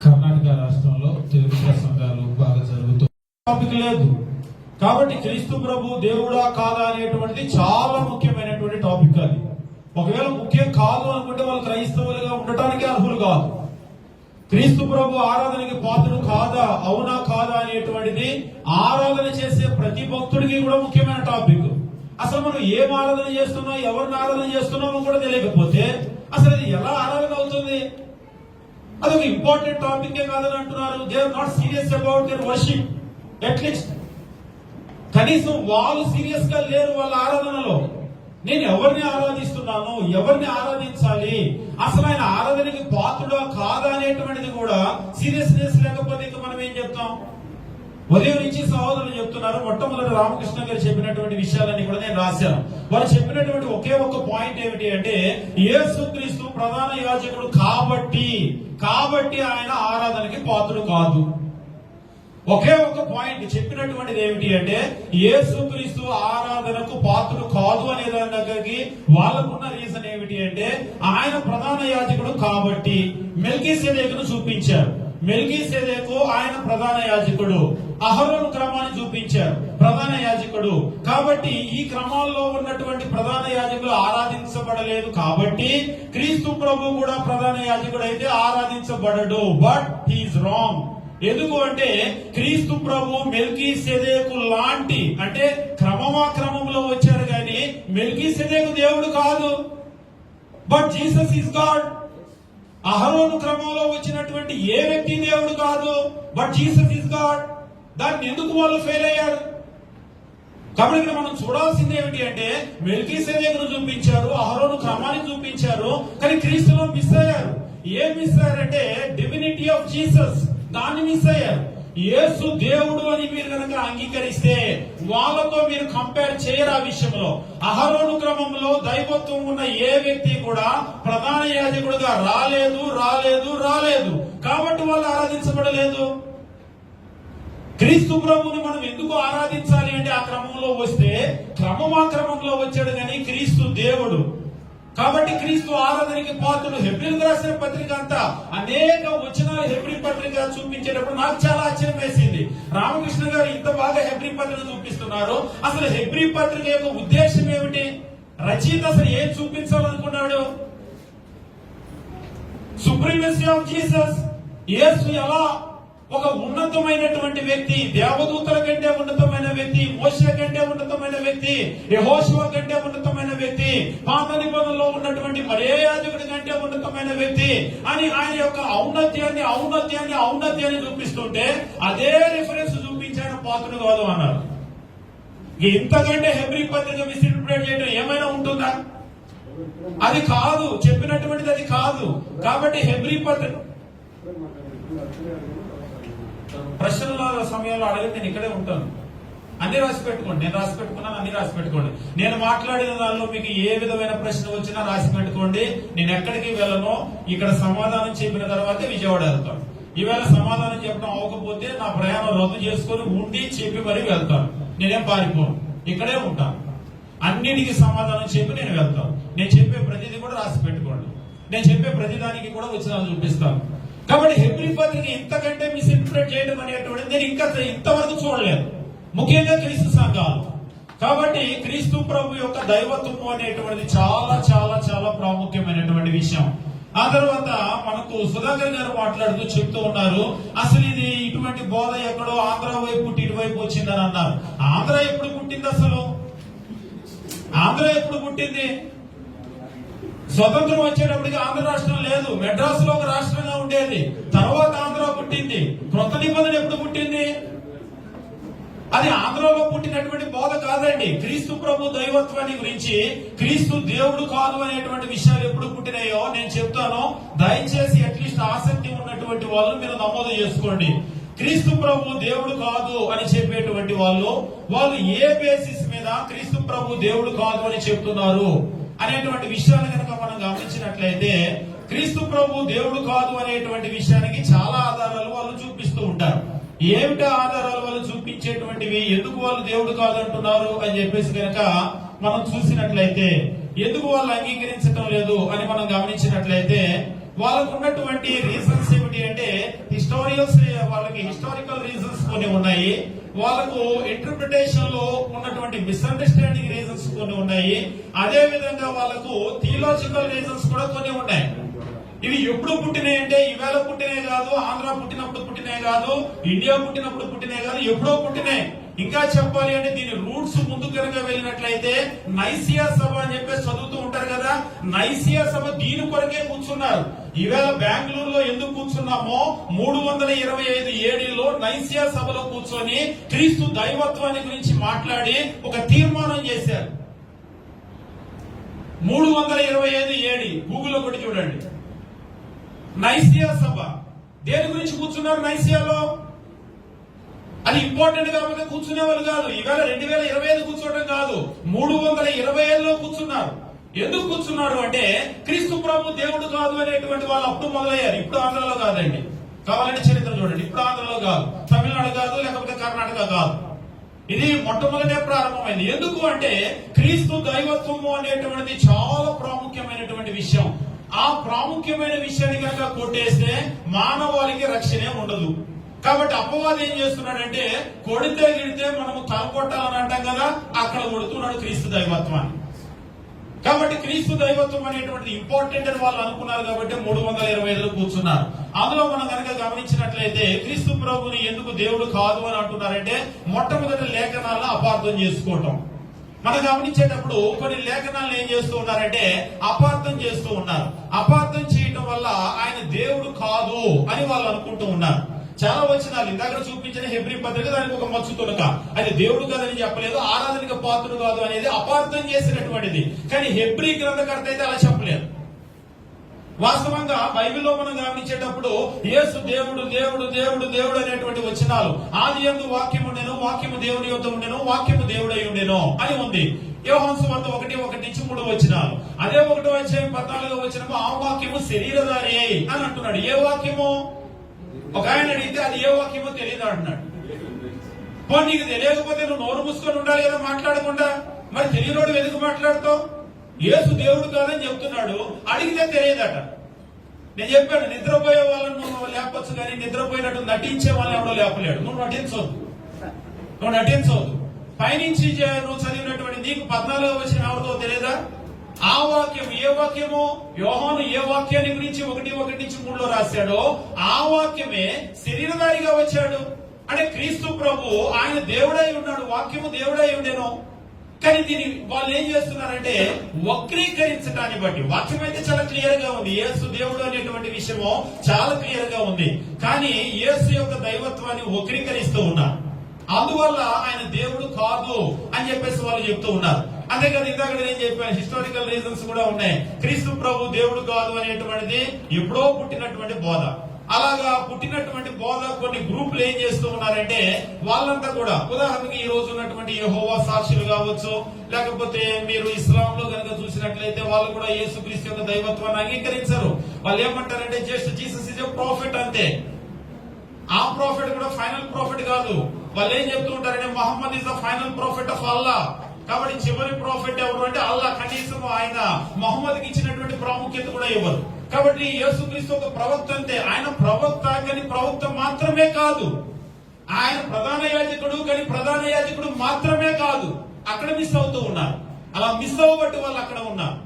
కర్ణాటక రాష్ట్రంలో తెలుగు ప్రసంగాలు బాగా జరుగుతూ టాపిక్ లేదు. కాబట్టి క్రీస్తు ప్రభు దేవుడా కాదా అనేటువంటిది చాలా ముఖ్యమైనటువంటి టాపిక్. అది ఒకవేళ ముఖ్యం కాదు అనుకుంటే వాళ్ళు క్రైస్తవులుగా ఉండటానికి అర్హులు కాదు. క్రీస్తు ప్రభు ఆరాధనకి పాత్రుడు కాదా, అవునా కాదా అనేటువంటిది ఆరాధన చేసే ప్రతి భక్తుడికి కూడా ముఖ్యమైన టాపిక్. అసలు మనం ఏం ఆరాధన చేస్తున్నాం, ఎవరిని ఆరాధన చేస్తున్నామో కూడా తెలియకపోతే అసలు ఇది ఎలా ఆరాధన అవుతుంది? అది ఒక ఇంపార్టెంట్ టాపిక్ కాదని అంటున్నారు. They are not serious about their worship. At least కనీసం వాళ్ళు సీరియస్ గా లేరు వాళ్ళ ఆరాధనలో. నేను ఎవరిని ఆరాధిస్తున్నాను, ఎవరిని ఆరాధించాలి, అసలు ఆయన ఆరాధనకి పాత్రుడా కాదా అనేటువంటిది కూడా సీరియస్నెస్ లేకపోతే ఇంకా మనం ఏం చెప్తాం? ఉదయం నుంచి సహోదరులు చెప్తున్నారు. మొట్టమొదటి రామకృష్ణ గారు చెప్పినటువంటి విషయాలన్నీ కూడా నేను రాశాను. వారు చెప్పినటువంటి ఒకే ఒక్క పాయింట్ ఏమిటి అంటే, యేసుక్రీస్తు ప్రధాన యాజకుడు కాబట్టి ఆయన ఆరాధనకి పాత్రుడు కాదు. ఒకే ఒక్క పాయింట్ చెప్పినటువంటిది ఏమిటి అంటే, యేసుక్రీస్తు ఆరాధనకు పాత్రుడు కాదు అనే దాని దగ్గరికి వాళ్ళకున్న రీజన్ ఏమిటి అంటే, ఆయన ప్రధాన యాజకుడు కాబట్టి మెల్కీసెదెకును చూపించారు. మెల్కీసెదెకు ఆయన ప్రధాన యాజకుడు. అహరోను క్రమాన్ని చూపించారు, ప్రధాన యాజకుడు. కాబట్టి ఈ క్రమాల్లో ఉన్నటువంటి ప్రధాన యాజకులు ఆరాధించబడలేదు. కాబట్టి క్రీస్తు ప్రభు కూడా ప్రధాన యాజకుడు అయితే ఆరాధించబడడు. But he's wrong. ఎందుకు అంటే క్రీస్తు ప్రభు మెల్కీసెదెకు లాంటి, అంటే క్రమంలో వచ్చారు కానీ మెల్కీసెదెకు దేవుడు కాదు. But Jesus is God. అహరోను క్రమంలో వచ్చినటువంటి ఏ వ్యక్తి దేవుడు కాదు. But Jesus is God. దాన్ని ఎందుకు వాళ్ళు ఫెయిల్ అయ్యారు? కాబట్టి ఇక్కడ మనం చూడాల్సింది ఏమిటి అంటే, మెల్కీసెదెకును చూపించారు, అహరోను క్రమాన్ని చూపించారు, కానీ క్రీస్తులో మిస్ అయ్యారు. ఏం మిస్ అయ్యారంటే డివినిటీ ఆఫ్ జీసస్, దాన్ని మిస్ అయ్యారు. యేసు దేవుడు అని మీరు కనుక అంగీకరిస్తే వాళ్ళతో మీరు కంపేర్ చేయరు. ఆ విషయంలో అహరోను క్రమంలో దైవత్వం ఉన్న ఏ వ్యక్తి కూడా ప్రధాన యాజకుడుగా రాలేదు. కాబట్టి వాళ్ళు ఆరాధించబడలేదు. క్రీస్తు ప్రభుని మనం ఎందుకు ఆరాధించాలి అంటే, ఆ క్రమంలో వస్తే క్రమంలో వచ్చాడు కానీ క్రీస్తు దేవుడు. కాబట్టి క్రీస్తు ఆరాధనకి పాత్రుడు. హెబ్రీలకు రాసిన పత్రిక అంతా అనేక వచనాలు హెబ్రీ పత్రిక చూపించేటప్పుడు నాకు చాలా ఆశ్చర్యం వేసింది. రామకృష్ణ గారు ఇంత బాగా హెబ్రీ పత్రిక చూపిస్తున్నారు. అసలు హెబ్రీ పత్రిక యొక్క ఉద్దేశం ఏమిటి? రచయిత అసలు ఏం చూపించాలనుకున్నాడు? Supremacy of Jesus. యేసు ఎలా ఒక ఉన్నతమైనటువంటి వ్యక్తి, దేవదూతల కంటే ఉన్నతమైన వ్యక్తి, మోషే కంటే ఉన్నతమైన వ్యక్తి, యెహోషువ కంటే ఉన్నతమైన వ్యక్తి, పాత నిబంధనలో ఉన్నటువంటి మరే యాజకుడి కంటే ఉన్నతమైన వ్యక్తి అని ఆయన యొక్క ఔన్నత్యాన్ని చూపిస్తుంటే అదే రిఫరెన్స్ చూపించాడు పాత్రుడు కాదు అన్నారు. ఇంతకంటే హెబ్రీ పత్రిక మిస్ఇంటర్ప్రిట్ చేయడం ఏమైనా ఉంటుందా? అది కాదు, చెప్పినటువంటిది అది కాదు. కాబట్టి హెబ్రీ పత్రిక ప్రశ్నల సమయంలో అడగండి, నేను ఇక్కడే ఉంటాను. అన్ని రాసి పెట్టుకోండి. నేను రాసి పెట్టుకున్నాను, అన్ని రాసి పెట్టుకోండి. నేను మాట్లాడిన దానిలో మీకు ఏ విధమైన ప్రశ్న వచ్చినా రాసి పెట్టుకోండి. నేను ఎక్కడికి వెళ్ళను. ఇక్కడ సమాధానం చెప్పిన తర్వాతే విజయవాడ వెళ్తాను. ఈవేళ సమాధానం చెప్పడం అవ్వకపోతే నా ప్రయాణం రద్దు చేసుకుని ఉండి చెప్పి మరీ వెళ్తాను. నేనేం పారిపోను, ఇక్కడే ఉంటాను. అన్నిటికీ సమాధానం చెప్పి నేను వెళ్తాను. నేను చెప్పే ప్రతిదీ కూడా రాసి పెట్టుకోండి. నేను చెప్పే ప్రతిదానికి కూడా వచనాలు చూపిస్తాను. కాబట్టి హెబ్రీ పత్రిక ఇంతకంటే మిస్ఇంటర్ప్రిట్ చేయడం అనేటువంటిది నేను ఇంకా ఇంతవరకు చూడలేదు, ముఖ్యంగా క్రీస్తు సంఘాలు. కాబట్టి క్రీస్తు ప్రభు యొక్క దైవత్వం అనేటువంటిది చాలా చాలా చాలా ప్రాముఖ్యమైనటువంటి విషయం. ఆ తర్వాత మనకు సుధాకర్ గారు మాట్లాడుతూ చెప్తూ ఉన్నారు, అసలు ఇది ఇటువంటి బోధ ఎక్కడో ఆంధ్ర వైపు పుట్టి ఇటువైపు వచ్చిందని అన్నారు. ఆంధ్ర ఎప్పుడు పుట్టింది? అసలు ఆంధ్ర ఎప్పుడు పుట్టింది? స్వతంత్రం వచ్చేటప్పటికి ఆంధ్ర రాష్ట్రం లేదు, మెడ్రాస్ లో ఒక రాష్ట్రంగా ఉండేది. తర్వాత ఆంధ్ర పుట్టింది. క్రొత్త నిబంధన ఎప్పుడు పుట్టింది? అది ఆంధ్రలో పుట్టినటువంటి బోధ కాదండి. క్రీస్తు ప్రభు దైవత్వాన్ని గురించి, క్రీస్తు దేవుడు కాదు అనేటువంటి విషయాలు ఎప్పుడు పుట్టినాయో నేను చెప్తాను. దయచేసి అట్లీస్ట్ ఆసక్తి ఉన్నటువంటి వాళ్ళు మీరు నమోదు చేసుకోండి. క్రీస్తు ప్రభు దేవుడు కాదు అని చెప్పేటువంటి వాళ్ళు ఏ బేసిస్ మీద క్రీస్తు ప్రభు దేవుడు కాదు అని చెప్తున్నారు అనేటువంటి విషయాన్ని కనుక మనం గమనించినట్లయితే, క్రీస్తు ప్రభు దేవుడు కాదు అనేటువంటి విషయానికి చాలా ఆధారాలు వాళ్ళు చూపిస్తూ ఉంటారు. ఏమిటి ఆధారాలు వాళ్ళు చూపించేటువంటివి? ఎందుకు వాళ్ళు దేవుడు కాదు అంటున్నారు అని చెప్పేసి కనుక మనం చూసినట్లయితే, ఎందుకు వాళ్ళు అంగీకరించడం లేదు అని మనం గమనించినట్లయితే, వాళ్ళకు ఉన్నటువంటి రీజన్స్ ఏమిటి అంటే, వాళ్ళకి హిస్టారికల్ రీజన్స్ కొన్ని ఉన్నాయి, వాళ్ళకు ఇంటర్ప్రిటేషన్ లో ఉన్నటువంటి మిస్అండర్స్టాండింగ్ రీజన్స్ కొన్ని ఉన్నాయి, అదే విధంగా వాళ్ళకు థియలాజికల్ రీజన్స్ కూడా కొన్ని ఉన్నాయి. ఇవి ఎప్పుడు పుట్టినాయి అంటే ఈవేళ పుట్టినాయి కాదు, ఆంధ్ర పుట్టినప్పుడు పుట్టినాయి కాదు, ఇండియా పుట్టినప్పుడు పుట్టినాయి కాదు, ఎప్పుడో పుట్టినాయి. ఇంకా చెప్పాలి అంటే దీని రూట్స్ ముందు కనుక వెళ్ళినట్లయితే నైసియా సభ అని చెప్పేసి చదువుతూ ఉంటారు కదా, నైసియా సభ దీని కొరకే కూర్చున్నారు. ఈవేళ బెంగళూరులో ఎందుకు కూర్చున్నామో 325 ఏడీలో నైసియా సభలో కూర్చొని క్రీస్తు దైవత్వాన్ని గురించి మాట్లాడి ఒక తీర్మానం చేశారు. 325 ఏడి గూగుల్లో కొట్టి చూడండి. నైసియా సభ దేని గురించి కూర్చున్నారు? నైసియాలో అది ఇంపార్టెంట్ కాకపోతే కూర్చునే వాళ్ళు కాదు. ఈవేళ 2025 కూర్చోవడం కాదు, 325లో కూర్చున్నారు. ఎందుకు కూర్చున్నారు అంటే క్రీస్తు ప్రభు దేవుడు కాదు అనేటువంటి వాళ్ళు అప్పుడు మొదలయ్యారు. ఇప్పుడు ఆంధ్రలో కాదండి, కావాలంటే చరిత్ర చూడండి. ఇప్పుడు ఆంధ్రలో కాదు, తమిళనాడు కాదు, లేకపోతే కర్ణాటక కాదు. ఇది మొట్టమొదటే ప్రారంభమైంది. ఎందుకు అంటే క్రీస్తు దైవత్వము అనేటువంటిది చాలా ప్రాముఖ్యమైనటువంటి విషయం. ఆ ప్రాముఖ్యమైన విషయాన్ని కనుక కొట్టేస్తే మానవాళికి రక్షణే ఉండదు. కాబట్టి అపవాది ఏం చేస్తున్నాడంటే కొడితే గిడితే మనము తలకొట్టాలని అంటాం కదా, అక్కడ కొడుతున్నాడు క్రీస్తు దైవత్వాన్ని. కాబట్టి క్రీస్తు దైవత్వం అనేటువంటిది ఇంపార్టెంట్ అని వాళ్ళు అనుకున్నారు కాబట్టి 325లో కూర్చున్నారు. అందులో మనం కనుక గమనించినట్లయితే క్రీస్తు ప్రభుని ఎందుకు దేవుడు కాదు అని అంటున్నారంటే మొట్టమొదటి లేఖనాలను అపార్థం చేసుకోవటం. మనం గమనించేటప్పుడు కొన్ని లేఖనాలను ఏం చేస్తూ ఉన్నారంటే అపార్థం చేస్తూ ఉన్నారు. అపార్థం చేయటం వల్ల ఆయన దేవుడు కాదు అని వాళ్ళు అనుకుంటూ ఉన్నారు. చాలా వచనాలు ఇందాక చూపించిన హెబ్రీ పత్రిక దానికి ఒక మచ్చు తునక, అది దేవుడు కాదని చెప్పలేదు, ఆరాధనకి పాత్రుడు కాదు అనేది అపార్థం చేసినటువంటిది. కానీ హెబ్రీ గ్రంథకర్త అయితే అలా చెప్పలేదు. వాస్తవంగా బైబిల్లో మనం గమనించేటప్పుడు యేసు దేవుడు దేవుడు దేవుడు దేవుడు అనేటువంటి వచనాలు, ఆది యందు వాక్యం ఉండెను, వాక్యము దేవుని యొద్ద ఉండెను, వాక్యము దేవుడై ఉండెను అని ఉంది. యోహాను సువార్త 1:1-3 వచనాలు. అదే 1వ అధ్యాయం 14వ వచనము ఆ వాక్యము శరీరధారి అని అంటున్నాడు. ఏ వాక్యము? ఒక ఆయన అడిగితే అది ఏ వాక్యమో తెలియదు అంటున్నాడు. పోనీ నీకు తెలియకపోతే నువ్వు నోరు మూసుకొని ఉండాలి కదా మాట్లాడకుండా, మరి తెలియనోడు ఎందుకు మాట్లాడుతావు? యేసు దేవుడు కాదని చెప్తున్నాడు, అడిగితే తెలియదట. నేను చెప్పాను, నిద్రపోయే వాళ్ళని నువ్వు లేపొచ్చు కానీ నిద్రపోయినట్టు నటించే వాళ్ళని ఎవడో లేపలేడు. నువ్వు నటించవద్దు. పైనుంచి నువ్వు చదివినటువంటి నీకు 14వ వచనం ఎవరితో తెలియదా? ఆ వాక్యం ఏ వాక్యమో యోహాను ఏ వాక్యాన్ని గురించి 1:1-3లో రాశాడో ఆ వాక్యమే శరీరధారిగా వచ్చాడు. అంటే క్రీస్తు ప్రభు ఆయన దేవుడై ఉన్నాడు, వాక్యము దేవుడై ఉండేను. కానీ దీన్ని వాళ్ళు ఏం చేస్తున్నారంటే వక్రీకరించడాన్ని బట్టి, వాక్యం అయితే చాలా క్లియర్ గా ఉంది, యేసు దేవుడు అనేటువంటి విషయము చాలా క్లియర్ గా ఉంది. కానీ యేసు యొక్క దైవత్వాన్ని వక్రీకరిస్తూ ఉన్నారు. అందువల్ల ఆయన దేవుడు కాదు అని చెప్పేసి వాళ్ళు చెప్తూ ఉన్నారు. అంతే కదా, ఇందాక నేను చెప్పాను హిస్టారికల్ రీజన్స్ కూడా ఉన్నాయి. క్రీస్తు ప్రభు దేవుడు కాదు అనేటువంటిది ఎప్పుడో పుట్టినటువంటి బోధ. అలాగా పుట్టినటువంటి బోధ కొన్ని గ్రూపులు ఏం చేస్తూ ఉన్నారంటే వాళ్ళంతా కూడా, ఉదాహరణకి ఈ రోజు ఉన్నటువంటి యెహోవా సాక్షులు కావచ్చు, లేకపోతే మీరు ఇస్లాంలో కనుక చూసినట్లయితే వాళ్ళు కూడా యేసుక్రీస్తు యొక్క దైవత్వాన్ని అంగీకరించారు. వాళ్ళు ఏమంటారంటే just Jesus is a profit అంతే. ఆ ప్రాఫిట్ కూడా ఫైనల్ ప్రాఫిట్ కాదు. వాళ్ళు ఏం చెప్తూ ఉంటారంటే Muhammad is the final prophet of Allah. కాబట్టి చివరి ప్రాఫిట్ ఎవరు అంటే అల్లా. కనీసం ఆయన మహమ్మద్కి ఇచ్చినటువంటి ప్రాముఖ్యత కూడా ఇవ్వరు. కాబట్టి యేసుక్రీస్తు ఒక ప్రవక్త అంతే. ఆయన ప్రవక్త కానీ ప్రవక్త మాత్రమే కాదు, ఆయన ప్రధాన యాజకుడు కానీ ప్రధాన యాజకుడు మాత్రమే కాదు. అక్కడ మిస్ అవుతూ ఉన్నారు. అలా మిస్ అవ్వబట్టి వాళ్ళు అక్కడ ఉన్నారు.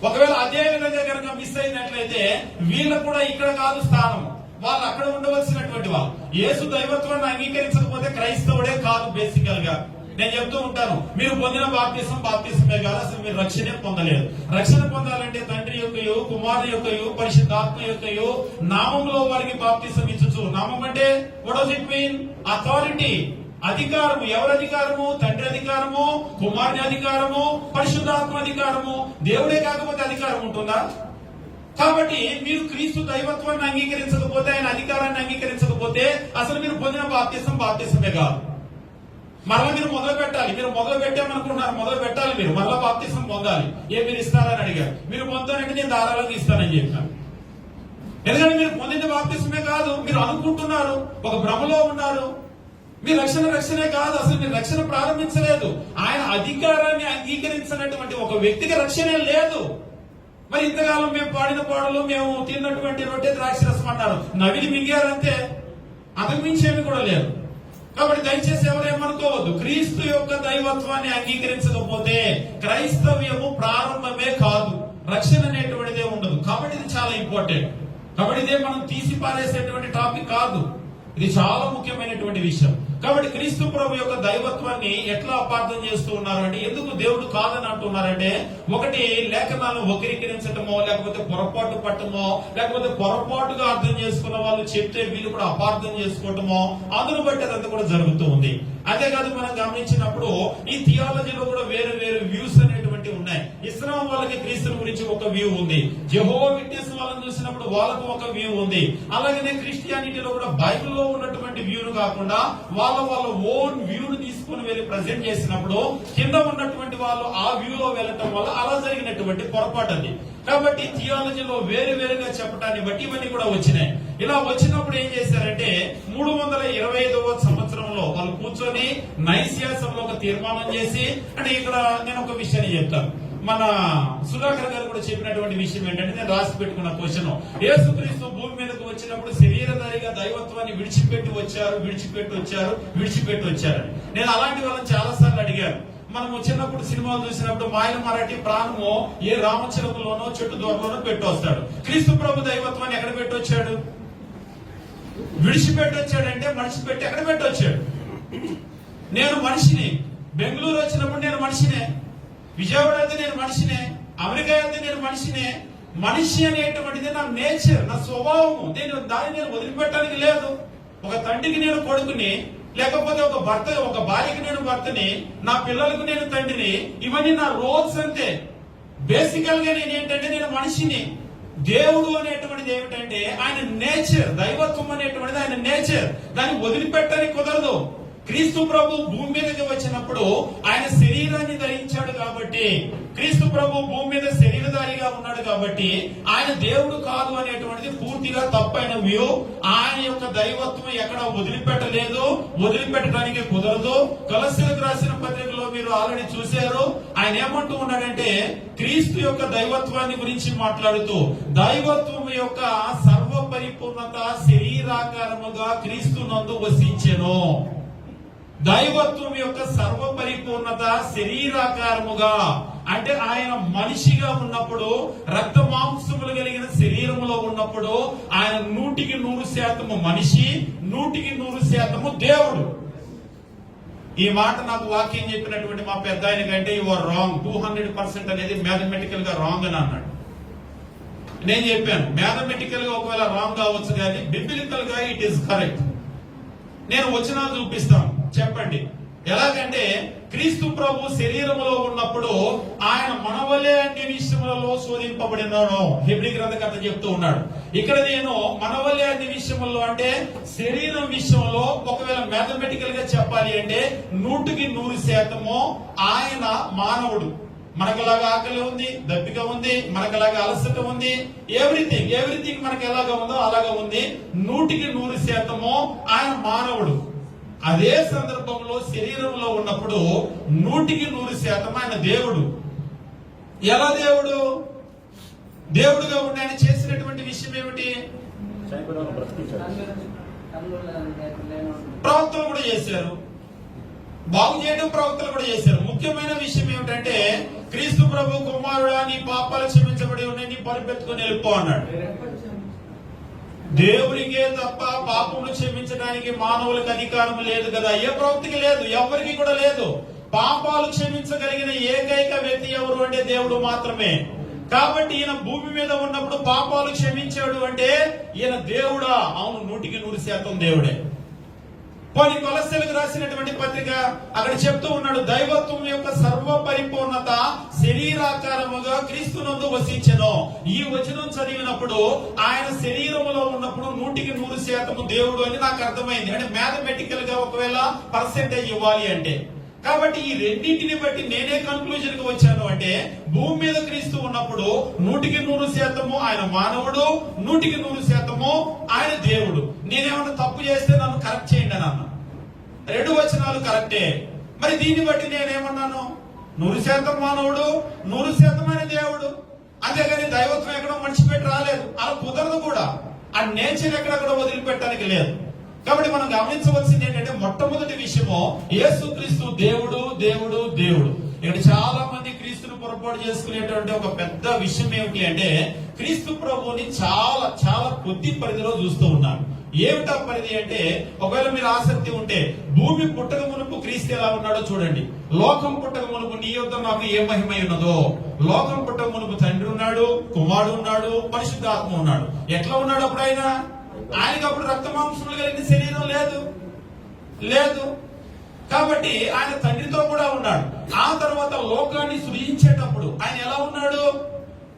ఒకవేళ అదే విధంగా కనుక మిస్ అయినట్లయితే వీళ్ళకు కూడా ఇక్కడ కాదు స్థానం, వాళ్ళు అక్కడ ఉండవలసినటువంటి వాళ్ళు. యేసు దైవత్వాన్ని అంగీకరించకపోతే క్రైస్తవుడే కాదు. బేసికల్ గా నేను చెప్తూ ఉంటాను, మీరు పొందిన బాప్తిసమే కాదు, అసలు మీరు రక్షణ పొందలేదు. రక్షణ పొందాలంటే తండ్రి యొక్కయు కుమారుని యొక్కయు పరిశుద్ధాత్మ యొక్కయు నామంలో వారికి బాప్తిసం ఇచ్చు. నామం అంటే what does it mean? Authority, అధికారము. ఎవరి అధికారము? తండ్రి అధికారము, కుమారుని అధికారము, పరిశుద్ధాత్మ అధికారము. దేవుడే కాకపోతే అధికారం ఉంటుందా? కాబట్టి మీరు క్రీస్తు దైవత్వాన్ని అంగీకరించకపోతే, ఆయన అధికారాన్ని అంగీకరించకపోతే అసలు మీరు పొందిన బాప్తిసమే కాదు. మరలా మీరు మొదలు పెట్టాలి. మీరు మొదలు పెట్టామనుకుంటున్నారు, మొదలు పెట్టాలి. మీరు మరలా బాప్తిసం పొందాలి. మీరు ఇస్తారని అడిగారు. మీరు పొందాలంటే నేను ధారాళంగా ఇస్తానని చెప్పాను. ఎందుకంటే మీరు పొందిన బాప్తిసమే కాదు, మీరు అనుకుంటున్నారు, ఒక భ్రమలో ఉన్నారు. మీ రక్షణే కాదు, అసలు మీరు రక్షణ ప్రారంభించలేదు. ఆయన అధికారాన్ని అంగీకరించినటువంటి ఒక వ్యక్తికి రక్షణే లేదు. మరి ఇంతకాలం మేము పాడిన పాటలు, మేము తిన్నటువంటి రొట్టె ద్రాక్షరసం అన్నారు, నవిలి మింగారంతే. అంతకు మించి ఏమి కూడా లేదు. కాబట్టి దయచేసి ఎవరు ఏమనుకోవద్దు. క్రీస్తు యొక్క దైవత్వాన్ని అంగీకరించకపోతే క్రైస్తవ్యము ప్రారంభమే కాదు, రక్షణ అనేటువంటిదే ఉండదు. కాబట్టి ఇది చాలా ఇంపార్టెంట్. కాబట్టి ఇదే మనం తీసి పారేసేటువంటి టాపిక్ కాదు, ఇది చాలా ముఖ్యమైనటువంటి విషయం. కాబట్టి క్రీస్తు ప్రభు యొక్క దైవత్వాన్ని ఎట్లా అపార్థం చేస్తూ ఉన్నారు అంటే, ఎందుకు దేవుడు కాదని అంటున్నారంటే, ఒకటి లేఖనాలను వక్రీకరించటమో, లేకపోతే పొరపాటు పట్టమో, లేకపోతే పొరపాటుగా అర్థం చేసుకున్న వాళ్ళు చెప్తే వీళ్ళు కూడా అపార్థం చేసుకోవటమో, అందును బట్టి అదంతా కూడా జరుగుతూ ఉంది. అంతేకాదు మనం గమనించినప్పుడు ఈ థియాలజీలో కూడా వేరే వేరే వ్యూస్ అనేటువంటి ఉన్నాయి. ఇస్లాం వాళ్ళకి క్రీస్తుని గురించి ఒక వ్యూ ఉంది, జెహోవా విట్నెస్ వాళ్ళని చూసినప్పుడు వాళ్ళకు ఒక వ్యూ ఉంది. అలాగనే క్రిస్టియానిటీలో కూడా బైబిల్లో ఉన్నటువంటి వ్యూను కాకుండా వాళ్ళ ఓన్ వ్యూను తీసుకుని వెళ్ళి ప్రజెంట్ చేసినప్పుడు కింద ఉన్నటువంటి వాళ్ళు ఆ వ్యూలో వెళ్ళటం వల్ల అలా జరిగినటువంటి పొరపాటు అది. కాబట్టి థియాలజీలో వేరు వేరుగా చెప్పడాన్ని బట్టి ఇవన్నీ కూడా వచ్చినాయి. ఇలా వచ్చినప్పుడు ఏం చేశారంటే 325వ సంవత్సరంలో వాళ్ళు కూర్చొని నైసియా సభలో ఒక తీర్మానం చేసి, అంటే ఇక్కడ నేను ఒక విషయాన్ని చెప్తాను. మన సుధాకర్ గారు కూడా చెప్పినటువంటి విషయం ఏంటంటే, నేను రాసి పెట్టుకున్న క్వశ్చన్, యేసుక్రీస్తు భూమి మీదకు వచ్చినప్పుడు శరీరధారిగా దైవత్వాన్ని విడిచిపెట్టి వచ్చారు. నేను అలాంటి వాళ్ళని చాలా సార్లు అడిగాను. మనము చిన్నప్పుడు సినిమాలు చూసినప్పుడు మాయల మరాఠీ ప్రాణము ఏ రామచిలకలోనో చెట్టు దూరంలోనో పెట్టొస్తాడు. క్రీస్తు ప్రభు దైవత్వాన్ని ఎక్కడ పెట్టొచ్చాడు? విడిచిపెట్టొచ్చాడంటే మనిషి పెట్టి ఎక్కడ పెట్టొచ్చాడు? నేను మనిషిని, బెంగళూరు వచ్చినప్పుడు నేను మనిషినే, విజయవాడ అయితే నేను మనిషినే, అమెరికా అయితే నేను మనిషినే. మనిషి అనేటువంటిది నా నేచర్, నా స్వభావము. దాన్ని నేను వదిలిపెట్టడానికి లేదు. ఒక తండ్రికి నేను కొడుకుని, లేకపోతే ఒక భార్యకి నేను భర్తని, నా పిల్లలకు నేను తండ్రిని. ఇవన్నీ నా రోల్స్ అంతే. బేసికల్ గా నేను ఏంటంటే నేను మనిషిని. దేవుడు అనేటువంటిది ఏమిటంటే ఆయన నేచర్, దైవత్వం అనేటువంటిది ఆయన నేచర్, దాన్ని వదిలిపెట్టడానికి కుదరదు. క్రీస్తు ప్రభు భూమి మీదకి వచ్చినప్పుడు ఆయన శరీరాన్ని ధరించాడు కాబట్టి, క్రీస్తు ప్రభు భూమి మీద శరీరధారిగా ఉన్నాడు కాబట్టి ఆయన దేవుడు కాదు అనేటువంటిది పూర్తిగా తప్పైన వ్యూ. ఆయన యొక్క దైవత్వం ఎక్కడ వదిలిపెట్టలేదు, వదిలిపెట్టడానికి కుదరదు. కొలస్సీలకు రాసిన పత్రికలో మీరు ఆల్రెడీ చూశారు. ఆయన ఏమంటూ ఉన్నాడంటే, క్రీస్తు యొక్క దైవత్వాన్ని గురించి మాట్లాడుతూ, దైవత్వం యొక్క సర్వ పరిపూర్ణత శరీరాకారముగా క్రీస్తు నందు వసించెను. దైవత్వం యొక్క సర్వ పరిపూర్ణత శరీరాకారముగా అంటే ఆయన మనిషిగా ఉన్నప్పుడు, రక్త మాంసములు కలిగిన శరీరములో ఉన్నప్పుడు ఆయన 100% మనిషి, 100% దేవుడు. ఈ మాట నాకు వాక్యం చెప్పినటువంటి మా పెద్ద ఆయన కంటే యు ఆర్ రాంగ్, 200% అనేది మ్యాథమెటికల్ గా రాంగ్ అని అన్నాడు. నేను చెప్పాను, మ్యాథమెటికల్ గా ఒకవేళ రాంగ్ కావచ్చు కానీ బిబ్లికల్ గా ఇట్ ఈస్ కరెక్ట్. నేను వచనా చూపిస్తాను, చెప్పండి. ఎలాగంటే క్రీస్తు ప్రభు శరీరములో ఉన్నప్పుడు ఆయన మనవలే అన్ని విషయములలో శోధింపబడినాడు. హెబ్రీ గ్రంథకర్త చెప్తూ ఉన్నాడు. ఇక్కడ నేను మనవలే అన్ని విషయములలో అంటే శరీరం విషయంలో ఒకవేళ మ్యాథమెటికల్ గా చెప్పాలి అంటే 100% ఆయన మానవుడు. మనకలాగా ఆకలి ఉంది, దప్పిక ఉంది, మనకలాగా అలసట ఉంది, ఎవ్రీథింగ్ మనకు ఎలాగా ఉందో అలాగా ఉంది. 100% ఆయన మానవుడు. అదే సందర్భంలో శరీరంలో ఉన్నప్పుడు 100% ఆయన దేవుడు. ఎలా దేవుడు? దేవుడుగా ఉండి ఆయన చేసినటువంటి విషయం ఏమిటి? ప్రవక్తలు కూడా చేశారు, బాగు చేయడం ప్రవక్తలు కూడా చేశారు. ముఖ్యమైన విషయం ఏమిటంటే, క్రీస్తు ప్రభు కుమారుడా నీ పాపాలు క్షమించబడి ఉన్నాయి, నీ పరిపెత్తుకొని వెళ్ళిపో అన్నాడు. దేవుడికే తప్ప పాపములు క్షమించడానికి మానవులకు అధికారం లేదు కదా, ఏ ప్రవక్తకి లేదు, ఎవరికి కూడా లేదు. పాపాలు క్షమించగలిగిన ఏకైక వ్యక్తి ఎవరు అంటే దేవుడు మాత్రమే. కాబట్టి ఈయన భూమి మీద ఉన్నప్పుడు పాపాలు క్షమించాడు అంటే ఈయన దేవుడా? అవును, 100% దేవుడే. పోనీ కొలస్సీలకు రాసినటువంటి పత్రిక అక్కడ చెప్తూ ఉన్నాడు, దైవత్వం యొక్క సర్వ పరిపూర్ణత శరీరాకారముగా క్రీస్తునందు వసించెను. ఈ వచనం చదివినప్పుడు ఆయన శరీరములో ఉన్నప్పుడు 100% దేవుడు అని నాకు అర్థమైంది. అంటే మ్యాథమెటికల్ గా ఒకవేళ పర్సెంటేజ్ ఇవ్వాలి అంటే. కాబట్టి ఈ రెండింటిని బట్టి నేనే కన్క్లూజన్ కి వచ్చాను అంటే, భూమి మీద క్రీస్తు ఉన్నప్పుడు 100% ఆయన మానవుడు, 100% ఆయన దేవుడు. నేనేమన్నా తప్పు చేస్తే నన్ను కరెక్ట్ చేయండి అని అన్నా. 2 వచనాలు కరెక్టే. మరి దీన్ని బట్టి నేనేమన్నాను? 100% మానవుడు, 100% ఆయన దేవుడు. అంతేగాని దైవత్వం ఎక్కడో మనిషి పెట్టి రాలేదు, అలా కుదరదు కూడా. ఆ నేచర్ ఎక్కడ వదిలిపెట్టడానికి లేదు. కాబట్టి మనం గమనించవలసింది ఏంటంటే మొట్టమొదటి విషయము యేసుక్రీస్తు దేవుడు దేవుడు దేవుడు. ఇక్కడ చాలా మంది క్రీస్తును పొరపాటు చేసుకునేటువంటి ఒక పెద్ద విషయం ఏమిటి అంటే క్రీస్తు ప్రభువుని చాలా చాలా కొద్ది పరిధిలో చూస్తూ ఉన్నారు. ఏమిటా పరిధి అంటే, ఒకవేళ మీరు ఆసక్తి ఉంటే భూమి పుట్టక మునుపు క్రీస్తు ఎలా ఉన్నాడో చూడండి. లోకం పుట్టక మునుపు నీ యొద్ద నాకు ఏ మహిమై ఉన్నదో. లోకం పుట్టక మునుపు తండ్రి ఉన్నాడు, కుమారుడు ఉన్నాడు, పరిశుద్ధాత్మ ఉన్నాడు. ఎట్లా ఉన్నాడు అప్పుడు ఆయనకి అప్పుడు రక్త మాంసములు కలిగిన శరీరం లేదు. కాబట్టి ఆయన తండ్రితో కూడా ఉన్నాడు. ఆ తర్వాత లోకాన్ని సృజించేటప్పుడు ఆయన ఎలా ఉన్నాడు?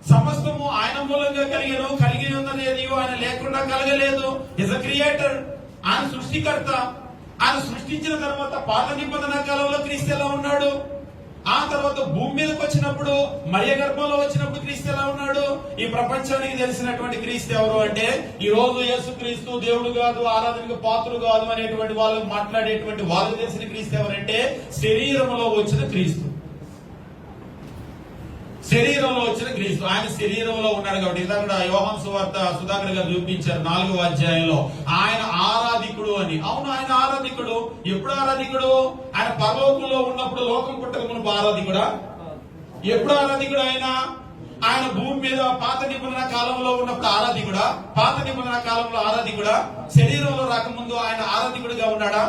సమస్తము ఆయన మూలంగా కలిగి ఉన్నది ఆయన లేకుండా కలగలేదు. ఇస్ అ క్రియేటర్, ఆయన సృష్టికర్త. ఆయన సృష్టించిన తర్వాత పాత నిబంధన కాలంలో క్రీస్తు ఎలా ఉన్నాడు? ఆ తర్వాత భూమి మీదకి వచ్చినప్పుడు మరియ గర్భంలో వచ్చినప్పుడు క్రీస్తు ఎలా ఉన్నాడు? ఈ ప్రపంచానికి తెలిసినటువంటి క్రీస్తు ఎవరు అంటే, ఈ రోజు యేసు క్రీస్తు దేవుడు కాదు, ఆరాధనకు పాత్రుడు కాదు అనేటువంటి వాళ్ళు మాట్లాడేటువంటి వాళ్ళకి తెలిసిన క్రీస్తు ఎవరంటే శరీరంలో వచ్చిన క్రీస్తు. శరీరంలో వచ్చిన క్రీస్తు. ఆయన శరీరంలో ఉన్నాడు కాబట్టి ఇందాక యోహాను సువార్త సుధాకర్ గారు చూపించారు 4వ అధ్యాయంలో ఆయన ఆరాధికుడు అని. అవును, ఆయన ఆరాధికుడు. ఎప్పుడు ఆరాధికుడు? ఆయన పరలోకంలో ఉన్నప్పుడు, లోకం పుట్టక మునుపు ఆరాధికుడా? ఎప్పుడు ఆరాధికుడు ఆయన భూమి మీద పాత నిబంధన కాలంలో ఉన్నప్పుడు ఆరాధికుడా? పాత నిబంధన కాలంలో ఆరాధికుడా? శరీరంలో రాకముందు ఆయన ఆరాధికుడిగా ఉన్నాడా?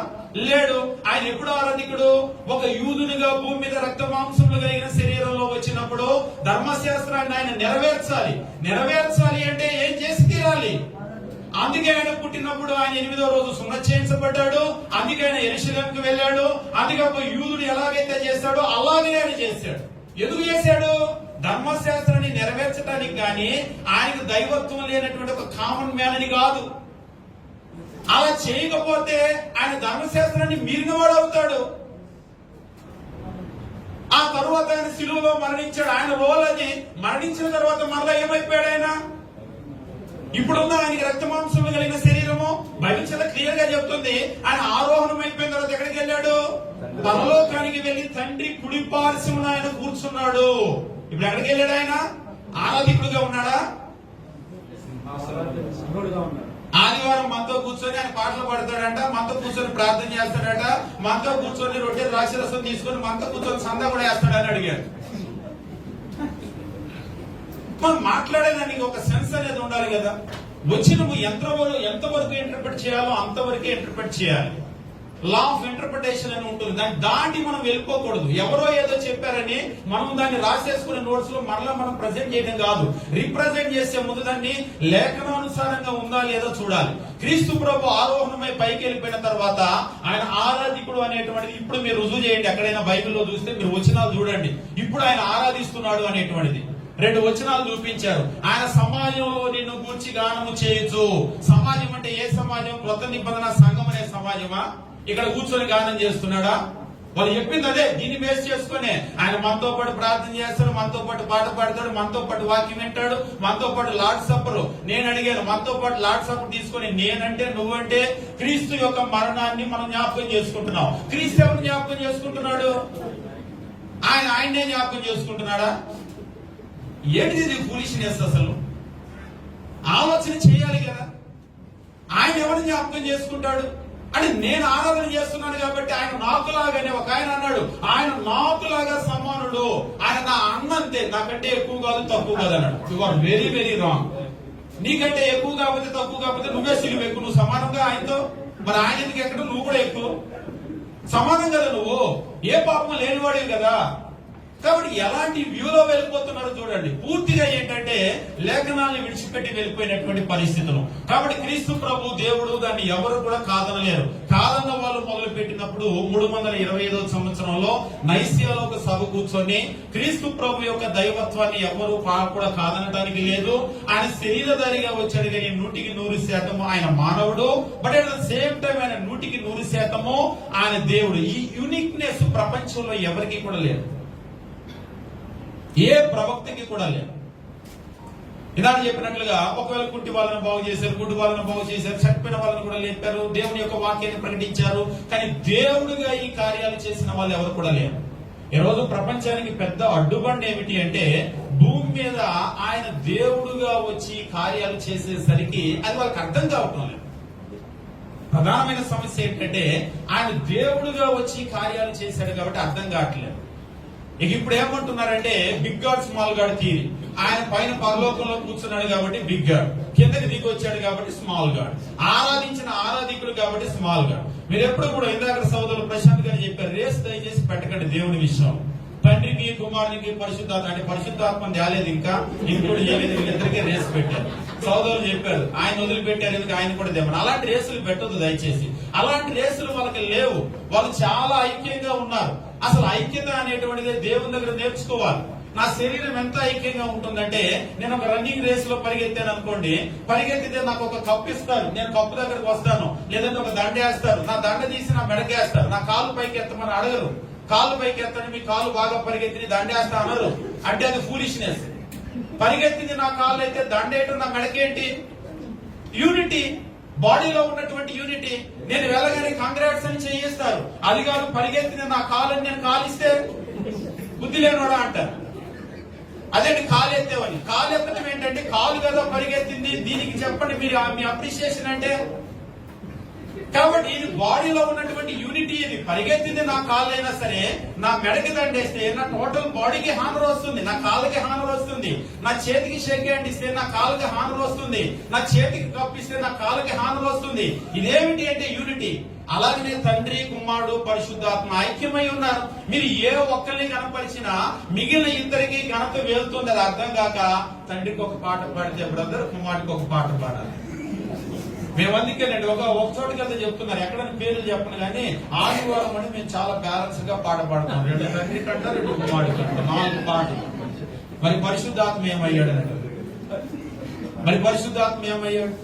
లేడు. ఆయన ఎప్పుడు ఆరాధికుడు? ఒక యూదునిగా భూమి మీద రక్త మాంసములు కలిగిన శరీరంలో వచ్చినప్పుడు ధర్మశాస్త్రాన్ని ఆయన నెరవేర్చాలి అంటే ఏం చేసి తీరాలి? అందుకే ఆయన పుట్టినప్పుడు ఆయన 8వ రోజు సున్నతి చేయించబడ్డాడు. అందుకే ఆయన యెరూషలేముకు వెళ్ళాడు. అందుకే ఒక యూదుడు ఎలాగైతే చేస్తాడో అలాగే ఆయన చేశాడు. ఎందుకు చేశాడు? ధర్మశాస్త్రాన్ని నెరవేర్చడానికి గాని ఆయనకు దైవత్వం లేనటువంటి ఒక కామన్ మ్యాన్ అని కాదు. అలా చేయకపోతే ఆయన ధర్మశాస్త్రాన్ని మీరినవాడు అవుతాడు. ఆ తరువాత ఆయన శిలువలో మరణించాడు. ఆయన రోల్ అది. మరణించిన తర్వాత మరలా ఏమైపోయాడు ఆయన? ఇప్పుడున్న ఆయనకి రక్త మాంసములు కలిగిన శరీరము బైబిల్ చాలా క్లియర్ గా చెప్తుంది. ఆయన ఆరోహణం అయిపోయిన తర్వాత ఎక్కడికి వెళ్ళాడు? పరలోకానికి వెళ్లి తండ్రి కుడి పార్శ్వమున ఆయన కూర్చున్నాడు. ఇప్పుడు ఎక్కడికి వెళ్ళాడు? ఆయన ఆరాధికుడుగా ఉన్నాడా? ఆదివారం మనతో కూర్చొని ఆయన పాటలు పాడతాడంట, మనతో కూర్చొని ప్రార్థన చేస్తాడట, మనతో కూర్చొని రొట్టె ద్రాక్షరసం తీసుకొని మనతో కూర్చొని సందా కూడా వేస్తాడని అడిగాడు. మనం మాట్లాడేదానికి ఒక సెన్స్ అనేది ఉండాలి కదా. వచ్చి నువ్వు ఎంతవరకు ఇంటర్ప్రిట్ చేయాలో అంతవరకే ఇంటర్ప్రిట్ చేయాలి. లా ఆఫ్ ఇంటర్ప్రిటేషన్ అని ఉంటుంది. దాన్ని దాటి మనం వెళ్ళిపోకూడదు. ఎవరో ఏదో చెప్పారని మనం దాన్ని రాసేసుకునే నోట్స్ లో మరలా మనం ప్రజెంట్ చేయడం కాదు. రిప్రజెంట్ చేసే ముందు దాన్ని లేఖనానుసారంగా ఉందా లేదో చూడాలి. క్రీస్తు ప్రభు ఆరోహణమై పైకి వెళ్ళిపోయిన తర్వాత ఆయన ఆరాధికుడు అనేటువంటిది ఇప్పుడు మీరు రుజువు చేయండి. ఎక్కడైనా బైబిల్లో చూస్తే మీరు వచనాలు చూడండి. ఇప్పుడు ఆయన ఆరాధిస్తున్నాడు అనేటువంటిది 2 వచనాలు చూపించారు. ఆయన సమాజంలో నిన్ను గూర్చి గానము చేయొచ్చు. సమాజం అంటే ఏ సమాజం? కొత్త నిబంధన సంఘం అనే సమాజమా? ఇక్కడ కూర్చొని గానం చేస్తున్నాడా? వాళ్ళు చెప్పింది అదే. దీన్ని బేస్ చేసుకునే ఆయన మనతో పాటు ప్రార్థన చేస్తాడు, మనతో పాటు పాట పాడతాడు, మనతో పాటు వాక్యం వింటాడు, మనతో పాటు లార్డ్ సప్పర్. నేను అడిగాను, మనతో పాటు లార్డ్ సప్పర్ తీసుకొని నేనంటే నువ్వంటే క్రీస్తు యొక్క మరణాన్ని మనం జ్ఞాపకం చేసుకుంటున్నాం. క్రీస్తు ఎవరు జ్ఞాపకం చేసుకుంటున్నాడు? ఆయనే జ్ఞాపకం చేసుకుంటున్నాడా? ఏంటిది ఫూలిష్నెస్? అసలు ఆలోచన చేయాలి కదా. ఆయన ఎవరిని జ్ఞాపకం చేసుకుంటాడు అంటే నేను ఆరాధన చేస్తున్నాను కాబట్టి ఆయన నాకులాగానే. ఒక ఆయన అన్నాడు, ఆయన నాకులాగా సమానుడు, ఆయన నా అన్నంతే, నాకంటే ఎక్కువ కాదు తక్కువ కాదు అన్నాడు. You are very very wrong. నీకంటే ఎక్కువ కాకపోతే తక్కువ కాకపోతే నువ్వే సిలువ ఎక్కువ. నువ్వు సమానంగా ఆయనతో, మరి ఆయన ఎందుకు ఎక్కడ? నువ్వు కూడా ఎక్కువ సమానం కదా. నువ్వు ఏ పాపం లేనివాడివి కదా. కాబట్టి ఎలాంటి వ్యూలో వెళ్ళిపోతున్నారో చూడండి. పూర్తిగా ఏంటంటే లేఖనాలను విడిచిపెట్టి వెళ్ళిపోయినటువంటి పరిస్థితులు. కాబట్టి క్రీస్తు ప్రభు దేవుడు, దాన్ని ఎవరు కూడా కాదనలేరు. కాదన్న వాళ్ళు మొదలు పెట్టినప్పుడు 325వ సంవత్సరంలో నైసియాలో ఒక సభ కూర్చొని క్రీస్తు ప్రభు యొక్క దైవత్వాన్ని ఎవరు కూడా కాదనడానికి లేదు. ఆయన శరీరధారిగా వచ్చాడు కానీ 100% ఆయన మానవుడు. But at the same time ఆయన 100% ఆయన దేవుడు. ఈ యూనిక్నెస్ ప్రపంచంలో ఎవరికి కూడా లేదు, ఏ ప్రవక్తకి కూడా లేదు. ఇదాక చెప్పినట్లుగా ఒకవేళ కుంటి వాళ్ళని బాగు చేశారు, గుడ్డి వాళ్ళని బాగు చేశారు, చనిపోయిన వాళ్ళని కూడా లేపారు, దేవుని యొక్క వాక్యాన్ని ప్రకటించారు. కానీ దేవుడుగా ఈ కార్యాలు చేసిన వాళ్ళు ఎవరు కూడా లేరు. ఈ రోజు ప్రపంచానికి పెద్ద అడ్డుబండి ఏమిటి అంటే భూమి మీద ఆయన దేవుడుగా వచ్చి కార్యాలు చేసేసరికి అది వాళ్ళకి అర్థం కావటం లేదు. ప్రధానమైన సమస్య ఏంటంటే ఆయన దేవుడుగా వచ్చి కార్యాలు చేశాడు కాబట్టి అర్థం కావట్లేదు. ఇక ఇప్పుడు ఏమంటున్నారంటే big god small god theory. ఆయన పైన పరలోకంలో కూర్చున్నాడు కాబట్టి బిగ్ గాడ్, కిందకి దిగి వచ్చాడు కాబట్టి స్మాల్ గాడ్, ఆరాధించిన ఆరాధికుడు కాబట్టి స్మాల్ గాడ్. మీరు ఎప్పుడు కూడా ఇందాక సోదరులు ప్రశాంత్ గారు చెప్పారు, రేస్ దయచేసి పెట్టకండి దేవుని విషయం. తండ్రికి కుమారునికి పరిశుద్ధాత్మ అంటే పరిశుద్ధాత్మ తేలేదు, ఇంకా ఇంకోటి చేయలేదు, వీళ్ళిద్దరికీ రేస్ పెట్టారు. సోదరులు చెప్పారు ఆయన వదిలిపెట్టారు ఎందుకు ఆయన కూడా దేమని. అలాంటి రేసులు పెట్టొద్దు దయచేసి. అలాంటి రేసులు వాళ్ళకి లేవు. వాళ్ళు చాలా ఐక్యంగా ఉన్నారు. అసలు ఐక్యత అనేటువంటిది దేవుని దగ్గర నేర్చుకోవాలి. నా శరీరం ఎంత ఐక్యంగా ఉంటుందంటే, నేను ఒక రన్నింగ్ రేస్ లో పరిగెత్తాను అనుకోండి, పరిగెత్తితే నాకు ఒక కప్పు ఇస్తారు, నేను కప్పు దగ్గరకు వస్తాను. లేదంటే ఒక దండ వేస్తారు, నా దండ తీసి నా మెడకేస్తారు. నా కాలు పైకి ఎత్తమని అడగరు. కాలు పైకి ఎత్తని మీ కాలు బాగా పరిగెత్తి దండేస్తా అన్నారు అంటే అది ఫూలిష్నెస్. పరిగెత్తింది నా కాళ్ళు అయితే దండేయటం నా మెడకేంటి? యూనిటీ, బాడీలో ఉన్నటువంటి యూనిటీ. నేను వెళ్ళగానే కంగ్రాట్స్ అని చేయిస్తారు. అది కాదు పరిగెత్తిన నా కాలని నేను కాలిస్తే బుద్ధి లేనివాడా అంటారు. అదేంటి కాలు ఎత్తేవని. కాలు ఎత్తడం ఏంటంటే కాలు కదా పరిగెత్తింది, దీనికి చెప్పండి మీరు మీ అప్రిషియేషన్ అంటే. కాబట్టి ఇది బాడీలో ఉన్నటువంటి యూనిటీ. ఇది పరిగెత్తింది నా కాళ్ళు అయినా సరే నా మెడకి దండేస్తే నా టోటల్ బాడీకి హానర్ వస్తుంది, నా కాళ్ళకి హానర్ వస్తుంది. నా చేతికి షేక్ హ్యాండ్ ఇస్తే నా కాళ్ళకి హానర్ వస్తుంది, నా చేతికి కప్పిస్తే నా కాళ్ళకి హానర్ వస్తుంది. ఇదేమిటి అంటే యూనిటీ. అలాగనే తండ్రి కుమారుడు పరిశుద్ధాత్మ ఐక్యమై ఉన్నారు. మీరు ఏ ఒక్కరిని కనపరిచినా మిగిలిన ఇద్దరికి ఘనత వెళ్తుంది. అది అర్థం కాక తండ్రికి ఒక పాట పాడితే బ్రదర్, కుమారుడికి ఒక పాట పాడాలి. మేము అందుకేనండి ఒక చోటుకి వెళ్తే చెప్తున్నారు, ఎక్కడైనా పేర్లు చెప్పను కానీ ఆదివారం అని మేము చాలా బ్యాలెన్స్ గా పాట పాడుతున్నాం. 2 తండ్రి కంట 2 కుమారుడి కంట 4 పాటలు. మరి పరిశుద్ధాత్మ ఏమయ్యాడు? మరి పరిశుద్ధాత్మ ఏమయ్యాడు?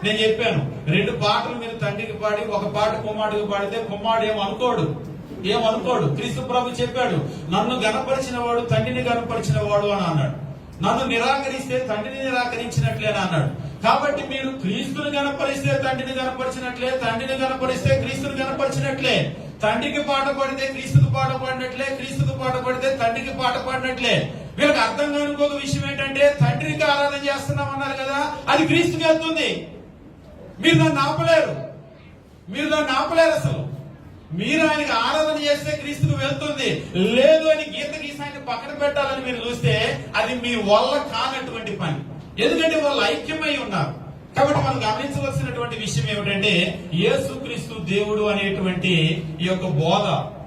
నేను చెప్పాను 2 పాటలు మీరు తండ్రికి పాడి 1 పాట కుమారుడికి పాడితే కుమారుడు ఏమనుకోడు. క్రీస్తు ప్రభు చెప్పాడు, నన్ను గణపరిచిన వాడు తండ్రిని గణపరిచిన వాడు అని అన్నాడు. నన్ను నిరాకరిస్తే తండ్రిని నిరాకరించినట్లేనా అన్నాడు. కాబట్టి మీరు క్రీస్తుని గణపరిస్తే తండ్రిని గణపరిచినట్లే, తండ్రిని గణపరిస్తే క్రీస్తుని గణపరిచినట్లే. తండ్రికి పాట పడితే క్రీస్తుకు పాట పాడినట్లే, క్రీస్తుకు పాట పడితే తండ్రికి పాట పాడినట్లే. వీళ్ళకి అర్థం కాని ఇంకొక విషయం ఏంటంటే, తండ్రికి ఆరాధన చేస్తున్నాం అన్నారు కదా, అది క్రీస్తుకి వెళ్తుంది. మీరు దాన్ని ఆపలేరు. అసలు మీరు ఆయనకి ఆరాధన చేస్తే క్రీస్తుకు వెళ్తుంది. లేదు అని గీత గీసి ఆయన పక్కన పెట్టాలని మీరు చూస్తే అది మీ వల్ల కానటువంటి పని. ఎందుకంటే వాళ్ళు ఐక్యమై ఉన్నారు. కాబట్టి మనం గమనించవలసినటువంటి విషయం ఏమిటంటే, యేసుక్రీస్తు దేవుడు అనేటువంటి ఈ యొక్క బోధ,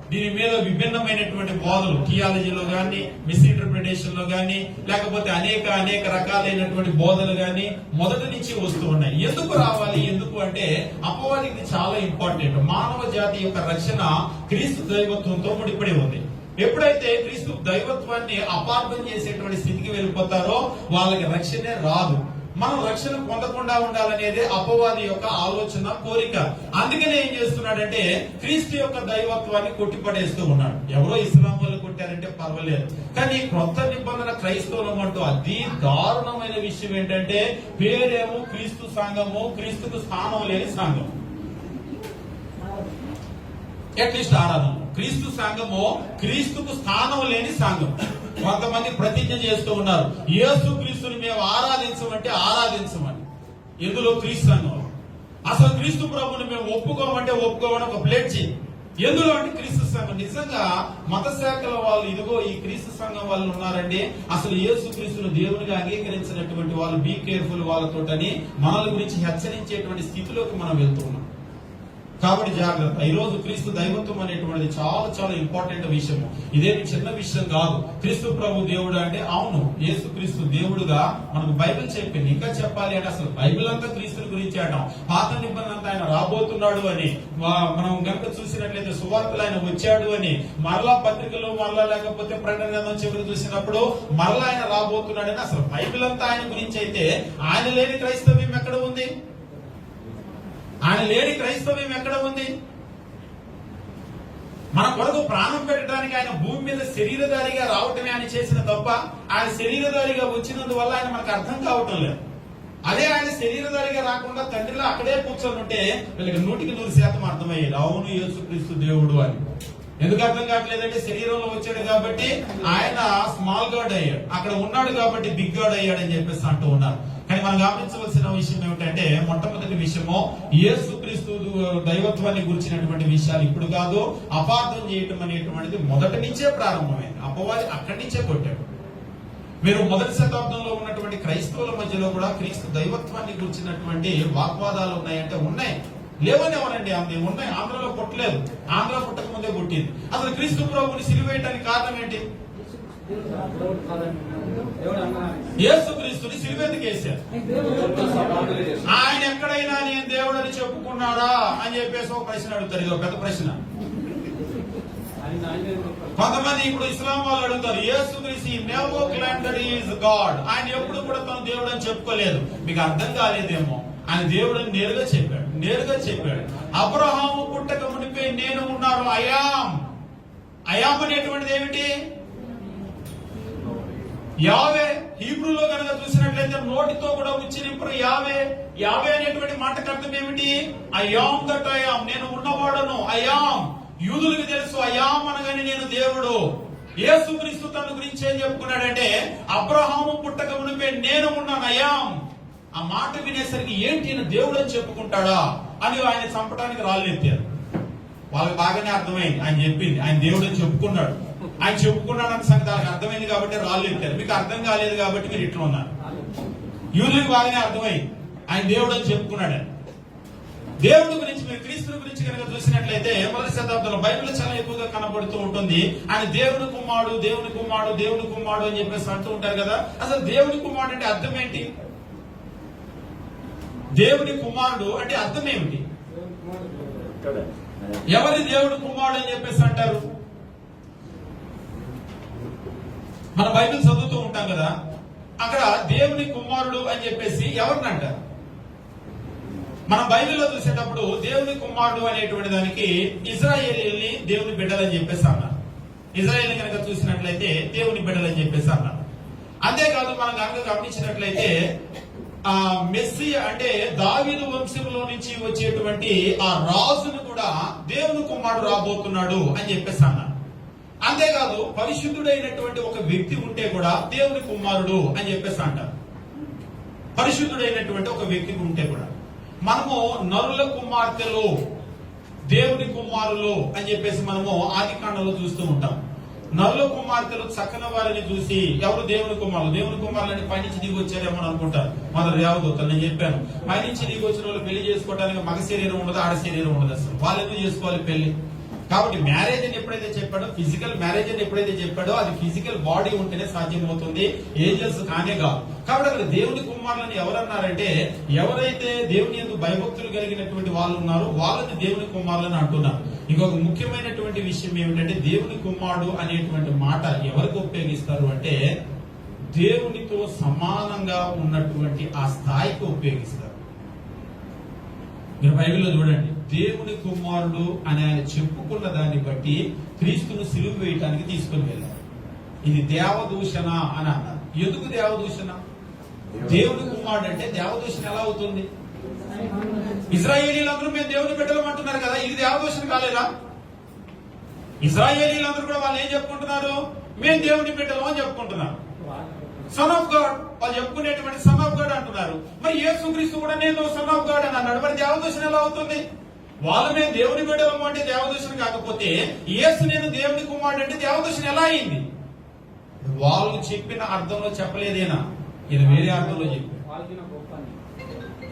దీని మీద విభిన్నమైనటువంటి బోధలు థియాలజీలో గానీ, మిస్ఇంటర్ప్రిటేషన్ లో గానీ, లేకపోతే అనేక రకాలైనటువంటి బోధలు గానీ మొదటి నుంచి వస్తూ ఉన్నాయి. ఎందుకు రావాలి? ఎందుకు అంటే అపవాదికి చాలా ఇంపార్టెంట్. మానవ జాతి యొక్క రక్షణ క్రీస్తు దైవత్వంతో ముడిపడి ఉంది. ఎప్పుడైతే క్రీస్తు దైవత్వాన్ని అపార్థం చేసేటువంటి స్థితికి వెళ్ళిపోతారో వాళ్ళకి రక్షణే రాదు. మనం రక్షణ పొందకుండా ఉండాలనేది అపవాది యొక్క ఆలోచన, కోరిక. అందుకనే ఏం చేస్తున్నాడంటే క్రీస్తు యొక్క దైవత్వాన్ని కొట్టిపడేస్తూ ఉన్నాడు. ఎవరో ఇస్లాం వాళ్ళు కొట్టారంటే పర్వాలేదు, కానీ కొత్త నిబంధన క్రైస్తవులం అంటూ అతి దారుణమైన విషయం ఏంటంటే, పేరేమో క్రీస్తు సంఘము, క్రీస్తుకు స్థానం లేని సంఘం. అట్లీస్ట్ ఆరాధన క్రీస్తు సంఘము, క్రీస్తుకు స్థానం లేని సంఘం. కొంతమంది ప్రతిజ్ఞ చేస్తూ ఉన్నారు, యేసు క్రీస్తుని మేము ఆరాధించమని. ఎందులో? క్రీస్తు సంఘం. అసలు క్రీస్తు ప్రభుని మేము ఒప్పుకోమంటే ఒప్పుకోమని ఒక ప్లేట్. ఎందులో అంటే క్రీస్తు సంఘం. నిజంగా మత శాఖల వాళ్ళు ఇదిగో ఈ క్రీస్తు సంఘం వాళ్ళు ఉన్నారండి, అసలు యేసు క్రీస్తును దేవునిగా అంగీకరించినటువంటి వాళ్ళు బీ కేర్ఫుల్ వాళ్ళతోటని మనల గురించి హెచ్చరించేటువంటి స్థితిలోకి మనం వెళ్తున్నాం. కాబట్టి జాగ్రత్త. ఈ రోజు క్రీస్తు దైవత్వం అనేటువంటిది చాలా ఇంపార్టెంట్ విషయము. ఇదేమి చిన్న విషయం కాదు. క్రీస్తు ప్రభు దేవుడు అంటే అవును, యేసు క్రీస్తు దేవుడుగా మనకు బైబిల్ చెప్పింది. ఇంకా చెప్పాలి అంటే అసలు బైబిల్ అంతా క్రీస్తుని గురించి అంటాం. పాత నిబంధన అంతా ఆయన రాబోతున్నాడు అని, మనం గనుక చూసినట్లయితే సువార్తలు ఆయన వచ్చాడు అని, మరలా పత్రికలు, మరలా లేకపోతే ప్రకటన గ్రంథం చివరి చూసినప్పుడు మరలా ఆయన రాబోతున్నాడు అని. అసలు బైబిల్ అంతా ఆయన గురించి అయితే ఆయన లేని క్రైస్తవ్యం ఎక్కడ ఉంది? ఎక్కడ ఉంది? మన కొరకు ప్రాణం పెట్టడానికి ఆయన భూమి మీద శరీరధారిగా రావటమే ఆయన చేసిన తప్ప, ఆయన శరీరధారిగా వచ్చినందువల్ల ఆయన మనకు అర్థం కావటం లేదు. అదే ఆయన శరీరధారిగా రాకుండా తండ్రిలో అక్కడే కూర్చొని ఉంటే వీళ్ళకి 100% అర్థమయ్యేది, అవును యేసుక్రీస్తు దేవుడు అని. ఎందుకు అర్థం కావట్లేదంటే శరీరంలో వచ్చాడు కాబట్టి ఆయన స్మాల్ గాడ్ అయ్యాడు, అక్కడ ఉన్నాడు కాబట్టి బిగ్ గాడ్ అయ్యాడు అని చెప్పేసి అంటూ ఉన్నారు. కానీ మనం గమనించవలసిన విషయం ఏమిటంటే, మొట్టమొదటి విషయము యేసుక్రీస్తు యేసుక్రీస్తు దైవత్వాన్ని గురించినటువంటి విషయాలు ఇప్పుడు కాదు, అపార్థం చేయటం అనేటువంటిది మొదటి నుంచే ప్రారంభమైంది. అపవాది అక్కడి నుంచే కొట్టాడు. మీరు మొదటి శతాబ్దంలో ఉన్నటువంటి క్రైస్తవుల మధ్యలో కూడా క్రీస్తు దైవత్వాన్ని గురించినటువంటి వాగ్వాదాలు ఉన్నాయంటే ఉన్నాయి, లేవని ఎవరండి అంతే ఉన్నాయి. ఆంధ్రలో పుట్టలేదు, ఆంధ్ర పుట్టక ముందే పుట్టింది. అసలు క్రీస్తు ప్రభువుని సిలువేయటానికి కారణం ఏంటి? యేసుక్రీస్తుని సిలువెందుకు వేశారు? ఆయన ఎక్కడైనా నేను దేవుడు అని చెప్పుకున్నాడా అని చెప్పేసి ఒక ప్రశ్న అడుగుతారు. ఇది ఒక పెద్ద ప్రశ్న. కొంతమంది ఇప్పుడు ఇస్లాం వాళ్ళు అడుగుతారు, యేసుక్రీస్తు never claimed that he is God. ఆయన ఎప్పుడు కూడా తను దేవుడు అని చెప్పుకోలేదు. మీకు అర్థం కాలేదేమో, ఆయన దేవుడు అని నేరుగా చెప్పాడు. అబ్రహాము పుట్టక మునిపే నేను ఉన్నాను. అయాం అనేటువంటిది ఏమిటి? యావే. హీబ్రూలో కనుక చూసినట్లయితే నోటితో కూడా ఉచ్చరింపు యావే అనేటువంటి మాటకు అర్థం ఏమిటి? అయాం దట్ అయాం, నేను ఉన్నవాడను. అయాం యూదులకు తెలుసు, అయాం అనగానే నేను దేవుడు. యేసుక్రీస్తు తన గురించి ఏం చెప్పుకున్నాడంటే, అబ్రహాము పుట్టక మునిపే నేను ఉన్నాను, అయాం. ఆ మాట వినేసరికి ఏంటి ఈయన దేవుడు అని చెప్పుకుంటాడా అని ఆయన చంపడానికి రాళ్ళు ఎత్తారు. వాళ్ళకి బాగానే అర్థమైంది, ఆయన చెప్పింది ఆయన దేవుడు అని చెప్పుకున్నాడు. ఆయన చెప్పుకున్నాడు అన్న సంగతి వాళ్ళకి అర్థమైంది కాబట్టి రాళ్ళు ఎత్తారు. మీకు అర్థం కాలేదు కాబట్టి మీరు ఇట్లా ఉన్నారు. యూదులకు బాగానే అర్థమైంది ఆయన దేవుడు అని చెప్పుకున్నాడు. దేవుడి గురించి మీరు క్రీస్తు గురించి కనుక చూసినట్లయితే మొదటి శతాబ్దంలో బైబిల్ చాలా ఎక్కువగా కనబడుతూ ఉంటుంది. ఆయన దేవుని కుమారుడు అని చెప్పేసి అంటూ ఉంటారు కదా. అసలు దేవుని కుమారుడు అంటే అర్థం ఏంటి? దేవుని కుమారుడు అంటే అర్థం ఏమిటి? ఎవరి దేవుడు కుమారుడు అని చెప్పేసి అంటారు? మన బైబిల్ చదువుతూ ఉంటాం కదా, అక్కడ దేవుని కుమారుడు అని చెప్పేసి ఎవరిని అంటారు? మన బైబిల్లో చూసేటప్పుడు దేవుని కుమారుడు అనేటువంటి దానికి ఇజ్రాయేలీని దేవుని బిడ్డలని చెప్పేసి అన్నారు. ఇజ్రాయేల్ కనుక చూసినట్లయితే దేవుని బిడ్డలని చెప్పేసి అన్నారు. అంతేకాదు మనం కనుక గమనించినట్లయితే ఆ మెస్సియా అంటే దావీదు వంశంలో నుంచి వచ్చేటువంటి ఆ రాజును కూడా దేవుని కుమారుడు రాబోతున్నాడు అని చెప్పేసి అన్నారు. అంతేకాదు పరిశుద్ధుడైనటువంటి ఒక వ్యక్తి ఉంటే కూడా దేవుని కుమారుడు అని చెప్పేసి అంటారు. పరిశుద్ధుడైనటువంటి ఒక వ్యక్తి ఉంటే కూడా మనము నరుల కుమార్తెలు దేవుని కుమారులు అని చెప్పేసి మనము ఆదికాండంలో చూస్తూ ఉంటాం. నరుల కుమార్తెలు చక్కని వారిని చూసి ఎవరు దేవుని కుమారులని పైనుంచి దిగి వచ్చారేమో అనుకుంటారు. మొదటి దేవదూతలు నేను చెప్పాను, పైనుంచి దిగి వచ్చిన వాళ్ళు పెళ్లి చేసుకోవడానికి మగ శరీరం ఉండదు, ఆడ శరీరం ఉండదు. అసలు వాళ్ళు ఎందుకు చేసుకోవాలి పెళ్లి? కాబట్టి మ్యారేజ్ అని ఎప్పుడైతే చెప్పాడో, ఫిజికల్ మ్యారేజ్ అని ఎప్పుడైతే చెప్పాడో అది ఫిజికల్ బాడీ ఉంటేనే సాధ్యమవుతుంది, ఏజెన్స్ కానే కాదు. కాబట్టి అక్కడ దేవుని కుమారులని ఎవరన్నారంటే ఎవరైతే దేవుని యందు భయభక్తులు కలిగినటువంటి వాళ్ళు ఉన్నారో వాళ్ళని దేవుని కుమారులని అంటున్నారు. ఇంకొక ముఖ్యమైనటువంటి విషయం ఏమిటంటే దేవుని కుమారుడు అనేటువంటి మాట ఎవరికి ఉపయోగిస్తారు అంటే దేవునితో సమానంగా ఉన్నటువంటి ఆ స్థాయికి ఉపయోగిస్తారు. మీరు బైబిల్లో చూడండి, దేవుని కుమారుడు అని ఆయన చెప్పుకున్న దాన్ని బట్టి క్రీస్తును సిలువ వేయటానికి తీసుకుని వెళ్ళారు. ఇది దేవదూషణ అని అన్నారు. ఎందుకు దేవదూషణ? దేవుని కుమారుడు అంటే దేవదూషణ ఎలా అవుతుంది? ఇజ్రాయేలీలందరూ మేము దేవుని బిడ్డలం అంటున్నారు కదా, ఇది దేవదూషణ కాలేదా? ఇజ్రాయేలీలందరూ కూడా వాళ్ళు ఏం చెప్పుకుంటున్నారు? మేము దేవుని బిడ్డలం అని చెప్పుకుంటున్నారు. సన్ ఆఫ్ గాడ్ వాళ్ళు చెప్పుకునేటువంటి సన్ ఆఫ్ గాడ్ అంటున్నారు. మరి యేసుక్రీస్తు కూడా నేను సన్ ఆఫ్ గాడ్ అని అన్నాడు. మరి దేవదూషణ ఎలా అవుతుంది? వాళ్ళు మేము దేవుని బిడ్డలం అంటే దేవదూషణ కాకపోతే యేసు నేను దేవుని కుమారుడు అంటే దేవదూషణ ఎలా అయింది? వాళ్ళు చెప్పిన అర్థంలో చెప్పలేదేనా, ఈయన వేరే అర్థంలో చెప్పాడు.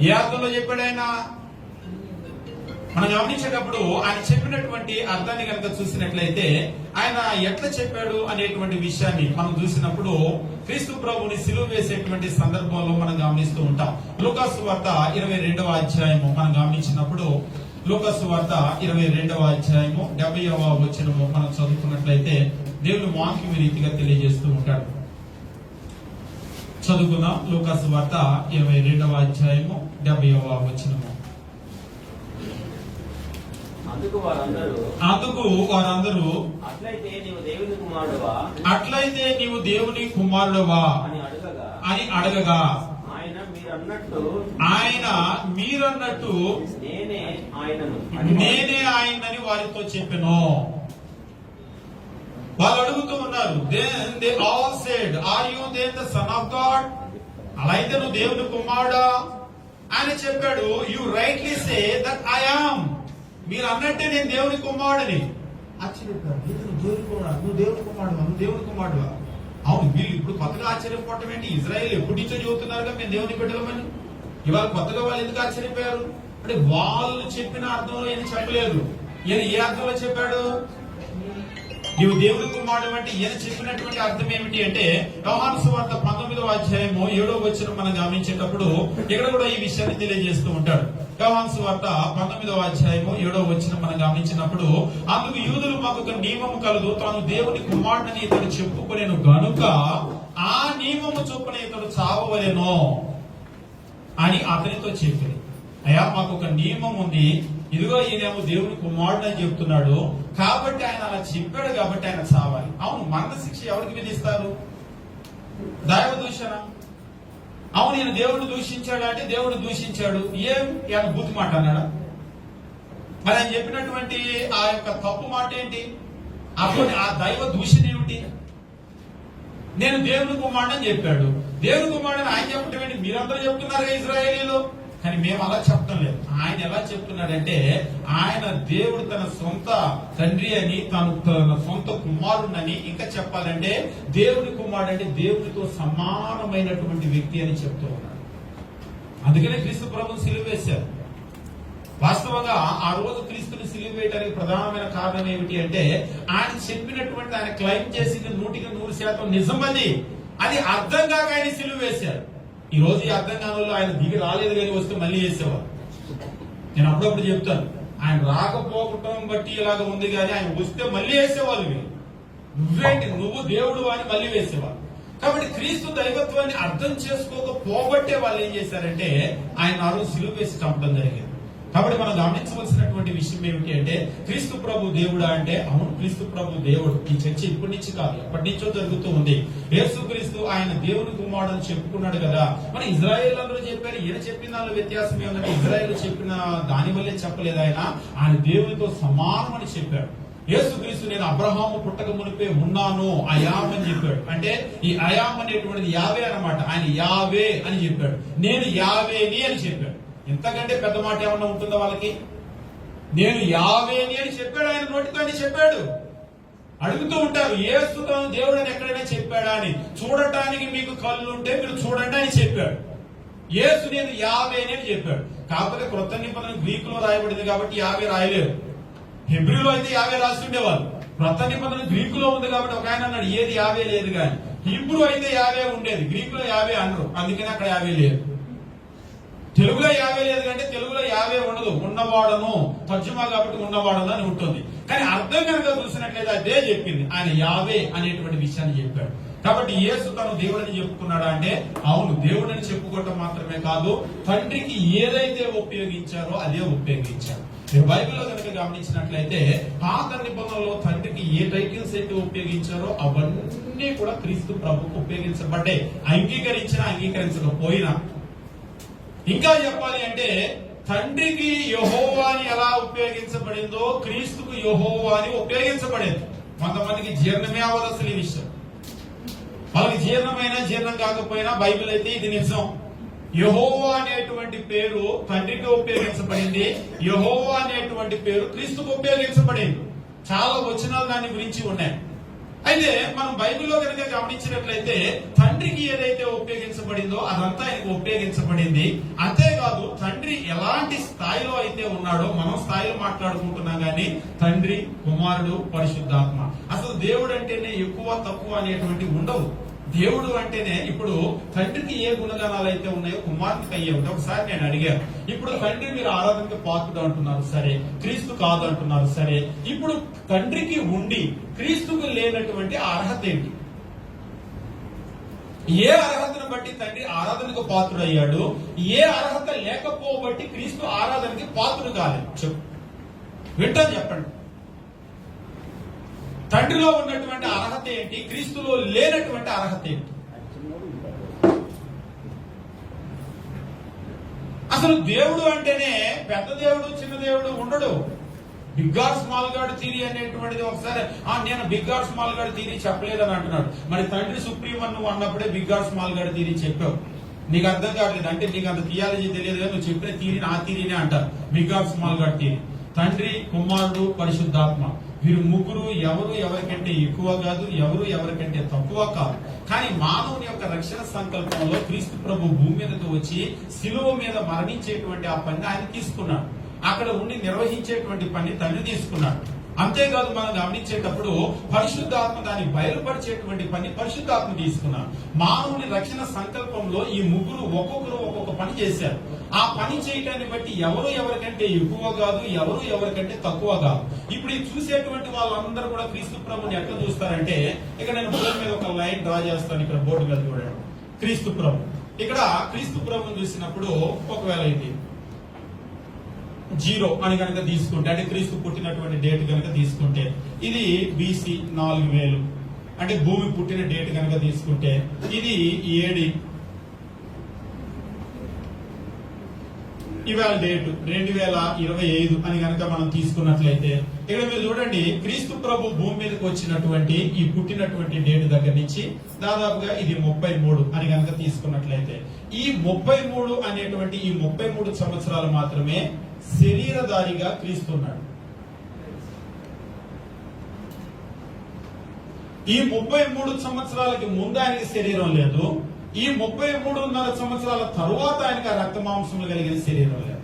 ఏ అర్థంలో చెప్పాడు ఆయన? మనం గమనించేటప్పుడు ఆయన చెప్పినటువంటి అర్థాన్ని కనుక చూసినట్లయితే ఆయన ఎట్లా చెప్పాడు అనేటువంటి విషయాన్ని మనం చూసినప్పుడు క్రీస్తు ప్రభుని సిలువ వేసేటువంటి సందర్భంలో మనం గమనిస్తూ ఉంటాం. లూకాసు వార్త 22వ అధ్యాయము మనం గమనించినప్పుడు లూకాసు వార్త 22వ అధ్యాయము 70వ వచనము మనం చదువుకున్నట్లయితే దేవుని వాక్యం రీతిగా తెలియజేస్తూ ఉంటాడు. చదువుకుందాం. లూకాసు వార్త 22వ అధ్యాయము 70వ వచనము. అందుకు వారందరూ అట్లయితే నీవు దేవుని కుమారుడవా అని అడగగా ఆయన మీరన్నట్టు నేనే ఆయనని వారితో చెప్పెను. వాళ్ళు అడుగుతూ ఉన్నారు. Then they all said, Are you then the son of God? అలా అయితే నువ్వు దేవుని కుమారుడా ఆయన చెప్పాడు, you rightly say that I am. మీరు అన్నట్టే నేను దేవుని కుమారుడిని. ఆశ్చర్యపోయారు, ఇతను దేవుని కుమారుడు, నువ్వు దేవుని కుమారుడు, నువ్వు దేవుని కుమారుడు. అవును, వీళ్ళు ఇప్పుడు కొత్తగా ఆశ్చర్యపోవటం ఏంటి? ఇజ్రాయెల్ ఎప్పటి నుంచో చెబుతున్నారుగా మేము దేవుని బిడ్డలమని. ఇవాళ కొత్తగా వాళ్ళు ఎందుకు ఆశ్చర్యపోయారు అంటే వాళ్ళు చెప్పిన అర్థంలో ఈయన చెప్పలేదు. ఈయన ఏ అర్థంలో చెప్పాడు? నీవు దేవుని కుమారుడు అంటే ఈయన చెప్పినటువంటి అర్థం ఏమిటి అంటే యోహాను సువార్త 19వ అధ్యాయము 7వ వచనం మనం గమనించేటప్పుడు ఇక్కడ కూడా ఈ విషయాన్ని తెలియజేస్తూ ఉంటాడు. యోహాను సువార్త 19వ అధ్యాయము 7వ వచనం మనం గమనించినప్పుడు, అందుకు యూదులు మాకు ఒక నియమము కలదు, తాను దేవుని కుమారుడని ఇతడు చెప్పుకొనేను గనుక ఆ నియమము చొప్పున ఇతడు చావవలెను అని అతనితో చెప్పింది. అయ్యా, మాకు ఒక నియమం ఉంది, ఇదిగో ఈయనేమో దేవుని కుమారుడు అని చెప్తున్నాడు కాబట్టి ఆయన అలా చెప్పాడు కాబట్టి ఆయన చావాలి. అవును, మరణ శిక్ష ఎవరికి విధిస్తారు? దైవ దూషణ. అవును, ఈయన దేవుడిని దూషించాడు అంటే దేవుడిని దూషించాడు, ఏం ఆయన బూతు మాట అన్నాడా? మరి ఆయన చెప్పినటువంటి ఆ యొక్క తప్పు మాట ఏంటి? అప్పుడు ఆ దైవ దూషణ ఏమిటి? నేను దేవుని కుమారుడు అని చెప్పాడు. దేవుని కుమారుడు ఆయన చెప్పటం ఏంటి? మీరందరూ చెప్తున్నారు ఇజ్రాయేలీలో, కానీ మేము అలా చెప్పడం లేదు. ఆయన ఎలా చెప్తున్నాడంటే ఆయన దేవుడు తన సొంత తండ్రి అని, తన సొంత కుమారుడని, ఇంకా చెప్పాలంటే దేవుని కుమారుడు అంటే దేవునితో సమానమైనటువంటి వ్యక్తి అని చెప్తూ ఉన్నాడు. అందుకనే క్రీస్తు ప్రభువును సిలువ వేశారు. వాస్తవంగా ఆ రోజు క్రీస్తుని సిలువ వేయడానికి ప్రధానమైన కారణం ఏమిటి అంటే ఆయన చెప్పినటువంటి, ఆయన క్లైమ్ చేసింది 100% నిజమని అది అర్థం కాక ఆయన సిలువ వేశారు. ఈ రోజు ఈ అర్థం కాలంలో ఆయన దిగి రాలేదు కానీ వస్తే మళ్ళీ వేసేవారు. నేను అప్పుడప్పుడు చెప్తాను, ఆయన రాకపోవటం బట్టి ఇలాగ ఉంది కానీ ఆయన వస్తే మళ్ళీ వేసేవాళ్ళు. వీళ్ళు నువ్వేంటి, నువ్వు దేవుడు అని మళ్ళీ వేసేవాళ్ళు. కాబట్టి క్రీస్తు దైవత్వాన్ని అర్థం చేసుకోకపోబట్టే వాళ్ళు ఏం చేశారంటే ఆయన ఆ రోజు సిలువ వేసి చంపడం జరిగింది. కాబట్టి మనం గమనించవలసినటువంటి విషయం ఏమిటి అంటే క్రీస్తు ప్రభు దేవుడా అంటే అవును, క్రీస్తు ప్రభు దేవుడు. ఈ చర్చ ఇప్పటి నుంచి కాదు, ఎప్పటి నుంచో జరుగుతూ ఉంది. యేసు క్రీస్తు ఆయన దేవుని కుమారుడు అని చెప్పుకున్నాడు కదా. మరి ఇజ్రాయేల్ అందరూ చెప్పారు, ఈయన చెప్పిన దానిలో వ్యత్యాసం ఏమంటే ఇజ్రాయేల్ చెప్పిన దాని వల్లే చెప్పలేదు, ఆయన దేవునితో సమానం అని చెప్పాడు. యేసు క్రీస్తు నేను అబ్రహాము పుట్టక మునిపే ఉన్నాను, అయామ్ అని చెప్పాడు. అంటే ఈ అయామ్ అనేటువంటిది యావే అన్నమాట. ఆయన యావే అని చెప్పాడు, నేను యావేని అని చెప్పాడు. ఇంతకంటే పెద్ద మాట ఏమన్నా ఉంటుందా వాళ్ళకి? నేను యావేని అని చెప్పాడు, ఆయన నోటితో అని చెప్పాడు. అడుగుతూ ఉంటారు, యేసు తాను దేవుడు అని ఎక్కడైనా చెప్పాడా అని. చూడటానికి మీకు కళ్ళు ఉంటే మీరు చూడండి అని చెప్పాడు. యేసు నేను యావేని అని చెప్పాడు. కాకపోతే క్రొత్త నిబంధన గ్రీకులో రాయబడింది కాబట్టి యావే రాయలేదు. హెబ్రీలో అయితే యావే రాసి ఉండేవాళ్ళు. క్రొత్త నిబంధన గ్రీకులో ఉంది కాబట్టి ఒక ఆయన అన్నాడు ఏది యావే లేదు కానీ. హిబ్రూ అయితే యావే ఉండేది, గ్రీకులో యావే అన్నారు, అందుకని అక్కడ యావే లేదు. తెలుగులో యావే లేదు అంటే తెలుగులో యావే ఉండదు, ఉన్నవాడను తర్జుమా కాబట్టి ఉన్నవాడను అని ఉంటుంది. కానీ అర్థం కనుక చూసినట్లయితే అదే చెప్పింది, ఆయన యావే అనేటువంటి విషయాన్ని చెప్పాడు. కాబట్టి యేసు తను దేవుడని చెప్పుకున్నాడా అంటే అవును, దేవుడని చెప్పుకోవటం మాత్రమే కాదు, తండ్రికి ఏదైతే ఉపయోగించారో అదే ఉపయోగించారు. బైబిల్లో కనుక గమనించినట్లయితే పాత నిబంధనలో తండ్రికి ఏ టైటిల్స్ అయితే ఉపయోగించారో అవన్నీ కూడా క్రీస్తు ప్రభుకు ఉపయోగించబడ్డాయి, అంగీకరించినా అంగీకరించకపోయినా. ఇంకా చెప్పాలి అంటే తండ్రికి యెహోవా అని ఎలా ఉపయోగించబడిందో క్రీస్తుకు యెహోవా అని ఉపయోగించబడింది. కొంతమందికి జీర్ణమే అవ్వదు అసలు ఈ విషయం. వాళ్ళకి జీర్ణమైనా జీర్ణం కాకపోయినా బైబిల్ అయితే ఇది నిజం. యెహోవా అనేటువంటి పేరు తండ్రికి ఉపయోగించబడింది, యెహోవా అనేటువంటి పేరు క్రీస్తుకు ఉపయోగించబడింది. చాలా వచనాలు దాని గురించి ఉన్నాయి. అయితే మనం బైబిల్లో కనుక గమనించినట్లయితే తండ్రికి ఏదైతే ఉపయోగించబడిందో అదంతా ఆయనకు ఉపయోగించబడింది. అంతేకాదు తండ్రి ఎలాంటి స్థాయిలో అయితే ఉన్నాడో మనం స్థాయిలో మాట్లాడుకుంటున్నాం కానీ తండ్రి, కుమారుడు, పరిశుద్ధాత్మ. అసలు దేవుడు అంటేనే ఎక్కువ తక్కువ అనేటువంటి ఉండవు. దేవుడు అంటేనే ఇప్పుడు తండ్రికి ఏ గుణగణాలు అయితే ఉన్నాయో కుమారుడికి అయ్యే ఉంటాయి. ఒకసారి నేను అడిగాను, ఇప్పుడు తండ్రి మీరు ఆరాధనకి పాత్రుడు అంటున్నారు సరే, క్రీస్తు కాదు అంటున్నారు సరే, ఇప్పుడు తండ్రికి ఉండి క్రీస్తుకు లేనటువంటి అర్హత ఏంటి? ఏ అర్హతను బట్టి తండ్రి ఆరాధనకు పాత్రుడు అయ్యాడు, ఏ అర్హత లేకపోబట్టి క్రీస్తు ఆరాధనకి పాత్రుడు కాలేదు? చెప్పు, వింటాను చెప్పండి. తండ్రిలో ఉన్నటువంటి అర్హత ఏంటి, క్రీస్తులో లేనటువంటి అర్హత ఏంటి? అసలు దేవుడు అంటేనే పెద్ద దేవుడు చిన్న దేవుడు ఉండడు. Big god small god theory అనేటువంటిది ఒకసారి నేను big god small god theory చెప్పలేదని అంటున్నాడు. మరి తండ్రి సుప్రీం అని నువ్వు అన్నప్పుడే big god small god theory చెప్పావు. నీకు అర్థం కావట్లేదు అంటే నీకు అంత థియాలజీ తెలియదు కదా, నువ్వు చెప్పిన తీరిని ఆ తీరిని అంటారు. బిగ్ గాడ్ స్మాల్ గాడ్ తీరి. తండ్రి, కుమారుడు, పరిశుద్ధాత్మ వీరు ముగ్గురు ఎవరు ఎవరికంటే ఎక్కువ కాదు, ఎవరు ఎవరికంటే తక్కువ కాదు. కానీ మానవుని యొక్క రక్షణ సంకల్పంలో క్రీస్తు ప్రభు భూమి మీదకు వచ్చి శిలువ మీద మరణించేటువంటి ఆ పని ఆయన తీసుకున్నాడు. అక్కడ ఉండి నిర్వహించేటువంటి పని తండ్రి తీసుకున్నాడు. అంతేకాదు మనం గమనించేటప్పుడు పరిశుద్ధాత్మ దాన్ని బయలుపరిచేటువంటి పని పరిశుద్ధాత్మ తీసుకున్నాడు. మానవుని రక్షణ సంకల్పంలో ఈ ముగ్గురు ఒక్కొక్కరు ఒక్కొక్క పని చేశారు. ఆ పని చేయటాన్ని బట్టి ఎవరు ఎవరికంటే ఎక్కువ కాదు, ఎవరు ఎవరికంటే తక్కువ కాదు. ఇప్పుడు ఈ చూసేటువంటి వాళ్ళందరూ కూడా క్రీస్తు ప్రభుని ఎట్లా చూస్తారంటే, ఇక్కడ నేను బోర్డు మీద ఒక లైన్ డ్రా చేస్తాను. ఇక్కడ బోర్డు మీద చూడండి క్రీస్తు ప్రభు. ఇక్కడ క్రీస్తు ప్రభుని చూసినప్పుడు ఒకవేళ ఇది 0 అని కనుక తీసుకుంటే, అంటే క్రీస్తు పుట్టినటువంటి డేట్ కనుక తీసుకుంటే, ఇది BC 4000 అంటే భూమి పుట్టిన డేట్ కనుక తీసుకుంటే, ఇది AD ఇవాళ డేట్ 2025 అని కనుక మనం తీసుకున్నట్లయితే, ఇక్కడ మీరు చూడండి క్రీస్తు ప్రభు భూమి మీదకి వచ్చినటువంటి ఈ పుట్టినటువంటి డేట్ దగ్గర నుంచి దాదాపుగా ఇది 33 అని కనుక తీసుకున్నట్లయితే, ఈ 33 అనేటువంటి ఈ 33 సంవత్సరాలు మాత్రమే శరీరధారిగా క్రీస్తున్నాడు. ఈ 33 సంవత్సరాలకి ముందు ఆయనకి శరీరం లేదు. ఈ 33.5 సంవత్సరాల తరువాత ఆయనకి ఆ రక్త మాంసములు కలిగిన శరీరం లేదు.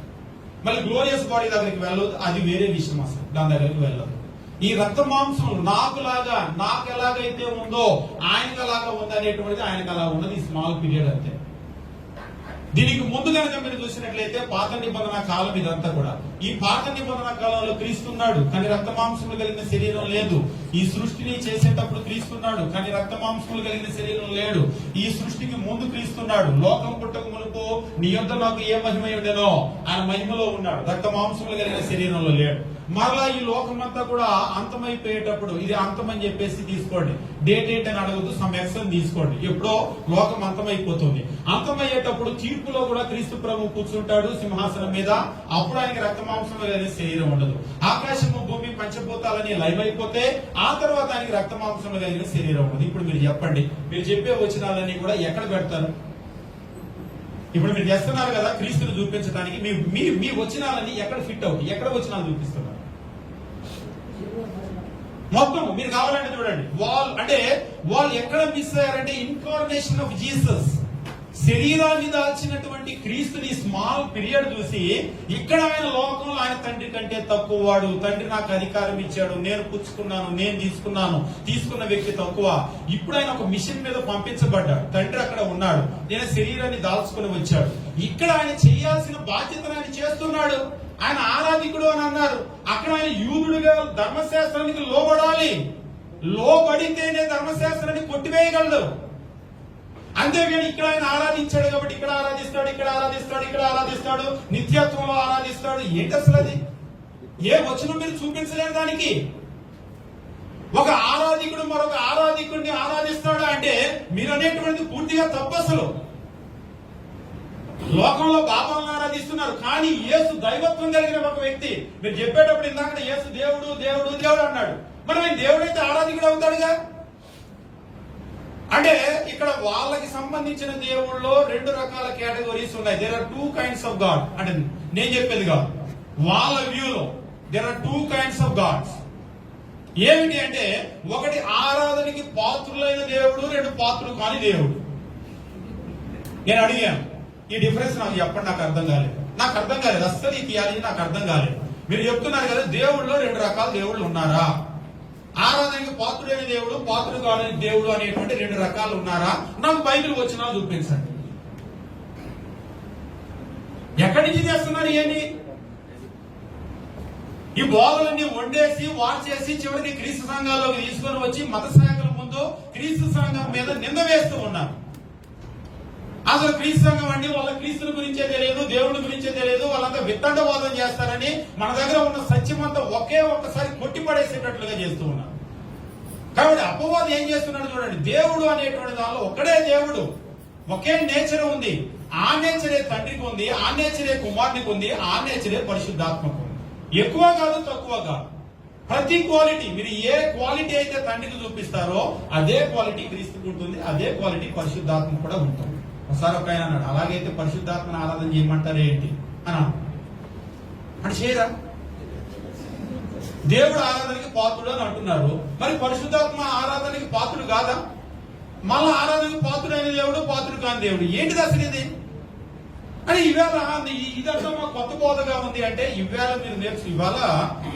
మళ్ళీ గ్లోరియస్ బాడీ దగ్గరికి వెళ్ళదు, అది వేరే విషయం. అసలు దాని దగ్గరికి వెళ్ళదు. ఈ రక్త మాంసం నాకు ఎలాగైతే ఉందో ఆయనకు అలాగా ఉంది అనేటువంటిది ఆయనకు అలా ఉన్నది ఈ స్మాల్ పీరియడ్ అంతే. దీనికి ముందు కనుక మీరు చూసినట్లయితే పాత నిబంధన కాలం ఇదంతా కూడా. ఈ పాత నిబంధన కాలంలో క్రీస్తున్నాడు కానీ రక్త మాంసములు కలిగిన శరీరం లేదు. ఈ సృష్టిని చేసేటప్పుడు క్రీస్తున్నాడు కానీ రక్త మాంసములు కలిగిన శరీరం లేడు. ఈ సృష్టికి ముందు క్రీస్తున్నాడు. లోకం పుట్టక మునుపు నీ యొద్ద నాకు ఏ మహిమ ఉండేనో ఆయన మహిమలో ఉన్నాడు, రక్త మాంసములు కలిగిన శరీరంలో లేడు. మరలా ఈ లోకమంతా కూడా అంతమైపోయేటప్పుడు, ఇది అంతమని చెప్పేసి తీసుకోండి, డేట్ అని అడగదు, సమ్ ఎక్షన్ తీసుకోండి, ఎప్పుడో లోకం అంతమైపోతుంది. అంతమయ్యేటప్పుడు తీర్పులో కూడా క్రీస్తు ప్రభు కూర్చుంటాడు సింహాసనం మీద. అప్పుడు ఆయనకి రక్త మాంసం కలిగిన శరీరం ఉండదు. ఆకాశము భూమి పంచభూతాలని లైవ్ అయిపోతే ఆ తర్వాత ఆయనకి రక్త మాంసం కలిగిన శరీరం ఉండదు. ఇప్పుడు మీరు చెప్పండి, మీరు చెప్పే వచనాలన్నీ కూడా ఎక్కడ పెడతారు? ఇప్పుడు మీరు చేస్తున్నారు కదా క్రీస్తుని చూపించడానికి, మీ వచనాలన్నీ ఎక్కడ ఫిట్ అవుతాయి? ఎక్కడ వచనాలు చూపిస్తున్నారు? మొత్తం మీరు కావాలంటే చూడండి. వాళ్ళు ఎక్కడ మిస్ అయ్యారంటే ఇన్కార్నేషన్ ఆఫ్ జీసస్, శరీరాన్ని దాల్చినటువంటి క్రీస్తుని స్మాల్ పీరియడ్ చూసి ఇక్కడ ఆయన లోకంలో ఆయన తండ్రి కంటే తక్కువ వాడు, తండ్రి నాకు అధికారం ఇచ్చాడు, నేను పుచ్చుకున్నాను, నేను తీసుకున్న వ్యక్తి తక్కువ. ఇప్పుడు ఆయన ఒక మిషన్ మీద పంపించబడ్డాడు, తండ్రి అక్కడ ఉన్నాడు, నేను శరీరాన్ని దాల్చుకుని వచ్చాడు. ఇక్కడ ఆయన చేయాల్సిన బాధ్యతను ఆయన చేస్తున్నాడు. ఆయన ఆరాధికుడు అని అన్నారు. అక్కడ ఆయన యూదుడుగా ధర్మశాస్త్రానికి లోబడాలి, లోబడితేనే ధర్మశాస్త్రాన్ని కొట్టివేయగలడు. అంతేగాని ఇక్కడ ఆయన ఆరాధించాడు కాబట్టి ఇక్కడ ఆరాధిస్తాడు, నిత్యత్వంలో ఆరాధిస్తాడు. ఏంటి అసలు అది? ఏ వచనం మీరు చూపించలేరు దానికి. ఒక ఆరాధికుడు మరొక ఆరాధికుడిని ఆరాధిస్తాడు అంటే మీరు అనేటువంటిది పూర్తిగా తప్పు. అసలు లోకంలో బాబాలను ఆరాధిస్తున్నారు కానీ యేసు దైవత్వం కలిగిన ఒక వ్యక్తి. మీరు చెప్పేటప్పుడు ఇందాక యేసు దేవుడు అన్నాడు. మరి ఆయన దేవుడైతే ఆరాధికుడు అవుతాడుగా. అంటే ఇక్కడ వాళ్ళకి సంబంధించిన దేవుళ్ళలో 2 రకాల కేటగిరీస్ ఉన్నాయి. There are 2 kinds of God. అంటే నేను చెప్పేది కాదు, వాళ్ళ వ్యూలో there are 2 kinds of gods. ఏమిటి అంటే, ఒకటి ఆరాధనకి పాత్రులైన దేవుడు, 2 పాత్రులు కాని దేవుడు. నేను అడిగాను ఈ డిఫరెన్స్ నాకు చెప్పండి, నాకు అర్థం కాలేదు అస్సలు ఈ థియాలజీ నాకు అర్థం కాలేదు. మీరు చెప్తున్నారు కదా దేవుళ్ళలో 2 రకాల దేవుళ్ళు ఉన్నారా, ఆరాధనకి పాత్రుడైన దేవుడు, పాత్రుడు కాని దేవుడు అనేటువంటి 2 రకాలు ఉన్నారా? నాకు బైబిల్ వచ్చినా చూపించండి. ఎక్కడి నుంచి చేస్తున్నారు? ఏంటి ఈ బోధలన్నీ వండేసి వార్చేసి చివరికి క్రీస్తు సంఘాల్లోకి తీసుకొని వచ్చి మత శాఖల ముందు క్రీస్తు సంఘం మీద నింద వేస్తూ ఉన్నారు. అసలు క్రీస్తు సంఘం అండి వాళ్ళ క్రీస్తుల గురించే తెలియదు, దేవుడి గురించే తెలియదు, వాళ్ళంతా విత్తండవాదం చేస్తారని మన దగ్గర ఉన్న సత్యమంతా ఒక్కసారి కొట్టిపడేసేటట్లుగా చేస్తూ ఉన్నారు. కాబట్టి అపవాది ఏం చేస్తున్నాడు చూడండి. దేవుడు అనేటువంటి దానిలో ఒక్కడే దేవుడు, ఒకే నేచర్ ఉంది. ఆ నేచరే తండ్రికి ఉంది, ఆ నేచరే కుమారునికి ఉంది, ఆ నేచరే పరిశుద్ధాత్మకు ఉంది. ఎక్కువ కాదు, తక్కువ కాదు. ప్రతి క్వాలిటీ, మీరు ఏ క్వాలిటీ అయితే తండ్రికి చూపిస్తారో అదే క్వాలిటీ క్రీస్తుకు ఉంటుంది, అదే క్వాలిటీ పరిశుద్ధాత్మ కూడా ఉంటుంది. ఒకసారి ఒక ఆయన అన్నాడు, అలాగైతే పరిశుద్ధాత్మను ఆరాధన చేయమంటారు ఏంటి అని అంటే చేయరా? దేవుడు ఆరాధనకి పాత్రుడు అని అంటున్నారు, మరి పరిశుద్ధాత్మ ఆరాధనకి పాత్రుడు కాదా? మళ్ళా ఆరాధనకి పాత్రుడు అయిన దేవుడు, పాత్రుడు కాని దేవుడు ఏంటిది అసలు ఇది అని ఇవాళ ఇదంతా మాకు కొత్త బోధగా ఉంది. అంటే ఇవాళ మీరు ఇవాళ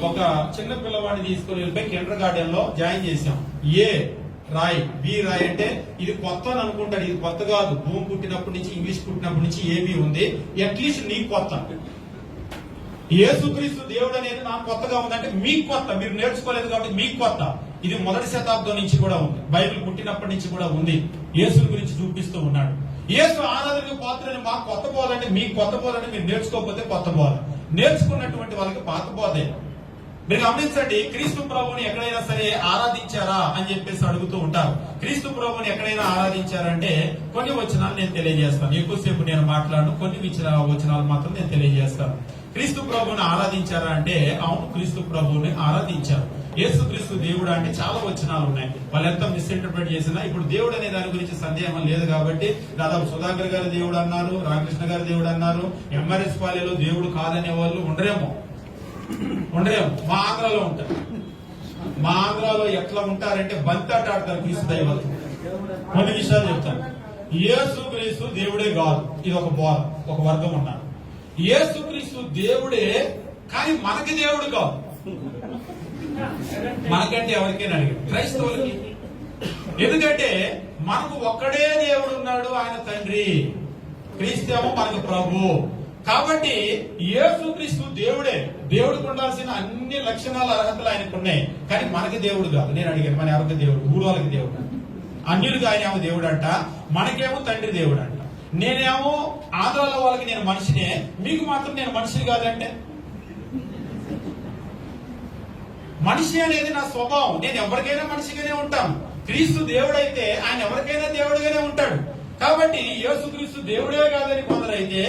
ఒక చిన్న పిల్లవాడిని తీసుకొని వెళ్ళిపోయి కిండర్ గార్డెన్ లో జాయిన్ చేశాం. ఏ రాయ్ బి రాయ్ అంటే ఇది కొత్త అని అనుకుంటాడు. ఇది కొత్త కాదు. భూమి పుట్టినప్పటి నుంచి, ఇంగ్లీష్ పుట్టినప్పటి నుంచి ఏబి ఉంది. అట్లీస్ట్ నీకు కొత్త. యేసుక్రీస్తు దేవుడు అనేది నాకు కొత్తగా ఉందంటే మీకు కొత్త. మీరు నేర్చుకోలేదు కాబట్టి మీకు కొత్త. ఇది మొదటి శతాబ్దం నుంచి కూడా ఉంది. బైబిల్ పుట్టినప్పటి నుంచి కూడా ఉంది. యేసు గురించి చూపిస్తూ ఉన్నాడు. యేసు ఆరాధనకు పాత్రని మాకు కొత్త బోధ అంటే మీకు కొత్త బోధ అంటే మీరు నేర్చుకోకపోతే కొత్త బోధ, నేర్చుకున్నటువంటి వాళ్ళకి పాత బోధే. మీరు గమనించండి, క్రీస్తు ప్రభువుని ఎక్కడైనా సరే ఆరాధించారా అని చెప్పేసి అడుగుతూ ఉంటారు. క్రీస్తు ప్రభువుని ఎక్కడైనా ఆరాధించారంటే కొన్ని వచనాలు నేను తెలియజేస్తాను. ఎక్కువసేపు నేను మాట్లాడను, కొన్ని వచనాలు మాత్రం నేను తెలియజేస్తాను. క్రీస్తు ప్రభువుని ఆరాధించారా అంటే అవును, క్రీస్తు ప్రభువుని ఆరాధించారు. యేసు క్రీస్తు దేవుడు అంటే చాలా వచనాలు ఉన్నాయి. వాళ్ళు ఎంత మిస్ఇంటర్ప్రిట్ చేసినా ఇప్పుడు దేవుడు అనే దాని గురించి సందేహం లేదు కాబట్టి దాదాపు సుధాకర్ గారి దేవుడు అన్నారు, రామకృష్ణ గారి దేవుడు అన్నారు. ఎంఆర్ఎస్ పాలెలో దేవుడు కాదనే వాళ్ళు ఉండరేమో. మా ఆంధ్రాలో ఉంటారు. మా ఆంధ్రాలో ఎట్లా ఉంటారంటే బంతాట ఆడతారు క్రీస్తు దైవం. కొన్ని విషయాలు చెప్తాను. యేసు క్రీస్తు దేవుడే కాదు, ఇది ఒక బోధ, ఒక వర్గం ఉన్నారు. యేసు క్రీస్తు దేవుడే కానీ మనకి దేవుడు కాదు. మనకంటే ఎవరికైనా అడిగారు క్రైస్తవులకి. ఎందుకంటే మనకు ఒక్కడే దేవుడు ఉన్నాడు, ఆయన తండ్రి. క్రీస్తేమో మనకు ప్రభు. కాబట్టి యేసుక్రీస్తు దేవుడే. దేవుడికి ఉండాల్సిన అన్ని లక్షణాలు, అర్హతలు ఆయనకు ఉన్నాయి. కానీ మనకి దేవుడు కాదు. నేను అడిగాను, మన ఎవరికి దేవుడు? ఊరు వాళ్ళకి దేవుడు, అన్యుడికి ఆయన ఏమో దేవుడు అంట, మనకేమో తండ్రి దేవుడు అంట. నేనేమో ఆంధ్రాలో వాళ్ళకి నేను మనిషినే, మీకు మాత్రం నేను మనిషిని కాదంటే. మనిషి అనేది నా స్వభావం. నేను ఎవరికైనా మనిషిగానే ఉంటాను. క్రీస్తు దేవుడైతే ఆయన ఎవరికైనా దేవుడుగానే ఉంటాడు. కాబట్టి యేసుక్రీస్తు దేవుడే కాదని కొందరైతే,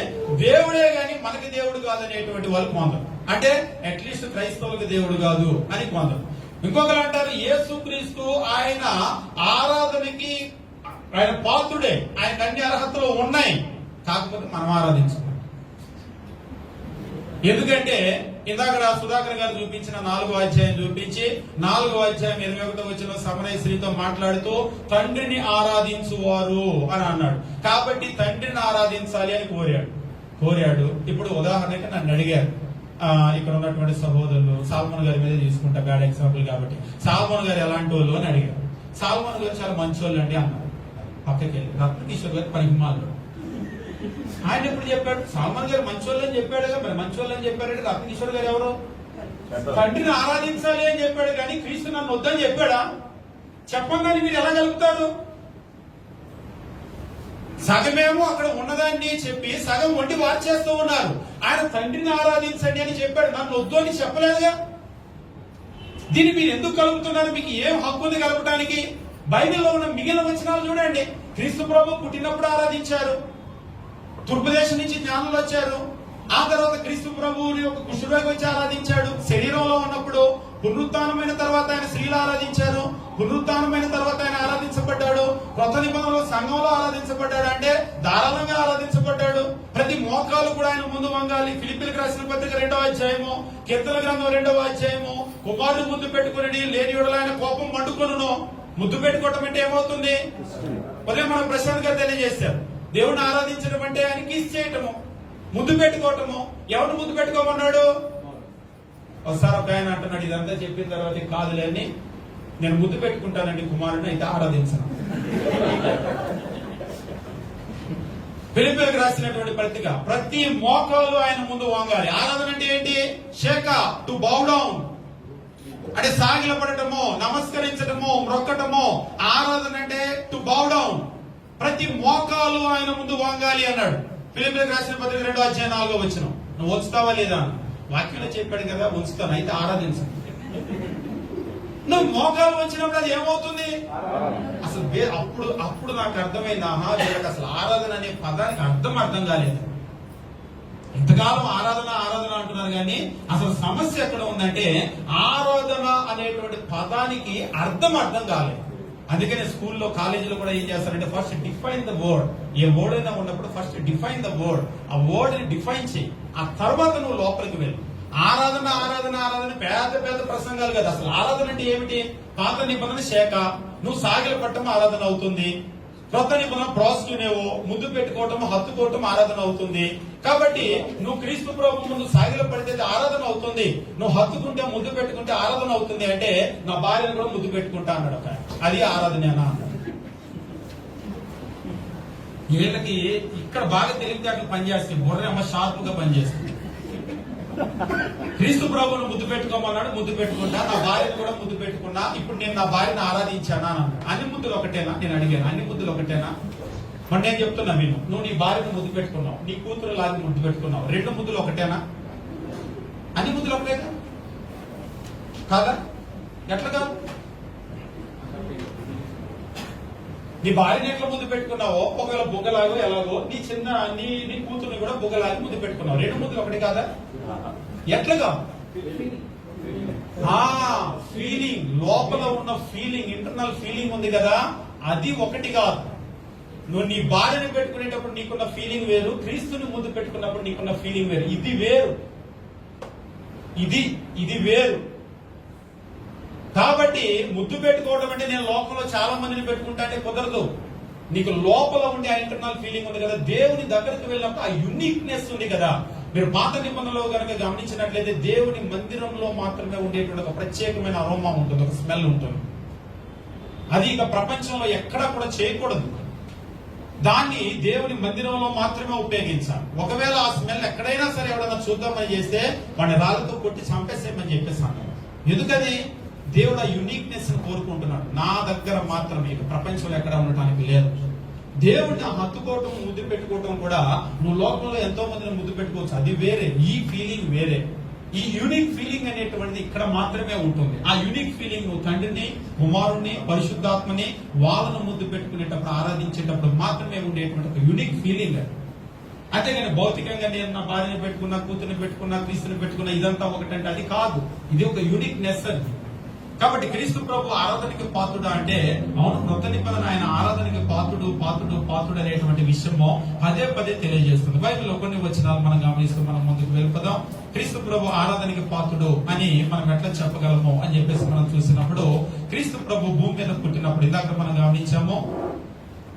దేవుడే గాని మనకి దేవుడు కాదనేటువంటి వాళ్ళు కొందరు. అంటే అట్లీస్ట్ క్రైస్తవులకు దేవుడు కాదు అని కొందరు. ఇంకొకరు అంటారు యేసుక్రీస్తు ఆయన ఆరాధనకి ఆయన పాత్రుడే, ఆయన అన్ని అర్హతలు ఉన్నాయి, కాకపోతే మనం ఆరాధించుకున్నాం. ఎందుకంటే ఇందాక సుధాకర్ గారు చూపించిన 4వ అధ్యాయం చూపించి 4వ అధ్యాయం 21వ వచనం సమరయ స్త్రీతో మాట్లాడుతూ తండ్రిని ఆరాధించువారు అని అన్నాడు. కాబట్టి తండ్రిని ఆరాధించాలి అని కోరాడు. ఇప్పుడు ఉదాహరణకి నన్ను అడిగారు, ఇక్కడ ఉన్నటువంటి సహోదరులు సాల్మన్ గారి మీద తీసుకుంటా, బ్యాడ్ ఎగ్జాంపుల్ కాబట్టి. సాల్మన్ గారు ఎలాంటి వాళ్ళు అని అడిగారు. సాల్మన్ గారు చాలా మంచి వాళ్ళు అండి అన్నారు. పక్కకి వెళ్ళి రత్నకిషోర్ గారు పరిమాలు ఆయన ఎప్పుడు చెప్పాడు? సాల్మన్ గారు మంచోళ్ళు అని చెప్పాడు కదా, మరి మంచోళ్ళు అని చెప్పారంటే రత్నకిషోర్ గారు ఎవరు? తండ్రిని ఆరాధించాలి అని చెప్పాడు కానీ క్రీస్తు నన్ను వద్దని చెప్పాడా? చెప్పంగానే మీరు ఎలా కలుపుతారు? సగమేమో అక్కడ ఉన్నదాన్ని చెప్పి సగం వండి మార్చేస్తూ ఉన్నారు. ఆయన తండ్రిని ఆరాధించండి అని చెప్పాడు, నన్ను వద్దు అని చెప్పలేదుగా. దీన్ని మీరు ఎందుకు కలుపుతున్నారు? మీకు ఏం హక్కు ఉంది కలపడానికి? బైబిల్లో ఉన్న మిగిలిన వచనాలు చూడండి. క్రీస్తు ప్రభు పుట్టినప్పుడు ఆరాధించారు, తూర్పు దేశం నుంచి జ్ఞానులు వచ్చారు, ఆ తర్వాత క్రీస్తు ప్రభువుని ఒక కుష్ఠరోగి వచ్చి ఆరాధించాడు. శరీరంలో ఉన్నప్పుడు పునరుత్థానమైన తర్వాత ఆయన స్త్రీలు ఆరాధించారు, పునరుత్థానమైన తర్వాత ఆయన ఆరాధించబడ్డాడు, కొత్త నిబంధనలో సంఘంలో ఆరాధించబడ్డాడు. అంటే ధారాళంగా ఆరాధించబడ్డాడు. ప్రతి మోకాలు కూడా ఆయన ముందు వంగాలి. ఫిలిప్పీలకు రాసిన పత్రిక 2వ అధ్యాయము, కీర్తన గ్రంథం 2వ అధ్యాయము, కుమారుడు ముద్దు పెట్టుకుని లేని యెడల ఆయన కోపం మండుకొనును. ముద్దు పెట్టుకోవటం అంటే ఏమవుతుంది? ఉదయం మనం ప్రశాంత్ గారు తెలియజేశారు, దేవుడిని ఆరాధించడం అంటే ఆయన కిస్ చేయటము, ముద్దు పెట్టుకోవటము. ఎవరిని ముద్దు పెట్టుకోమన్నాడు? ఒకసారి ఒక ఆయన అంటున్నాడు, ఇదంతా చెప్పిన తర్వాత కాదులే అని, నేను ముద్దు పెట్టుకుంటానండి కుమారుడిని, అయితే ఆరాధించను. ఫిలిప్పీలకు రాసినటువంటి పత్రిక, ప్రతి మోకాలు ఆయన ముందు వంగాలి. ఆరాధన అంటే ఏంటి? షేక, టు బౌ డౌన్, అంటే సాగిలపడటము, నమస్కరించటము, మొక్కటము. ఆరాధన అంటే టు బౌ డౌన్, ప్రతి మోకాలు ఆయన ముందు వంగాలి అన్నాడు. ఫిలిప్పీలకు రాసిన పత్రిక 2వ అధ్యాయం 4వ వచనం. నువ్వు ఉంచుతావా లేదా? వాక్యంలో చెప్పాడు కదా, ఉంచుతాను, అయితే ఆరాధించు. నువ్వు మోకాలు వచ్చినప్పుడు అది ఏమవుతుంది? అసలు అప్పుడు నాకు అర్థమైంది, ఆహా వీళ్ళకి అసలు ఆరాధన అనే పదానికి అర్థం కాలేదు. ఇంతకాలం ఆరాధన అంటున్నారు కానీ అసలు సమస్య ఎక్కడ ఉందంటే ఆరాధన అనేటువంటి పదానికి అర్థం కాలేదు. అందుకనే స్కూల్లో కాలేజీలో కూడా ఏం చేస్తారంటే first define the word. A word అయినా ఉన్నప్పుడు ఫస్ట్ డిఫైన్ ద వర్డ్. ఆ వర్డ్ ని డిఫైన్ చేయి, ఆ తర్వాత నువ్వు లోపలికి వెళ్ళు. ఆరాధన ఆరాధన ఆరాధన పెద్ద పెద్ద ప్రసంగాలు కదా. అసలు ఆరాధన అంటే ఏమిటి? పాత నిబంధన శాఖ, నువ్వు సాగిల పట్టం ఆరాధన అవుతుంది. కొత్త నిబంధన ప్రాస్టినేవో ముద్దు పెట్టుకోవటం హత్తుకోవటం ఆరాధన అవుతుంది. కాబట్టి నువ్వు క్రీస్తు ప్రభు ముందు సాగిల పడితే ఆరాధన అవుతుంది. నువ్వు హత్తుకుంటే ముద్దు పెట్టుకుంటే ఆరాధన అవుతుంది. అంటే నా భార్యను కూడా ముద్దు పెట్టుకుంటా అన్నాడు ఒక. అది ఆరాధనేనా అన్నాడు. వీళ్ళకి ఇక్కడ బాగా తెలివితేటలు పనిచేస్తుంది, బుర్రేమో షార్ప్ గా పనిచేస్తుంది. క్రీస్తు ప్రభువును ముద్దు పెట్టుకోమన్నాడు, ముద్దు పెట్టుకున్నా. నా భార్యను కూడా ముద్దు పెట్టుకున్నా. ఇప్పుడు నేను నా భార్యను ఆరాధించానా అన్నాడు. అన్ని ముద్దులు ఒకటేనా? నేను అడిగాను, అన్ని ముద్దులు ఒకటేనా? మరి నేను చెప్తున్నా విను. నువ్వు నీ భార్యను ముద్దు పెట్టుకున్నావు, నీ కూతురు లాగి ముద్దు పెట్టుకున్నావు, రెండు ముద్దులు ఒకటేనా? అన్ని ముద్దులు ఒకటేగా కాదా? ఎట్లా కాదు? నీ భార్యని ఎట్లా ముద్దు పెట్టుకున్నావో ఒకవేళ బుగ్గలాగో ఎలాగో నీ కూతురుని కూడా బుగ్గలాగి ముద్దు పెట్టుకున్నావు. రెండు ముద్దులు ఒకటి కాదా? ఎట్లాగా? ఫీలింగ్, లోపల ఉన్న ఫీలింగ్, ఇంటర్నల్ ఫీలింగ్ ఉంది కదా, అది ఒకటి కాదు. నువ్వు నీ భార్యని పెట్టుకునేటప్పుడు నీకున్న ఫీలింగ్ వేరు, క్రీస్తుని ముందు పెట్టుకున్నప్పుడు నీకున్న ఫీలింగ్ వేరు. ఇది వేరు, ఇది వేరు. కాబట్టి ముద్దు పెట్టుకోవడం అంటే నేను లోకంలో చాలా మందిని పెట్టుకుంటా అంటే కుదరదు. నీకు లోపల ఉండే ఆ ఇంటర్నల్ ఫీలింగ్ ఉంది కదా, దేవుని దగ్గరికి వెళ్ళినప్పుడు ఆ యునిక్నెస్ ఉంది కదా. మీరు పాత నిబంధనలో కనుక గమనించినట్లయితే దేవుని మందిరంలో మాత్రమే ఉండేటువంటి ఒక ప్రత్యేకమైన అరోమా ఉంటుంది, ఒక స్మెల్ ఉంటుంది. అది ఇక ప్రపంచంలో ఎక్కడా కూడా చేయకూడదు. దాన్ని దేవుని మందిరంలో మాత్రమే ఉపయోగించాలి. ఒకవేళ ఆ స్మెల్ ఎక్కడైనా సరే ఎవడన్నా చూద్దామని చేస్తే వాడిని రాళ్ళతో కొట్టి చంపేసేయమని చెప్పేసాను. ఎందుకని? దేవుడు ఆ యునిక్నెస్ ని కోరుకుంటున్నాడు. నా దగ్గర మాత్రమే, ఇక ప్రపంచంలో ఎక్కడ ఉండటానికి లేదు. దేవుడిని హత్తుకోవటం ముద్దు పెట్టుకోవటం కూడా నువ్వు లోకంలో ఎంతో మందిని ముద్దు పెట్టుకోవచ్చు, అది వేరే. ఈ ఫీలింగ్ వేరే. ఈ యూనిక్ ఫీలింగ్ అనేటువంటిది ఇక్కడ మాత్రమే ఉంటుంది. ఆ యూనిక్ ఫీలింగ్ నువ్వు తండ్రిని, కుమారుణ్ణి, పరిశుద్ధాత్మని వాళ్ళను ముద్దు పెట్టుకునేటప్పుడు, ఆరాధించేటప్పుడు మాత్రమే ఉండేటువంటి ఒక యూనిక్ ఫీలింగ్. అంటే నేను భౌతికంగా నేను నా భార్యని పెట్టుకున్నా, కూతుర్ని పెట్టుకున్నా, క్రీస్తుని పెట్టుకున్నా, ఇదంతా ఒకటంటే అది కాదు. ఇది ఒక యూనిక్నెస్ అది. కాబట్టి క్రీస్తు ప్రభు ఆరాధనకి పాత్రుడు అంటే, అవును, కొత్త నిబంధన ఆయన ఆరాధనకి పాత్రుడు అనేటువంటి విషయము పదే పదే తెలియజేస్తుంది. బైబిల్లో కొన్ని వచనాలు మనం గమనిస్తూ మనం ముందుకు వెళ్ళిపోదాం. క్రీస్తు ప్రభు ఆరాధనకి పాత్రుడు అని మనం ఎట్లా చెప్పగలము అని చెప్పేసి మనం చూసినప్పుడు, క్రీస్తు ప్రభు భూమి మీద పుట్టినప్పుడు, ఇందాక మనం గమనించాము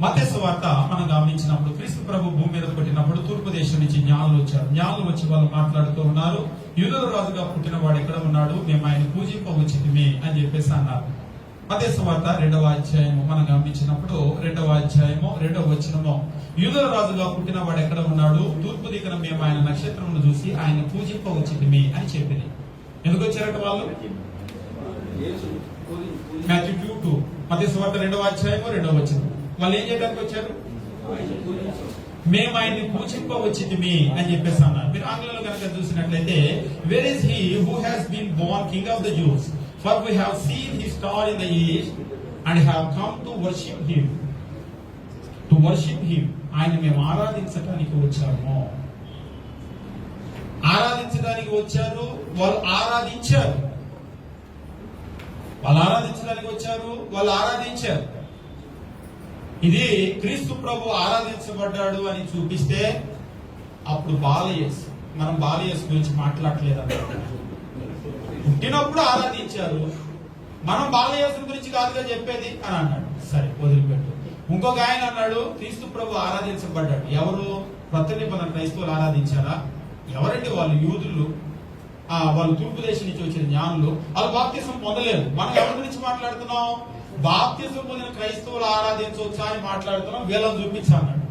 మత్తయి సువార్త మనం గమనించినప్పుడు, క్రీస్తు ప్రభు భూమి మీద పుట్టినప్పుడు తూర్పు దేశం నుంచి జ్ఞానులు వచ్చారు. జ్ఞానులు వచ్చి వాళ్ళు మాట్లాడుతూ ఉన్నారు, యూదుల రాజుగా పుట్టిన వాడు ఎక్కడ ఉన్నాడు, మేము ఆయన పూజింపవచ్చితిమి అని చెప్పేసి అన్నారు. మత్తయి సువార్త 2వ అధ్యాయము మనం గమనించినప్పుడు 2వ అధ్యాయము 2వ వచనము, యూదుల రాజుగా పుట్టిన వాడు ఎక్కడ ఉన్నాడు, తూర్పు దిక్కున మేము ఆయన నక్షత్రమును చూసి ఆయన పూజింపవచ్చితిమి అని చెప్పింది. ఎందుకు వచ్చారట వాళ్ళు? మాథ్యూ 2 మత్తయి సువార్త 2వ అధ్యాయము 2వ వచనం. వాళ్ళు ఏం చేయడానికి వచ్చారు? మేము ఆయన్ని పూజింపవచ్చితిమి అని చెప్పేసి అన్నారు. మీరు ఆంగ్లంలో కనుక చూసినట్లయితే, where is he who has been born king of the Jews, for we have seen his star in the east and have come to worship him. ఆయన మేము ఆరాధించడానికి వచ్చాము. ఆరాధించడానికి వచ్చారు, వాళ్ళు ఆరాధించారు. వాళ్ళు ఆరాధించడానికి వచ్చారు, వాళ్ళు ఆరాధించారు. ఇది క్రీస్తు ప్రభు ఆరాధించబడ్డాడు అని చూపిస్తే అప్పుడు బాలయేసు, మనం బాలయేసు గురించి మాట్లాడలేదు అన్నమాట. పుట్టినప్పుడు ఆరాధించారు, మనం బాలయేసు గురించి కాదుగా చెప్పేది అని అన్నాడు. సరే వదిలిపెట్టు. ఇంకొక ఆయన అన్నాడు క్రీస్తు ప్రభు ఆరాధించబడ్డాడు. ఎవరు? కొత్త నిబంధన క్రైస్తవులు ఆరాధించారా? ఎవరంటే వాళ్ళు యూదులు, వాళ్ళు తూర్పు దేశం నుంచి వచ్చిన జ్ఞానులు. వాళ్ళు బాప్తిసం పొందలేదు. మనం ఎవరి గురించి మాట్లాడుతున్నాం? బాప్తిసం పొందిన క్రైస్తవులు ఆరాధించవచ్చా అని మాట్లాడుతున్నాం. వీళ్ళని చూపించామన్నాడు.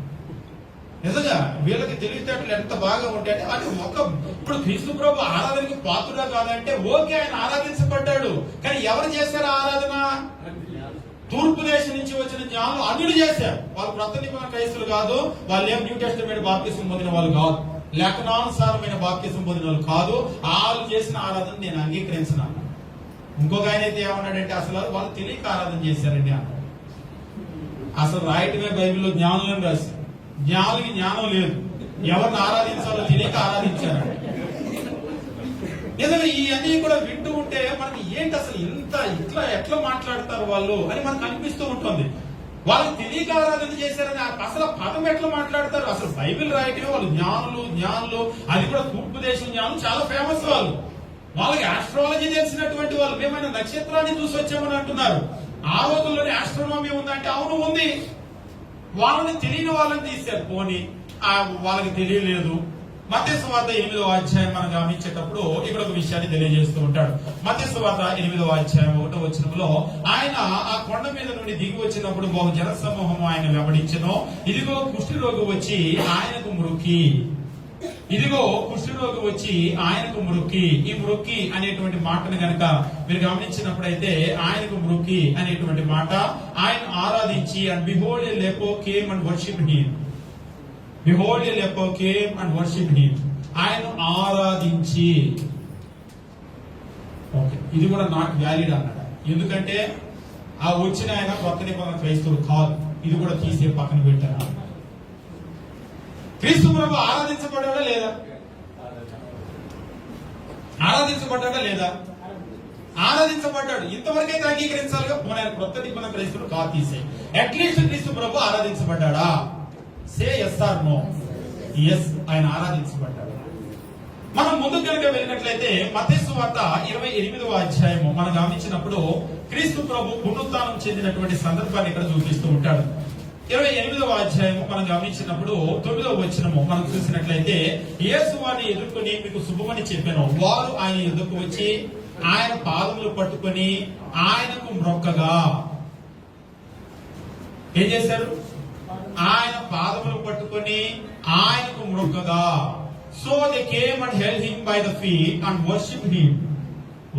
నిజంగా వీళ్ళకి తెలివితేటలు ఎంత బాగా ఉంటాయంటే, అది ఇప్పుడు క్రీస్తు ప్రభు ఆరాధనకి పాత్రుడా కాదంటే ఓకే, ఆయన ఆరాధించబడ్డాడు. కానీ ఎవరు చేశారు ఆరాధన? తూర్పు దేశం నుంచి వచ్చిన జ్ఞానులు, అన్యులు చేశారు. వాళ్ళు కొత్త నిబంధన క్రైస్తవులు కాదు, వాళ్ళు ఏం న్యూ టెస్టమెంట్ బాప్తిసం పొందిన వాళ్ళు కాదు, లేఖనానుసారమైన బాప్తిసం పొందిన వాళ్ళు కాదు. వాళ్ళు చేసిన ఆరాధన నేను అంగీకరించిన. ఇంకొక ఆయన అయితే ఏమన్నాడంటే, అసలు వాళ్ళు తెలియక ఆరాధన చేశారండి అన్నాడు. అసలు రాయటమే బైబిల్లో జ్ఞానులను రాశారు. జ్ఞానులకి జ్ఞానం లేదు, ఎవరిని ఆరాధించాలో తెలియక ఆరాధించారు. నిజంగా ఇవన్నీ కూడా వింటూ ఉంటే చూస్తుంటే మనకి ఏంటి అసలు ఇట్లా ఎట్లా మాట్లాడతారు వాళ్ళు అని మనకు అనిపిస్తూ ఉంటుంది. వాళ్ళు తెలియక ఆరాధన చేశారని అసలు ఆ పదం ఎట్లా మాట్లాడతారు? అసలు బైబిల్ రాయటమే వాళ్ళు జ్ఞానులు, అది కూడా తూర్పు దేశం జ్ఞానులు, చాలా ఫేమస్ వాళ్ళు. వాళ్ళకి ఆస్ట్రాలజీ తెలిసినటువంటి వాళ్ళు. మేమైనా నక్షత్రాన్ని చూసి వచ్చామని అంటున్నారు. ఆ రోజుల్లోనే ఆస్ట్రోనామీ ఉందంటే అవును ఉంది. వాళ్ళని తెలియని వాళ్ళని తీశారు. పోనీ వాళ్ళకి తెలియలేదు. మత్తయి సువార్త 8వ అధ్యాయం మనం గమనించేటప్పుడు ఇక్కడ ఒక విషయాన్ని తెలియజేస్తూ ఉంటాడు. మత్తయి సువార్త 8వ అధ్యాయం 1వ వచనంలో ఆయన ఆ కొండ మీద నుండి దిగి వచ్చినప్పుడు బహు జన సమూహం ఆయన వెంబడించెను. ఇదిగో కుష్టి రోగి వచ్చి ఆయనకు మ్రొక్కి. ఈ మ్రొక్కి అనేటువంటి మాటను గనక మీరు గమనించినప్పుడైతే ఆయనకు మ్రొక్కి అనేటువంటి మాట ఆయన ఆరాధించి and behold a leper came and worship him. ఆయన ఆరాధించి. ఓకే, ఇది కూడా నాట్ వ్యాలిడ్ అన్నాడు. ఎందుకంటే ఆ వచ్చిన ఆయన కొత్త నిబంధన క్రైస్తవుడు కాదు. ఇది కూడా తీసే పక్కన పెట్టారు. క్రీస్తు ప్రభు ఆరాధించబడ్డా లేదా? ఆరాధించబడ్డాడు. ఇంతవరకైతే అంగీకరించాలిగా. పోనీ ఆయన కొత్త నిబంధన క్రైస్తవుడు కాదు, తీసే. అట్లీస్ట్ క్రీస్తు ప్రభు ఆరాధించబడ్డా? Say yes or no? Yes, ఆయన ఆరాధించబడ్డాడు. మనం ముందుకు కనుక వెళ్ళినట్లయితే మత్తయి సువార్త 28వ అధ్యాయము మనం గమనించినప్పుడు క్రీస్తు ప్రభు పునరుత్థానం చెందినటువంటి సందర్భాన్ని ఇక్కడ చూపిస్తూ ఉంటాడు. 28వ అధ్యాయము మనం గమనించినప్పుడు 9వ వచనము మనం చూసినట్లయితే యేసు వారిని ఎదుర్కొని మీకు శుభమని చెప్పాను. వారు ఆయన ఎదుర్కు వచ్చి ఆయన పాదములు పట్టుకొని ఆయనకు మ్రొక్కగా. ఏం చేశారు? ఆయన పాదములు పట్టుకొని ఆయనకు మ్రొక్కగా. So they came and held him by the feet and worship him.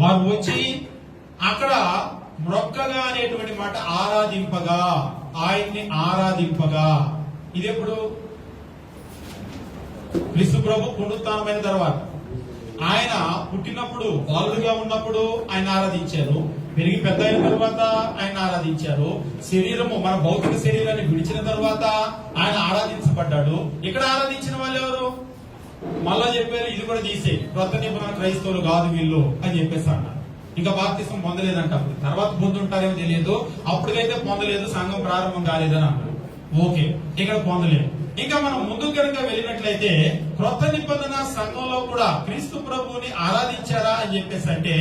వారు వచ్చి అక్కడ మ్రొక్కగా అనేటువంటి మాట ఆరాధింపగా, ఆయన్ని ఆరాధింపగా. ఇది ఎప్పుడు? క్రీస్తు ప్రభు పునరుత్థానమైన తర్వాత. ఆయన పుట్టినప్పుడు బాలుడుగా ఉన్నప్పుడు ఆయన ఆరాధించారు. పెరిగి పెద్ద అయిన తర్వాత ఆయన ఆరాధించారు. శరీరము, మన భౌతిక శరీరాన్ని విడిచిన తర్వాత ఆయన ఆరాధించబడ్డాడు. ఇక్కడ ఆరాధించిన వాళ్ళు ఎవరు? మళ్ళా చెప్పారు ఇది కూడా తీసే, కొత్త నిబంధన క్రైస్తవులు కాదు వీళ్ళు అని చెప్పేసి అన్నారు. ఇంకా బాప్తిసం పొందలేదంట. తర్వాత పొందుంటారేమో తెలియదు. అప్పటికైతే పొందలేదు, సంఘం ప్రారంభం కాలేదని అన్నారు. ఓకే, ఇక్కడ పొందలేదు. ఇంకా మనం ముందుకు కనుక వెళ్ళినట్లయితే క్రొత్త నిబంధన సంఘంలో కూడా క్రీస్తు ప్రభువుని ఆరాధించారా అని చెప్పేసి అంటే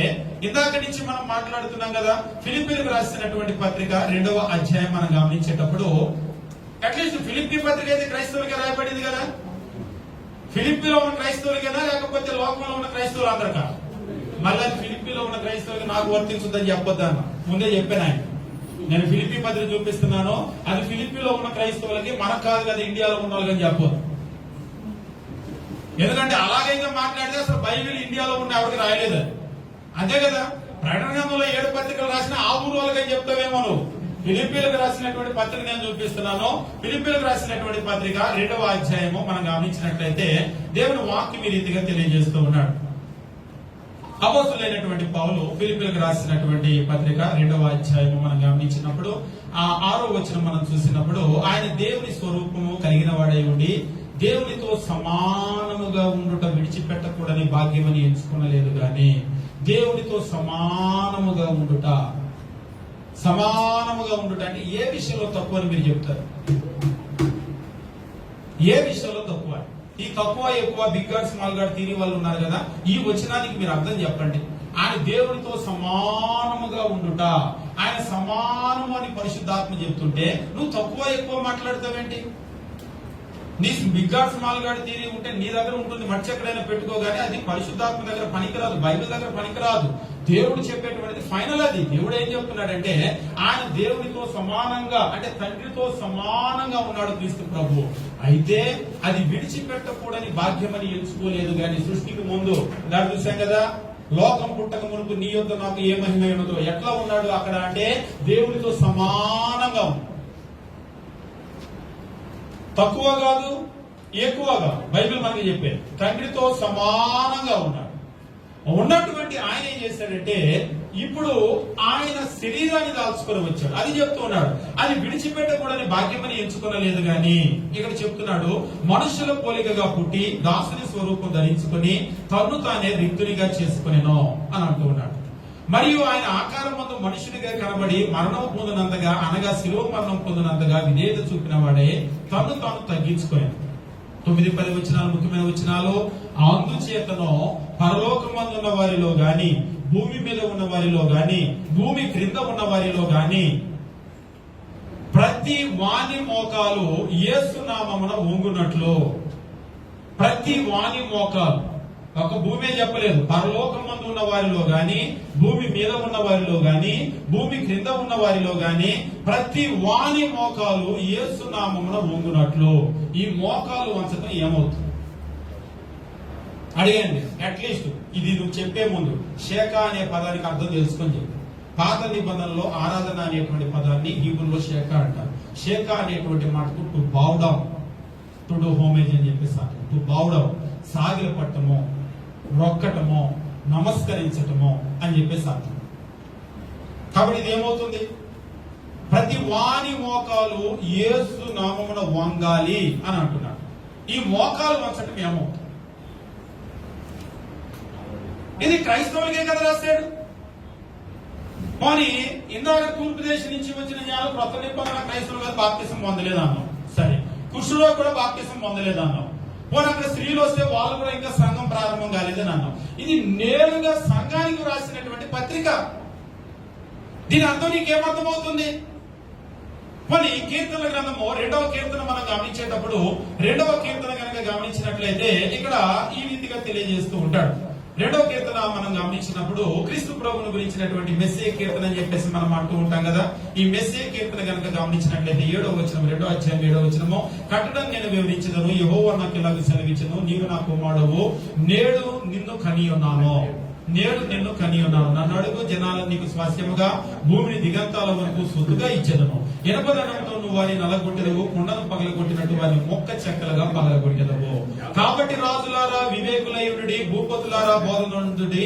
ఇందాక నుంచి మనం మాట్లాడుతున్నాం కదా. ఫిలిప్పీలకు రాసినటువంటి పత్రిక 2వ అధ్యాయం మనం గమనించేటప్పుడు అట్లీస్ట్ ఫిలిప్పీ పత్రిక అయితే క్రైస్తవులకి రాయబడింది కదా. ఫిలిప్పీలో ఉన్న క్రైస్తవులకేనా లేకపోతే లోకంలో ఉన్న క్రైస్తవులు అందరికా? మళ్ళీ ఫిలిప్పీలో ఉన్న క్రైస్తవులకి నాకు వర్తించుద్దని చెప్పొద్దాను ముందే చెప్పాను ఆయన. నేను ఫిలిప్పీ పత్రిక చూపిస్తున్నాను, అది ఫిలిప్పీలో ఉన్న క్రైస్తవులకి, మనకు కాదు కదా ఇండియాలో ఉన్న వాళ్ళకి చెప్పొద్దు. ఎందుకంటే అలాగైనా మాట్లాడితే అసలు బైబిల్ ఇండియాలో ఉన్న ఎవరికి రాయలేదు. అంతే కదా. ప్రకటన గ్రంథంలో 7 పత్రికలు రాసిన ఆ ఊరు వాళ్ళకని చెప్తావేమో నువ్వు. ఫిలిప్పీలకు రాసినటువంటి పత్రిక నేను చూపిస్తున్నాను. ఫిలిప్పీలకు రాసినటువంటి పత్రిక 2వ అధ్యాయము మనం గమనించినట్లయితే దేవుని వాక్యం ఈ రీతిగా తెలియజేస్తూ ఉన్నాడు. అపోస్తులైనటువంటి పౌలు ఫిలిప్పీలకు రాసినటువంటి పత్రిక 2వ అధ్యాయము మనం గమనించినప్పుడు ఆ 6వ వచనం మనం చూసినప్పుడు ఆయన దేవుని స్వరూపము కలిగిన వాడై ఉండి దేవునితో సమానముగా ఉండుట విడిచిపెట్టకూడని భాగ్యమని ఎంచుకునలేదు గాని దేవునితో సమానముగా ఉండుట అంటే ఏ విషయంలో తక్కువ అని మీరు చెప్తారు? ఏ విషయంలో తక్కువ? ఈ తక్కువ ఎక్కువ బిగ్ గాడ్ స్మాల్ గాడ్ తీరి వాళ్ళు ఉన్నారు కదా. ఈ వచనానికి మీరు అర్థం చెప్పండి. ఆయన దేవునితో సమానముగా ఉండుట, ఆయన సమానము అని పరిశుద్ధాత్మ చెప్తుంటే నువ్వు తక్కువ ఎక్కువ మాట్లాడతావేంటి? నీ బిగ్ గాడ్ స్మాల్ గాడ్ తీరి ఉంటే నీ దగ్గర ఉంటుంది, మర్చి ఎక్కడైనా పెట్టుకోగానే అది పరిశుద్ధాత్మ దగ్గర పనికిరాదు, బైబిల్ దగ్గర పనికిరాదు. దేవుడు చెప్పేటువంటిది ఫైనల్. అది దేవుడు ఏం చెప్తున్నాడంటే ఆయన దేవునితో సమానంగా అంటే తండ్రితో సమానంగా ఉన్నాడు క్రీస్తు ప్రభు. అయితే అది విడిచిపెట్టకూడని భాగ్యమని ఎంచుకోలేదు కానీ సృష్టికి ముందు దాన్ని చూసాం కదా. లోకం పుట్టక మునుపు నీ యొద్ద నాకు ఏ మహిమ ఉన్నదో ఎట్లా ఉన్నాడు అక్కడ అంటే దేవునితో సమానంగా ఉంది. తక్కువ కాదు, ఎక్కువ కాదు. బైబిల్ మనకి చెప్పేది తండ్రితో సమానంగా ఉన్నాడు. ఉన్నటువంటి ఆయన ఏం చేశాడంటే ఇప్పుడు ఆయన శరీరాన్ని దాల్చుకొని వచ్చాడు. అది చెప్తూ ఉన్నాడు. అది విడిచిపెట్టకూడని భాగ్యమని ఎంచుకోలేదు గాని ఇక్కడ చెప్తున్నాడు మనుషుల పోలికగా పుట్టి దాసుని స్వరూపం ధరించుకొని తన్ను తానే రిక్తునిగా చేసుకునేనో అని అంటూ ఉన్నాడు. మరియు ఆయన ఆకారం మందు మనుషునిగా కనబడి మరణం పొందినంతగా అనగా శిలువ మరణం పొందినంతగా విధేయత చూపిన వాడే తను తాను తగ్గించుకోయాడు. 9-10 వచనాలు ముఖ్యమైన వచనాలు. అందుచేతను పరలోకమందున్న వారిలో గాని భూమి మీద ఉన్న వారిలో గాని భూమి క్రింద ఉన్న వారిలో గాని ప్రతి వాని మోకాలు యేసు నామమున వంగునట్లు. ప్రతి వాని మోకాలు, ఒక భూమి చెప్పలేదు, పరలోకమందు ఉన్న వారిలో గాని భూమి మీద ఉన్న వారిలో గాని భూమి క్రింద ఉన్న వారిలో గాని ప్రతి వాని మోకాలు యేసు నామమున వంగునట్లు. ఈ మోకాలు వంచడం ఏమవుతుంది అడిగండి. అట్లీస్ట్ ఇది నువ్వు చెప్పే ముందు షేక అనే పదానికి అర్థం తెలుసుకొని చెప్పు. పాత నిబంధనలో ఆరాధన అనేటువంటి పదాన్ని హీబ్రూలో షేక అంటారు. షేక అనేటువంటి మాటకు to bow down, to do homage అని చెప్పేసి టు బౌ డౌన్, సాగిల పట్టము, రొక్కటము, నమస్కరించటము అని చెప్పేసి అర్థం. కాబట్టి ఇది ఏమవుతుంది? ప్రతి వాని మోకాలు యేసు నామమున వంగాలి అని అంటున్నాడు. ఈ మోకాలు వంచటం ఏమవుతుంది? ఇది క్రైస్తవులకే కదా రాశాడు. కానీ ఇందాక తూర్పు దేశం నుంచి వచ్చిన జ్ఞానం కొత్త నిబంధన క్రైస్తవులుగా బాప్తిసం పొందలేదు అన్నాం. సరే, కుషులో కూడా బాప్తిసం పొందలేదు అన్నాం. పోనీ అక్కడ స్త్రీలు వస్తే వాళ్ళు కూడా ఇంకా సంఘం ప్రారంభం కాలేదని అన్నాం. ఇది నేరుగా సంఘానికి రాసినటువంటి పత్రిక. దీని అర్థం నీకేమర్థమవుతుంది? పోనీ కీర్తన గ్రంథము 2వ కీర్తన మనం గమనించేటప్పుడు 2వ కీర్తన కనుక గమనించినట్లయితే ఇక్కడ ఈ రీతిగా తెలియజేస్తూ ఉంటాడు. 2వ కీర్తన మనం గమనించినప్పుడు క్రీస్తు ప్రభువును గురించినటువంటి మెస్సే కీర్తన అని చెప్పేసి మనం అంటూ ఉంటాం కదా. ఈ మెస్సే కీర్తన కనుక గమనించినట్లయితే 7వ వచనం, 2వ అధ్యాయం 7వ వచనము, కట్టడం నేను వివరించదను, యెహోవా నాకు ఇలాగ సెలవించను, నీవు నా కుమారుడవు, నేడు నిన్ను కనియున్నాను. నేడు నిన్ను కనియున్నాను. నన్ను అడుగు, జనాలను నీకు స్వాస్యముగా భూమిని దిగంతాల వరకు సొత్తుగా ఇచ్చేదను. ఇనపదనంతో నువ్వు వారిని నలగొట్టెదవు, కుండను పగలగొట్టినట్టు వారిని మొక్క చెక్కలుగా పగలగొట్టెదవు. కాబట్టి రాజులారా వివేకులయుడి, భూపతులారా బోధనుడి,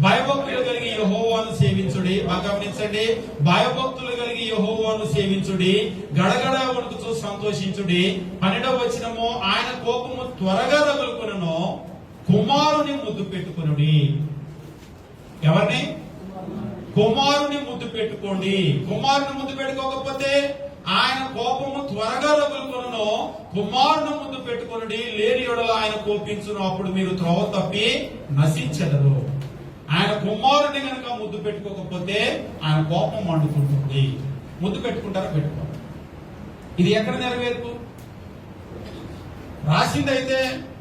భయభక్తులు కలిగి యెహోవాను సేవించుడి. గమనించండి, భయభక్తులు కలిగి యెహోవాను సేవించుడి, గడగడ వణుకుతూ సంతోషించుడి. 12వ వచనము, ఆయన కోపము త్వరగా రగులుకొనును, కుమారుని ముద్దు పెట్టుకొనుడి. ఎవరిని? కుమారుని ముద్దు పెట్టుకోండి. కుమారుని ముద్దు పెట్టుకోకపోతే ఆయన కోపము త్వరగా రగులుకొనును, కుమారుని ముద్దు పెట్టుకొనుడి, లేని యెడల ఆయన కోపించును, అప్పుడు మీరు త్రోవ తప్పి నశించెదరు. ఆయన కుమారుని కనుక ముద్దు పెట్టుకోకపోతే ఆయన కోపం మండుకుంటుంది. ముద్దు పెట్టుకుంటారా? పెట్టుకోవాలి. ఇది ఎక్కడ నెరవేర్పు? రాసిందైతే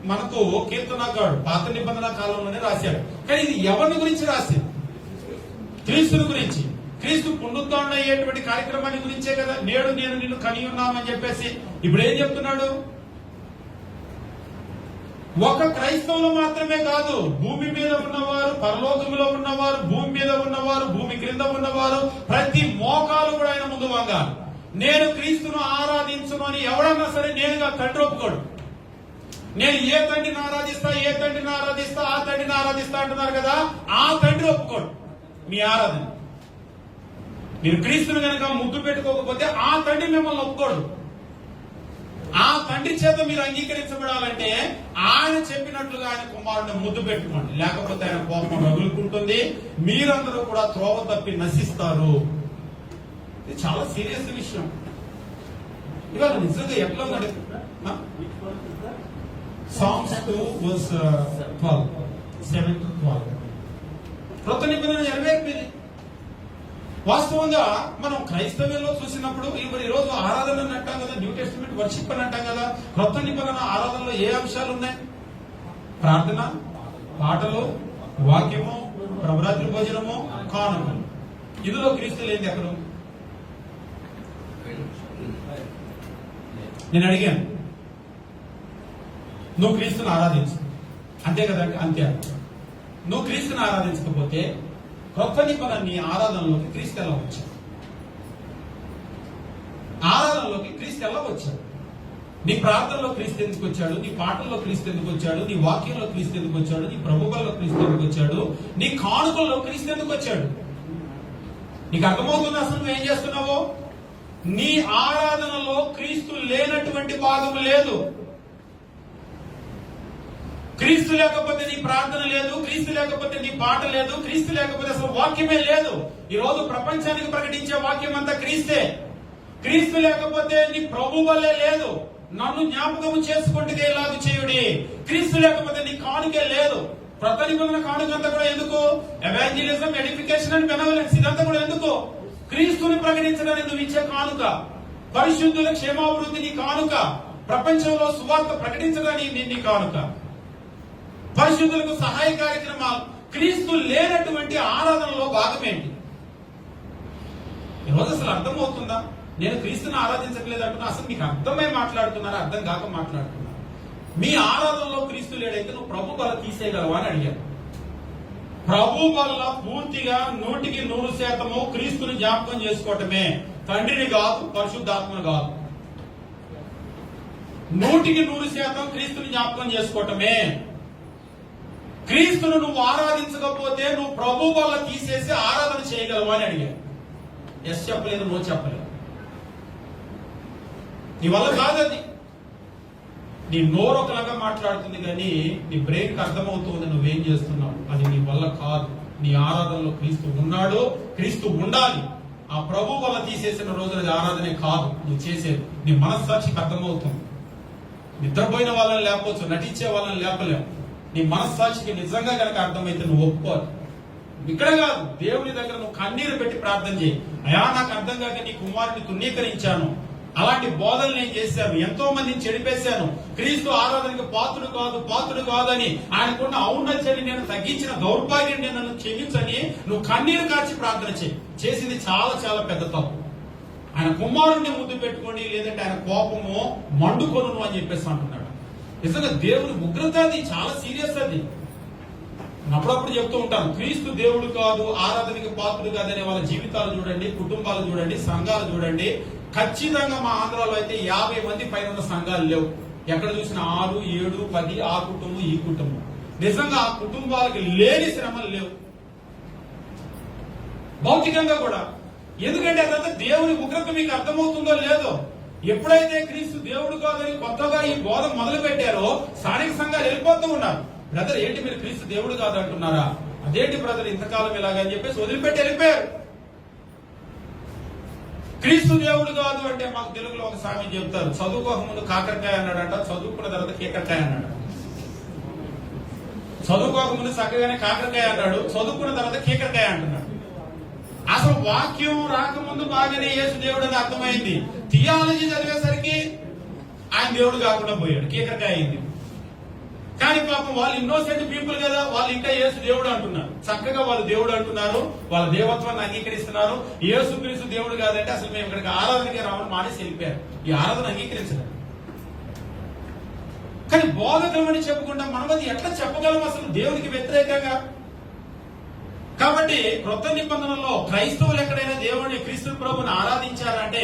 మనకు కీర్తనగాడు పాత నిబంధన కాలంలోనే రాశాడు. కానీ ఇది ఎవరిని గురించి రాసింది? క్రీస్తుని గురించి. క్రీస్తు పునరుద్ధరణ అయ్యేటువంటి కార్యక్రమాన్ని గురించే కదా. నేడు నేను నిన్ను కని ఉన్నామని చెప్పేసి ఇప్పుడు ఏం చెప్తున్నాడు? ఒక క్రైస్తవులు మాత్రమే కాదు, భూమి మీద ఉన్నవారు, పరలోకములో ఉన్నవారు, భూమి మీద ఉన్నవారు, భూమి క్రింద ఉన్నవారు, ప్రతి మోకాలు కూడా ఆయన ముందు వంగాలి. నేను క్రీస్తును ఆరాధించును అని ఎవడన్నా సరే నేనుగా తండ్రి ఒప్పుకోడు. నేను ఏ తండ్రిని ఆరాధిస్తా, ఏ తండ్రిని ఆరాధిస్తా, ఆ తండ్రిని ఆరాధిస్తా అంటున్నారు కదా, ఆ తండ్రి ఒప్పుకోడు మీ ఆరాధన. మీరు క్రీస్తుని కనుక ముద్దు పెట్టుకోకపోతే ఆ తండ్రి మిమ్మల్ని ఒప్పుకోడు. ఆ తండ్రి చేత మీరు అంగీకరించబడాలంటే ఆయన చెప్పినట్లుగా ఆయన కుమారుడిని ముద్దు పెట్టుకోండి, లేకపోతే ఆయన కోపం రగులుకుంటుంది, మీరందరూ కూడా త్రోవ తప్పి నశిస్తారు. ఇది చాలా సీరియస్ విషయం. ఇవాళ నిజంగా ఎట్లా నడుస్తుంది? Psalms 2:12, 7-12. కొత్త నిబంధన నెరవేర్పింది. వాస్తవంగా మనం క్రైస్తవ్యంలో చూసినప్పుడు ఈ రోజు ఆరాధన అని అంటాం కదా, న్యూ టెస్టిమెంట్ వర్షిప్ అని అంటాం కదా. కొత్త నిబంధన ఆరాధనలో ఏ అంశాలు ఉన్నాయి? ప్రార్థన, పాటలు, వాక్యము, ప్రభురాత్రి భోజనము, కానుకలు. ఇందులో క్రీస్తు లేనిది ఎక్కడ ఉంది? నేను అడిగాను, నువ్వు క్రీస్తుని ఆరాధించు, అంతే కదండి? అంతే. నువ్వు క్రీస్తుని ఆరాధించకపోతే కొత్త నిబంధన నీ ఆరాధనలోకి క్రీస్తు ఎలా వచ్చాడు? ఆరాధనలోకి క్రీస్తు ఎలా వచ్చాడు? నీ ప్రార్థనలో క్రీస్తు ఎందుకు వచ్చాడు? నీ పాటల్లో క్రీస్తు ఎందుకు వచ్చాడు? నీ వాక్యంలో క్రీస్తు ఎందుకు వచ్చాడు? నీ ప్రభువుల్లో క్రీస్తు ఎందుకు వచ్చాడు? నీ కానుకల్లో క్రీస్తు ఎందుకు వచ్చాడు? నీకు అర్థమవుతుంది అసలు నువ్వు ఏం చేస్తున్నావో? నీ ఆరాధనలో క్రీస్తు లేనటువంటి భాగం లేదు. క్రీస్తు లేకపోతే నీ ప్రార్థన లేదు, క్రీస్తు లేకపోతే నీ పాట లేదు, క్రీస్తు లేకపోతే అసలు వాక్యమే లేదు. ఈ రోజు ప్రపంచానికి ప్రకటించే వాక్యం అంతా క్రీస్తే. క్రీస్తు లేకపోతే నీ ప్రభు వల్లే లేదు. నన్ను జ్ఞాపకము చేసుకుంటే ఎలాగూ చేయుడి. క్రీస్తు లేకపోతే నీ కానుకే లేదు. కొత్త నిబంధన కానుకంతా కూడా ఎందుకు? ఎవాంజలిజం, ఎడిఫికేషన్ అండ్ బెనవలెన్స్, ఇదంతా కూడా ఎందుకు? క్రీస్తుని ప్రకటించడానికి నువ్వు ఇచ్చే కానుక, పరిశుద్ధుల క్షేమాభివృద్ధి నీ కానుక, ప్రపంచంలో సువార్త ప్రకటించడానికి నీ కానుక, పరిశుద్ధులకు సహాయ కార్యక్రమాలు. క్రీస్తు లేనటువంటి ఆరాధనలో భాగమేంటి? ఈరోజు అసలు అర్థమవుతుందా? నేను క్రీస్తుని ఆరాధించట్లేదు అంటున్నా, అసలు మీకు అర్థమై మాట్లాడుతున్నారా, అర్థం కాక మాట్లాడుతున్నారు? మీ ఆరాధనలో క్రీస్తు లేడైతే నువ్వు ప్రభు బల తీసేయగలవా అని అడిగాను. ప్రభు వల్ల పూర్తిగా 100% క్రీస్తుని జ్ఞాపకం చేసుకోవటమే, తండ్రిని కాదు, పరిశుద్ధాత్మను కాదు. 100% క్రీస్తుని జ్ఞాపకం చేసుకోవటమే. క్రీస్తును నువ్వు ఆరాధించకపోతే నువ్వు ప్రభు వల్ల తీసేసి ఆరాధన చేయగలవా అని అడిగాను. ఎస్ చెప్పలేదు, నో చెప్పలేదు. నీ వల్ల కాదు అది. నీ నోరు ఒకలాగా మాట్లాడుతుంది కానీ నీ బ్రెయిన్ కి అర్థమవుతుంది నువ్వేం చేస్తున్నావు. అది నీ వల్ల కాదు. నీ ఆరాధనలో క్రీస్తు ఉన్నాడు, క్రీస్తు ఉండాలి. ఆ ప్రభు వల్ల తీసేసిన రోజున అది ఆరాధనే కాదు నువ్వు చేసేది. నీ మనస్సాక్షికి అర్థమవుతుంది. నిద్రపోయిన వాళ్ళని లేకపోవచ్చు, నటించే వాళ్ళని లేపలేవు. నీ మనస్సాక్షికి నిజంగా కనుక అర్థమైతే నువ్వు ఒప్పుకోవాలి. ఇక్కడ కాదు, దేవుని దగ్గర నువ్వు కన్నీరు పెట్టి ప్రార్థన చేయి. అయా, నాకు అర్థం కాక నీ కుమారుని తుణీకరించాను, అలాంటి బోధనలు నేను చేశాను, ఎంతో మందిని చెడిపేశాను, క్రీస్తు ఆరాధనకి పాత్రుడు కాదని ఆయనకున్న ఔన్నత్యాన్ని నేను తగ్గించిన దౌర్భాగ్యం నేను నన్ను క్షమించని నువ్వు కన్నీరు కార్చి ప్రార్థన చేయి. చేసింది చాలా చాలా పెద్ద తప్పు. ఆయన కుమారుణ్ణి ముద్దు పెట్టుకోండి, లేదంటే ఆయన కోపము మండుకొను అని చెప్పేసి అంటున్నాడు. నిజంగా దేవుని ఉగ్రత అది చాలా సీరియస్. అది అప్పుడప్పుడు చెప్తూ ఉంటాను, క్రీస్తు దేవుడు కాదు, ఆరాధనకి పాత్రుడు కాదనే వాళ్ళ జీవితాలు చూడండి, కుటుంబాలు చూడండి, సంఘాలు చూడండి. ఖచ్చితంగా మా ఆంధ్రాలో అయితే 50 మంది పైన ఉన్న సంఘాలు లేవు. ఎక్కడ చూసినా 6, 7, 10, ఆ కుటుంబం ఈ కుటుంబం. నిజంగా ఆ కుటుంబాలకి లేని శ్రమలు లేవు భౌతికంగా కూడా. ఎందుకంటే అదంతా దేవుని ఉగ్రత మీకు అర్థమవుతుందో లేదో. ఎప్పుడైతే క్రీస్తు దేవుడు కాదని కొత్తగా ఈ బోధ మొదలు పెట్టారో స్థానిక సంఘాలు వెళ్ళిపోతూ ఉన్నారు. బ్రదర్, ఏంటి మీరు క్రీస్తు దేవుడు కాదు అంటున్నారా? అదేంటి బ్రదర్ ఇంతకాలం ఇలాగని చెప్పేసి వదిలిపెట్టి వెళ్ళిపోయారు. క్రీస్తు దేవుడు కాదు అంటే మాకు తెలుగులో ఒక సామెత చెప్తారు, చదువుకోక ముందు కాకరకాయ అన్నాడంట, చదువుకున్న తర్వాత కేకరకాయ అన్నాడు. చదువుకోక ముందు చక్కగానే కాకరకాయ అన్నాడు, చదువుకున్న తర్వాత కేకరకాయ అంటున్నాడు. అసలు వాక్యం రాకముందు బాగానే యేసు దేవుడు అని అర్థమైంది. థియాలజీ చదివేసరికి ఆయన దేవుడు కాకుండా పోయాడు, కేకరకాయ అయింది. కానీ పాపం వాళ్ళు ఇన్నోసెంట్ పీపుల్ కదా, వాళ్ళు ఇంకా యేసు దేవుడు అంటున్నారు. చక్కగా వాళ్ళు దేవుడు అంటున్నారు, వాళ్ళ దేవత్వాన్ని అంగీకరిస్తున్నారు. యేసు క్రీస్తు దేవుడు కాదంటే అసలు మేము ఇక్కడికి ఆరాధనకి రావడం మానేసి వెళ్ళిపోయారు. ఈ ఆరాధన అంగీకరించలేదు. కానీ బోధకమని చెప్పుకుంటాం, మనం అది ఎట్లా చెప్పగలం అసలు దేవునికి వ్యతిరేకంగా? కాబట్టి క్రొత్త నిబంధనలో క్రైస్తవులు ఎక్కడైనా దేవుడిని క్రీస్తు ప్రభుని ఆరాధించారంటే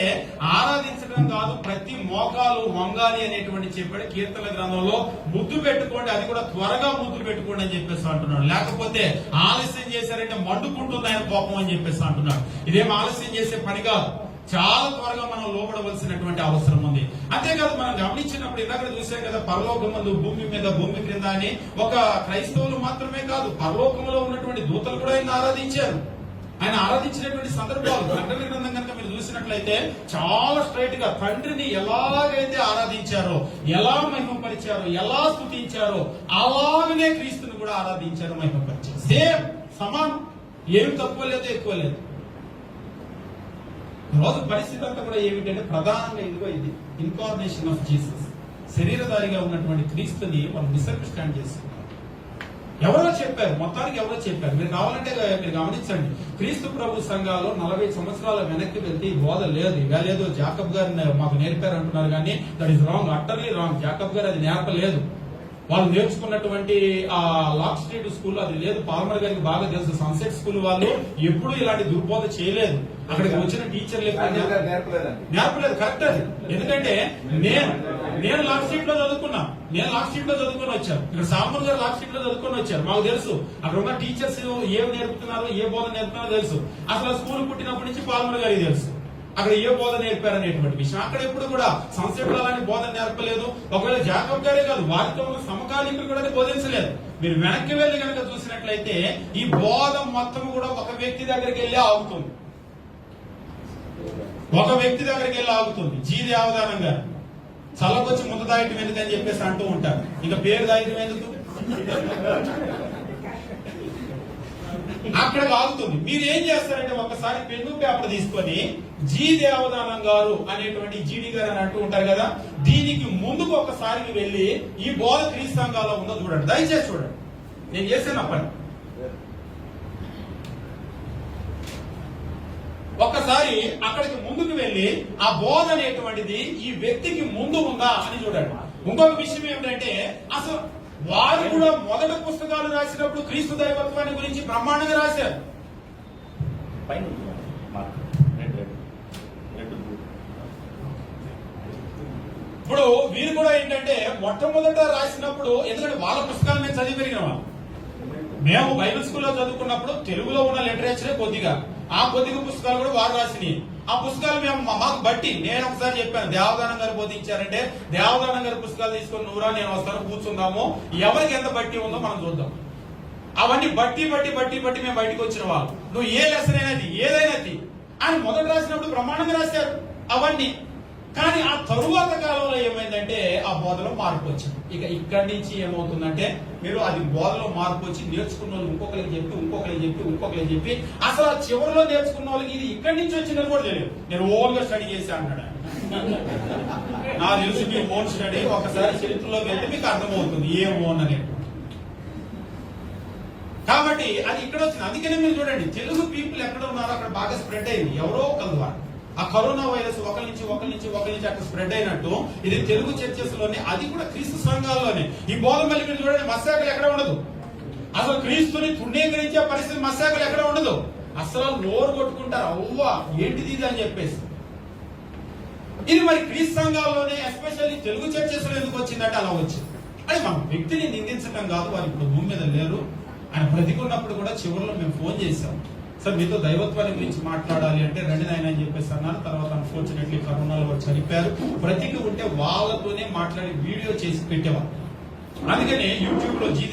ఆరాధించడం కాదు, ప్రతి మోకాలు వంగాలి అనేటువంటి చెప్పాడు కీర్తన గ్రంథంలో. ముద్దు పెట్టుకోండి, అది కూడా త్వరగా ముద్దు పెట్టుకోండి అని చెప్పేసి అంటున్నాడు. లేకపోతే ఆలస్యం చేశారంటే మండుకుంటుంది ఆయన కోపం అని చెప్పేసి అంటున్నాడు. ఇదేం ఆలస్యం చేసే పని కాదు, చాలా త్వరగా మనం లోబడవలసినటువంటి అవసరం ఉంది. అంతేకాదు, మనం గమనించినప్పుడు ఇందాక చూసాం కదా, పరలోకమందు భూమి మీద భూమి క్రింద అని. ఒక క్రైస్తవులు మాత్రమే కాదు, పరలోకంలో ఉన్నటువంటి దూతలు కూడా ఆయన ఆరాధించారు. ఆయన ఆరాధించినటువంటి సందర్భాలు ప్రకటన గ్రంథం కనుక మీరు చూసినట్లయితే చాలా స్ట్రైట్ గా తండ్రిని ఎలాగైతే ఆరాధించారో, ఎలా మహిమపరిచారో, ఎలా స్తుతించారో అలాగనే క్రీస్తుని కూడా ఆరాధించారు, మహిమపరిచారు. సేమ్ సమానం, ఏమి తక్కువ లేదు, ఎక్కువ లేదు. రోజు పరిస్థితి అంతా కూడా ఏమిటంటే ప్రధానంగా ఇదిగో ఇది ఇన్కార్నేషన్ ఆఫ్ జీసస్, శరీరధారిగా ఉన్నటువంటి క్రీస్తుని వాళ్ళు మిస్అండర్స్టాండ్ చేస్తున్నారు. ఎవరో చెప్పారు, మొత్తానికి ఎవరో చెప్పారు. మీరు కావాలంటే మీరు గమనించండి, క్రీస్తు ప్రభు సంఘాలు 40 సంవత్సరాల వెనక్కి వెళ్తే ఈ బోధ లేదు. ఇక లేదు, జాకబ్ గారు మాకు నేర్పారు అంటున్నారు కానీ that is wrong, utterly wrong. Jacob గారు అది నేర్పలేదు. వాళ్ళు నేర్చుకున్నటువంటి ఆ లాక్ స్ట్రీట్ స్కూల్ అది లేదు. పాల్మర్ గారికి బాగా తెలుసు, సన్సెట్ స్కూల్ వాళ్ళు ఎప్పుడు ఇలాంటి దుర్బోధ చేయలేదు. అక్కడికి వచ్చిన టీచర్లు నేర్పలేదు. కరెక్ట్ అది. ఎందుకంటే నేను లాక్ స్ట్రీట్ లో చదువుకున్నా, చదువుకొని వచ్చాను. ఇక్కడ సాల్మన్ గారు లాక్ స్ట్రీట్ లో చదువుకొని వచ్చారు. మాకు తెలుసు అక్కడ ఉన్న టీచర్స్ ఏం నేర్పుతున్నారో, ఏ బోధన నేర్పుతున్నారో తెలుసు. అసలు స్కూల్ పుట్టినప్పటి నుంచి పాల్మర్ గారికి తెలుసు. అక్కడ ఏ బోధ నేర్పారనేటువంటి విషయం. అక్కడ ఎప్పుడు కూడా సంస్కృతిలో అలాంటి బోధన నేర్పలేదు. ఒకవేళ జాకబ్ గారే కాదు, వారితో ఉన్న సమకాలీకులు కూడా బోధించలేదు. మీరు వెనక్కి వెళ్ళి కనుక చూసినట్లయితే ఈ బోధ మొత్తం కూడా ఒక వ్యక్తి దగ్గరికి వెళ్ళి ఆగుతుంది. ఒక వ్యక్తి దగ్గరికి వెళ్ళి ఆగుతుంది. జీ దేవదానం గారు చల్లకొచ్చి ముందు దాయటం ఎందుకని చెప్పేసి అంటూ ఉంటారు. ఇంకా పేరు దాయటం ఎందుకు, అక్కడ ఆగుతుంది. మీరు ఏం చేస్తారంటే ఒకసారి పెన్ను పేపర్ తీసుకొని జీ దేవదానం గారు అనేటువంటి జీడి గారు అని అంటూ ఉంటారు కదా, దీనికి ముందుకు ఒకసారికి వెళ్ళి ఈ బోధ క్రీస్తు సంఘాల్లో ఉందో చూడండి, దయచేసి చూడండి. నేను చేశాను పని. ఒక్కసారి అక్కడికి ముందుకు వెళ్ళి ఆ బోధ అనేటువంటిది ఈ వ్యక్తికి ముందు ఉందా అని చూడండి. ఇంకొక విషయం ఏమిటంటే అసలు వారు కూడా మొదటి పుస్తకాలు రాసినప్పుడు క్రీస్తు దైవత్వాన్ని గురించి బ్రహ్మాండంగా రాశారు. ఇప్పుడు వీరు కూడా ఏంటంటే మొట్టమొదట రాసినప్పుడు, ఎందుకంటే వాళ్ళ పుస్తకాలు మేము చదివి పెరిగిన వాళ్ళు, మేము బైబిల్ స్కూల్లో చదువుకున్నప్పుడు తెలుగులో ఉన్న లిటరేచరే కొద్దిగా, ఆ కొద్దిగా పుస్తకాలు కూడా వారు రాసినాయి. ఆ పుస్తకాలు మేము మాకు బట్టి, నేను ఒకసారి చెప్పాను, దేవదానం గారు బోధించారంటే దేవదానం గారి పుస్తకాలు తీసుకొని నువ్వురా నేను వస్తాను కూర్చుందాము, ఎవరికి ఎంత బట్టి ఉందో మనం చూద్దాం. అవన్నీ బట్టి బట్టి బట్టి బట్టి మేము బయటకు వచ్చిన వాళ్ళు, నువ్వు ఏ లెసన్ అయినది ఏదైనది అని మొదట రాసినప్పుడు బ్రహ్మాండంగా రాశారు అవన్నీ. కానీ ఆ తరువాత కాలంలో ఏమైందంటే ఆ బోధలో మార్పు వచ్చింది. ఇక ఇక్కడి నుంచి ఏమవుతుందంటే మీరు అది బోధలో మార్పు వచ్చి నేర్చుకున్న వాళ్ళు ఇంకొకరికి చెప్పి ఇంకొకరికి చెప్పి ఇంకొకరికి చెప్పి అసలు ఆ చివరిలో నేర్చుకున్న వాళ్ళకి ఇది ఇక్కడి నుంచి వచ్చిందని కూడా తెలియదు. నేను ఓన్ గా స్టడీ చేసి అంటాడు. నాకు తెలిసి మీ ఓన్ స్టడీ ఒకసారి చరిత్రలోకి వెళ్తే మీకు అర్థమవుతుంది ఏ ఓన్ అనేది. కాబట్టి అది ఇక్కడ వచ్చింది. అందుకనే మీరు చూడండి, తెలుగు పీపుల్ ఎక్కడ ఉన్నారో అక్కడ బాగా స్ప్రెడ్ అయింది. ఎవరో ఒకరు ద్వారా ఆ కరోనా వైరస్ ఒకరి నుంచి అక్కడ స్ప్రెడ్ అయినట్టు ఇది తెలుగు చర్చెస్ లోనే, అది కూడా క్రీస్తు సంఘాల్లోనే. ఈ బోధ మళ్ళీ మీరు చూడండి, మత్స్యాకులు ఎక్కడ ఉండదు. అసలు క్రీస్తుని తృణీకరించే పరిస్థితి మత్స్యాకులు ఎక్కడ ఉండదు. అసలు నోరు కొట్టుకుంటారు, అవ్వా ఏంటిది ఇది అని చెప్పేసి. ఇది మరి క్రీస్తు సంఘాల్లోనే, ఎస్పెషల్లీ తెలుగు చర్చెస్ లో ఎందుకు వచ్చిందంటే అలా వచ్చింది. అంటే మన వ్యక్తిని నిందించడం కాదు, వారు ఇప్పుడు భూమి మీద లేరు. ఆయన బ్రతికున్నప్పుడు కూడా చివరిలో మేము ఫోన్ చేశాం, సార్ మీతో దైవత్వాన్ని గురించి మాట్లాడాలి అంటే రండి నాయన అని చెప్పేసి అన్నారు. తర్వాత అన్ఫార్చునేట్లీ కరోనాలో వారు చనిపోయారు. బ్రతికి ఉంటే వాళ్ళతోనే మాట్లాడి వీడియో చేసి పెట్టేవారు. అందుకని యూట్యూబ్ లో జీ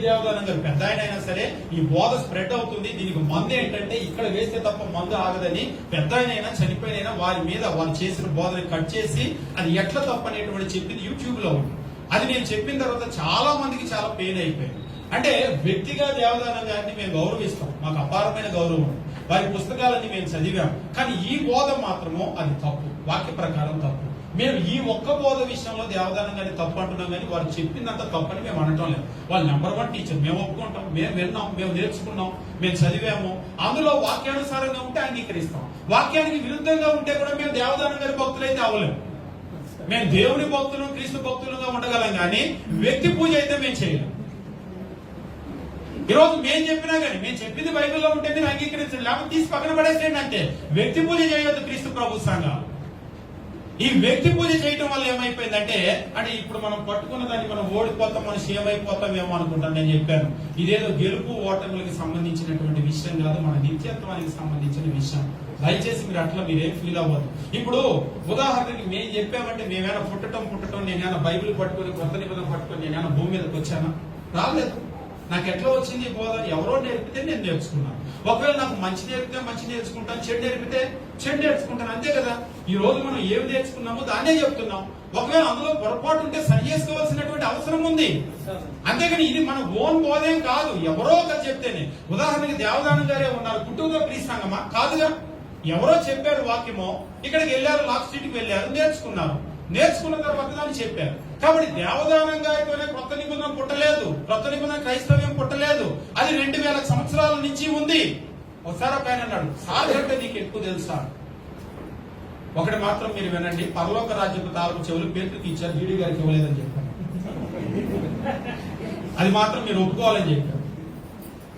దేవదానం గారు పెద్ద ఆయన అయినా సరే ఈ బోధ స్ప్రెడ్ అవుతుంది, దీనికి మందు ఏంటంటే ఇక్కడ వేస్తే తప్ప మందు ఆగదని, పెద్ద ఆయన చనిపోయినైనా వారి మీద వాళ్ళు చేసిన బోధని కట్ చేసి అది ఎట్లా తప్పనేటువంటి చెప్పింది యూట్యూబ్ లో ఉంది. అది నేను చెప్పిన తర్వాత చాలా మందికి చాలా పెయిన్ అయిపోయింది. అంటే వ్యక్తిగా దేవదానం గారిని మేము గౌరవిస్తాం, మాకు అపారమైన గౌరవం, వారి పుస్తకాలన్నీ మేము చదివాం. కానీ ఈ బోధ మాత్రము అది తప్పు, వాక్య ప్రకారం తప్పు. మేము ఈ ఒక్క బోధ విషయంలో దేవదానం గారిని తప్పు అంటున్నాం, కానీ వారు చెప్పిందంత తప్పని మేము అనటం లేదు. వాళ్ళు నెంబర్ 1 టీచర్, మేము ఒప్పుకుంటాం, మేము విన్నాం, మేము నేర్చుకున్నాం, మేము చదివాము. అందులో వాక్యానుసారంగా ఉంటే అంగీకరిస్తాం, వాక్యానికి విరుద్ధంగా ఉంటే కూడా మేము దేవదానం గారి భక్తులైతే అవ్వలేము. మేము దేవుని భక్తులు క్రీస్తు భక్తులుగా ఉండగలం, కానీ వ్యక్తి పూజ అయితే మేము చేయలేము. ఈ రోజు మేము చెప్పినా కానీ మేము చెప్పింది బైబిల్లో ఉంటే మీరు అంగీకరించండి, లేకపోతే తీసి పక్కన పడేసేయండి. అంటే వ్యక్తి పూజ చేయవద్దు క్రీస్తు ప్రభు సంఘం. ఈ వ్యక్తి పూజ చేయడం వల్ల ఏమైపోయిందంటే, అంటే ఇప్పుడు మనం పట్టుకున్న దాన్ని మనం ఓడిపోతాం, మనం సేమైపోతాం ఏమో అనుకుంటాం. నేను చెప్పాను, ఇదేదో గెలుపు ఓటములకి సంబంధించినటువంటి విషయం కాదు, మన నిత్యత్వానికి సంబంధించిన విషయం. దయచేసి మీరు అట్లా మీరేం ఫీల్ అవ్వద్దు. ఇప్పుడు ఉదాహరణకి మేము చెప్పామంటే మేమైనా పుట్టడం నేనైనా బైబిల్ పట్టుకొని కొత్త నిబంధన పట్టుకొని నేనైనా భూమి మీదకి వచ్చానా? రాలేదు. నాకు ఎట్లా వచ్చింది బోధ? ఎవరో నేర్పితే నేను నేర్చుకున్నాను. ఒకవేళ నాకు మంచి నేర్పితే మంచి నేర్చుకుంటాను, చెడు నేర్పితే చెడు నేర్చుకుంటాను, అంతే కదా. ఈ రోజు మనం ఏమి నేర్చుకున్నామో దాన్నే చెప్తున్నాం. ఒకవేళ అందులో పొరపాటు ఉంటే సరి చేసుకోవాల్సినటువంటి అవసరం ఉంది. అంతేగాని ఇది మన ఓన్ బోధేం కాదు, ఎవరో ఒకరు చెప్తేనే. ఉదాహరణకి దేవదానం గారే ఉన్నారు, గుంటూరులో క్రీస్తు సంఘమా? కాదుగా. ఎవరో చెప్పారు వాక్యమో, ఇక్కడికి వెళ్ళారు, లాక్ స్ట్రీట్కి వెళ్ళారు, నేర్చుకున్నారు. నేర్చుకున్న తర్వాత దాన్ని చెప్పారు. కాబట్టి దేవదానం గారితోనే కొత్త నిబంధన పుట్టలేదు, కొత్త నిబంధన క్రైస్తవ్యం పుట్టలేదు. అది 2000 సంవత్సరాల నుంచి ఉంది. ఒకసారి ఒక ఆయన అన్నాడు, సార్ అంటే నీకు ఎక్కువ తెలుసా? ఒకటి మాత్రం మీరు వినండి, పరలోక రాజ్యపు తాలపు చెవులు పేతురుకి ఇచ్చారు, జీడి గారికి ఇవ్వలేదని చెప్పారు. అది మాత్రం మీరు ఒప్పుకోవాలని చెప్పారు.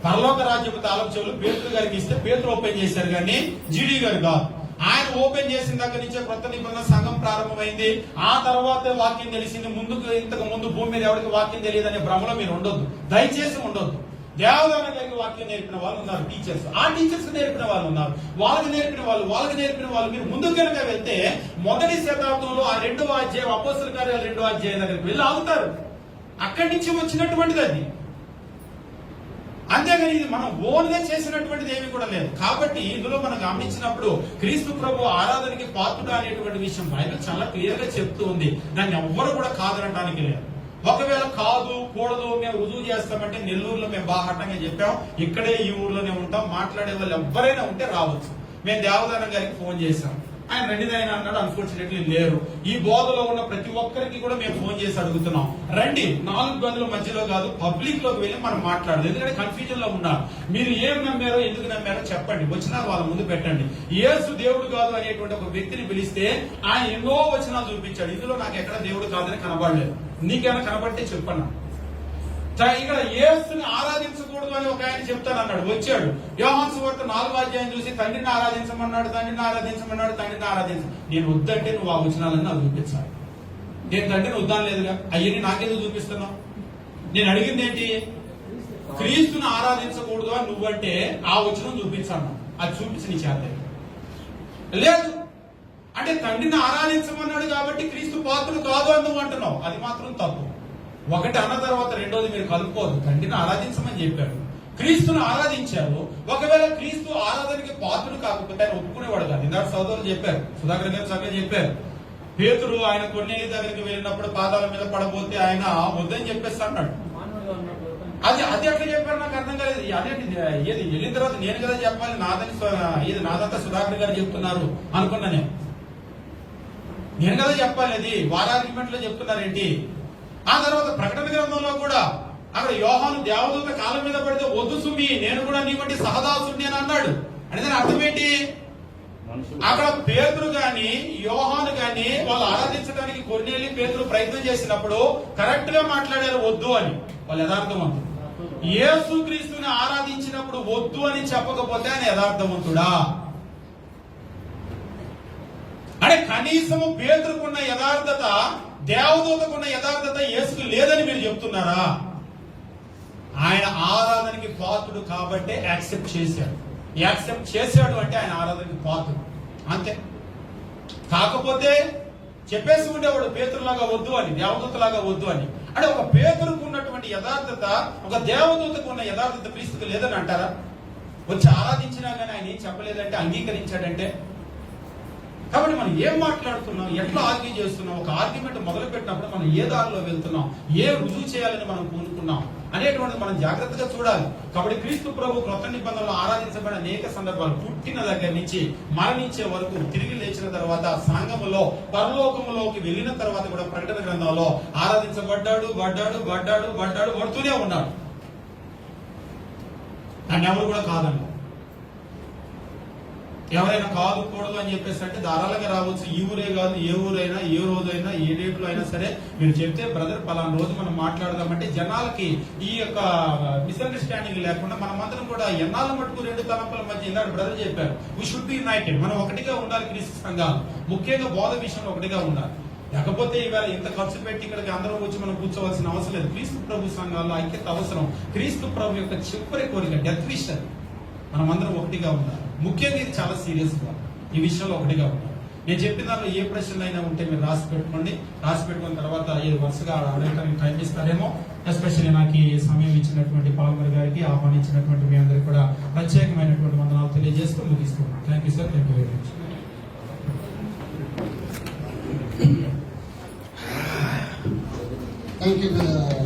పరలోక రాజ్యపు తాలపు చెవులు పేతురు గారికి ఇస్తే పేతురు ఓపెన్ చేశారు, కానీ జీడి గారు కాదు. ఆయన ఓపెన్ చేసిన దగ్గర నుంచే కొత్త నిబంధన సంఘం ప్రారంభమైంది. ఆ తర్వాత వాక్యం తెలిసింది. ఇంతకు ముందు భూమి మీద ఎవరికి వాక్యం తెలియదనే భ్రమలో మీరు ఉండొద్దు, దయచేసి ఉండొద్దు. దేవదాన గారికి వాక్యం నేర్పిన వాళ్ళు ఉన్నారు, టీచర్స్. ఆ టీచర్స్ నేర్పిన వాళ్ళు ఉన్నారు, వాళ్ళకి నేర్పిన వాళ్ళు. మీరు ముందుకు కనుక వెళ్తే మొదటి శతాబ్దంలో ఆ 2వ అధ్యాయం అపోస్తలుల కార్యాలు 2వ అధ్యాయం దగ్గరికి వెళ్ళి ఆగుతారు. అక్కడి నుంచి వచ్చినటువంటిది అది. అంతేగాని ఇది మనం ఓన్గా చేసినటువంటిది ఏమీ కూడా లేదు. కాబట్టి ఇందులో మనం గమనించినప్పుడు క్రీస్తు ప్రభు ఆరాధనకి పాత్రుడు అనేటువంటి విషయం బైబిల్ చాలా క్లియర్ గా చెప్తూ ఉంది. దాన్ని ఎవ్వరు కూడా కాదనడానికి లేదు. ఒకవేళ కాదు కూడదు మేము రుజువు చేస్తామంటే నెల్లూరులో మేము బాహాటంగా చెప్పాం, ఇక్కడే ఈ ఊర్లోనే ఉంటాం, మాట్లాడే వాళ్ళు ఎవరైనా ఉంటే రావచ్చు. మేము దేవదానం గారికి ఫోన్ చేశాం, ఆయన రండి ఆయన అన్నాడు. అన్ఫార్చునేట్లీ లేరు. ఈ బోధలో ఉన్న ప్రతి ఒక్కరికి కూడా మేము ఫోన్ చేసి అడుగుతున్నాం, రండి 4 గదుల మధ్యలో కాదు పబ్లిక్ లోకి వెళ్ళి మనం మాట్లాడదు. ఎందుకంటే కన్ఫ్యూజన్ లో ఉన్నారు. మీరు ఏం నమ్మారో ఎందుకు నమ్మారో చెప్పండి, వచ్చినా వాళ్ళ ముందు పెట్టండి. యేసు దేవుడు కాదు అనేటువంటి ఒక వ్యక్తిని పిలిస్తే ఆయన ఎన్నో వచనాలు చూపించాడు. ఇందులో నాకు ఎక్కడ దేవుడు కాదని కనబడలేదు. నీకేమైనా కనబడితే చెప్పన్నా. ఇక్కడ యేసుని ఆరాధించకూడదు అని ఒక ఆయన చెప్తానన్నాడు, వచ్చాడు. యోహాను సువార్త 4వ అధ్యాయం చూసి తండ్రిని ఆరాధించమన్నాడు. నేను వద్దంటే నువ్వు ఆ వచనాలన్నీ నాకు చూపించాలి. నేను తండ్రిని వద్దాను లేదుగా, అయ్యని నాకెందుకు చూపిస్తున్నావు? నేను అడిగింది ఏంటి? క్రీస్తుని ఆరాధించకూడదు అని నువ్వంటే ఆ వచనం చూపించాను, అది చూపించి నీ చేత లేదు. అంటే తండ్రిని ఆరాధించమన్నాడు కాబట్టి క్రీస్తు పాత్రుడు కాదు అని నువ్వు అంటున్నావు, అది మాత్రం తప్పు. ఒకటి అన్న తర్వాత రెండోది మీరు కలుపుకోదు. తండ్రిని ఆరాధించమని చెప్పాడు, క్రీస్తును ఆరాధించారు. ఒకవేళ క్రీస్తు ఆరాధనకి పాత్రుడు కాకపోతే ఆయన ఒప్పుకునేవాడు కాదు. ఇందాక సోదరులు చెప్పారు, సుధాకర్ గారు చక్కగా చెప్పారు. పేతురు ఆయన కొన్నేళ్ళ దగ్గరికి వెళ్ళినప్పుడు పాదాల మీద పడబోతే ఆయన వద్దని చెప్పేస్తా అన్నాడు. అది ఎట్లా చెప్పారు నాకు అర్థం కాలేదు. అదేంటి ఏది వెళ్ళిన తర్వాత నేను కదా చెప్పాలి, నాదంతా సుధాకర్ గారు చెప్తున్నారు అనుకున్నా. నేను కదా చెప్పాలి, అది వారి ఆర్గ్యుమెంట్ లో చెప్తున్నారేంటి? ఆ తర్వాత ప్రకటన గ్రంథంలో కూడా అక్కడ యోహాను దేవదూత కాలం మీద పడితే వద్దు సుమి, నేను కూడా నీ వంటి సహదాసుని అని అన్నాడు. అంటే దాని అర్థం ఏంటి? అక్కడ పేతురు గాని యోహాను గాని వాళ్ళు ఆరాధించడానికి కొన్నేళ్ళు పేతురు ప్రయత్నం చేసినప్పుడు కరెక్ట్ గా మాట్లాడారు వద్దు అని. వాళ్ళు యథార్థవంతుడు. యేసు క్రీస్తుని ఆరాధించినప్పుడు వద్దు అని చెప్పకపోతే ఆయన యథార్థవంతుడా? అంటే కనీసము పేతురుకున్న యథార్థత, దేవదూతకున్న యథార్థత యేసుకు లేదని మీరు చెప్తున్నారా? ఆయన ఆరాధనకి పాత్రుడు కాబట్టి యాక్సెప్ట్ చేశాడు అంటే ఆయన ఆరాధనకి పాత్రుడు అంతే. కాకపోతే చెప్పేసి ఉండేవాడు పేతురులాగా వద్దు అని, దేవదూతలాగా వద్దు అని. అంటే ఒక పేతురుకు ఉన్నటువంటి యథార్థత, ఒక దేవదూతకు ఉన్న యథార్థత క్రీస్తుకు లేదని అంటారా? వచ్చి ఆరాధించినా కానీ ఆయన ఏం చెప్పలేదంటే, అంగీకరించాడంటే. కాబట్టి మనం ఏం మాట్లాడుతున్నాం, ఎట్లా ఆర్గ్యూ చేస్తున్నాం, ఒక ఆర్గ్యుమెంట్ మొదలు పెట్టినప్పుడు మనం ఏ దారిలో వెళ్తున్నాం, ఏ రుజువు చేయాలని మనం కోరుకున్నాం అనేటువంటిది మనం జాగ్రత్తగా చూడాలి. కాబట్టి క్రీస్తు ప్రభు క్రొత్త నిబంధనలో ఆరాధించబడిన అనేక సందర్భాలు, పుట్టిన దగ్గర నుంచి మరణించే వరకు, తిరిగి లేచిన తర్వాత, సంఘములో పరలోకములోకి వెళ్ళిన తర్వాత కూడా ప్రకటన గ్రంథంలో ఆరాధించబడ్డాడు, పడుతూనే ఉన్నాడు. దాన్ని ఎవరు కూడా కాదండి. ఎవరైనా కాదు కూడదు అని చెప్పేసి అంటే ధారాళంగా రావచ్చు. ఈ ఊరే కాదు, ఏ ఊరైనా, ఏ రోజైనా, ఏ డేట్లో అయినా సరే మీరు చెప్తే బ్రదర్ పలానా రోజు మనం మాట్లాడదామంటే జనాలకి ఈ యొక్క మిస్అండర్స్టాండింగ్ లేకుండా మనమందరం కూడా ఎన్నాళ్ళ మటుకు 2 తలంపుల మధ్య ఇందాక బ్రదర్ చెప్పారు, వీ షుడ్ బి యునైటెడ్. మనం ఒకటిగా ఉండాలి. క్రీస్తు సంఘాలు ముఖ్యంగా బోధ విషయంలో ఒకటిగా ఉండాలి. లేకపోతే ఇవాళ ఇంత ఖర్చు పెట్టి ఇక్కడికి అందరూ వచ్చి మనం కూర్చోవలసిన అవసరం లేదు. క్రీస్తు ప్రభు సంఘాల్లో ఐక్యత అవసరం. క్రీస్తు ప్రభు యొక్క చివరి కోరిక, డెత్ విషయం, మనం అందరం ఒకటిగా ఉండాలి. ముఖ్యంగా ఇది చాలా సీరియస్ గా ఈ విషయంలో ఒకటిగా ఉండాలి. నేను చెప్పిన దానిలో ఏ ప్రశ్నలు అయినా ఉంటే మీరు రాసి పెట్టుకోండి. రాసి పెట్టుకున్న తర్వాత ఏ వరుసగా అడగడానికి టైం ఇస్తారేమో. ఎస్పెషల్లీ నాకు ఈ సమయం ఇచ్చినటువంటి పాల్మర్ గారికి, ఆహ్వానించినటువంటి మీ అందరికి కూడా ప్రత్యేకమైనటువంటి వందనాలు తెలియజేస్తూ ముగిస్తున్నాను. Thank you sir, thank you very much. Thank you.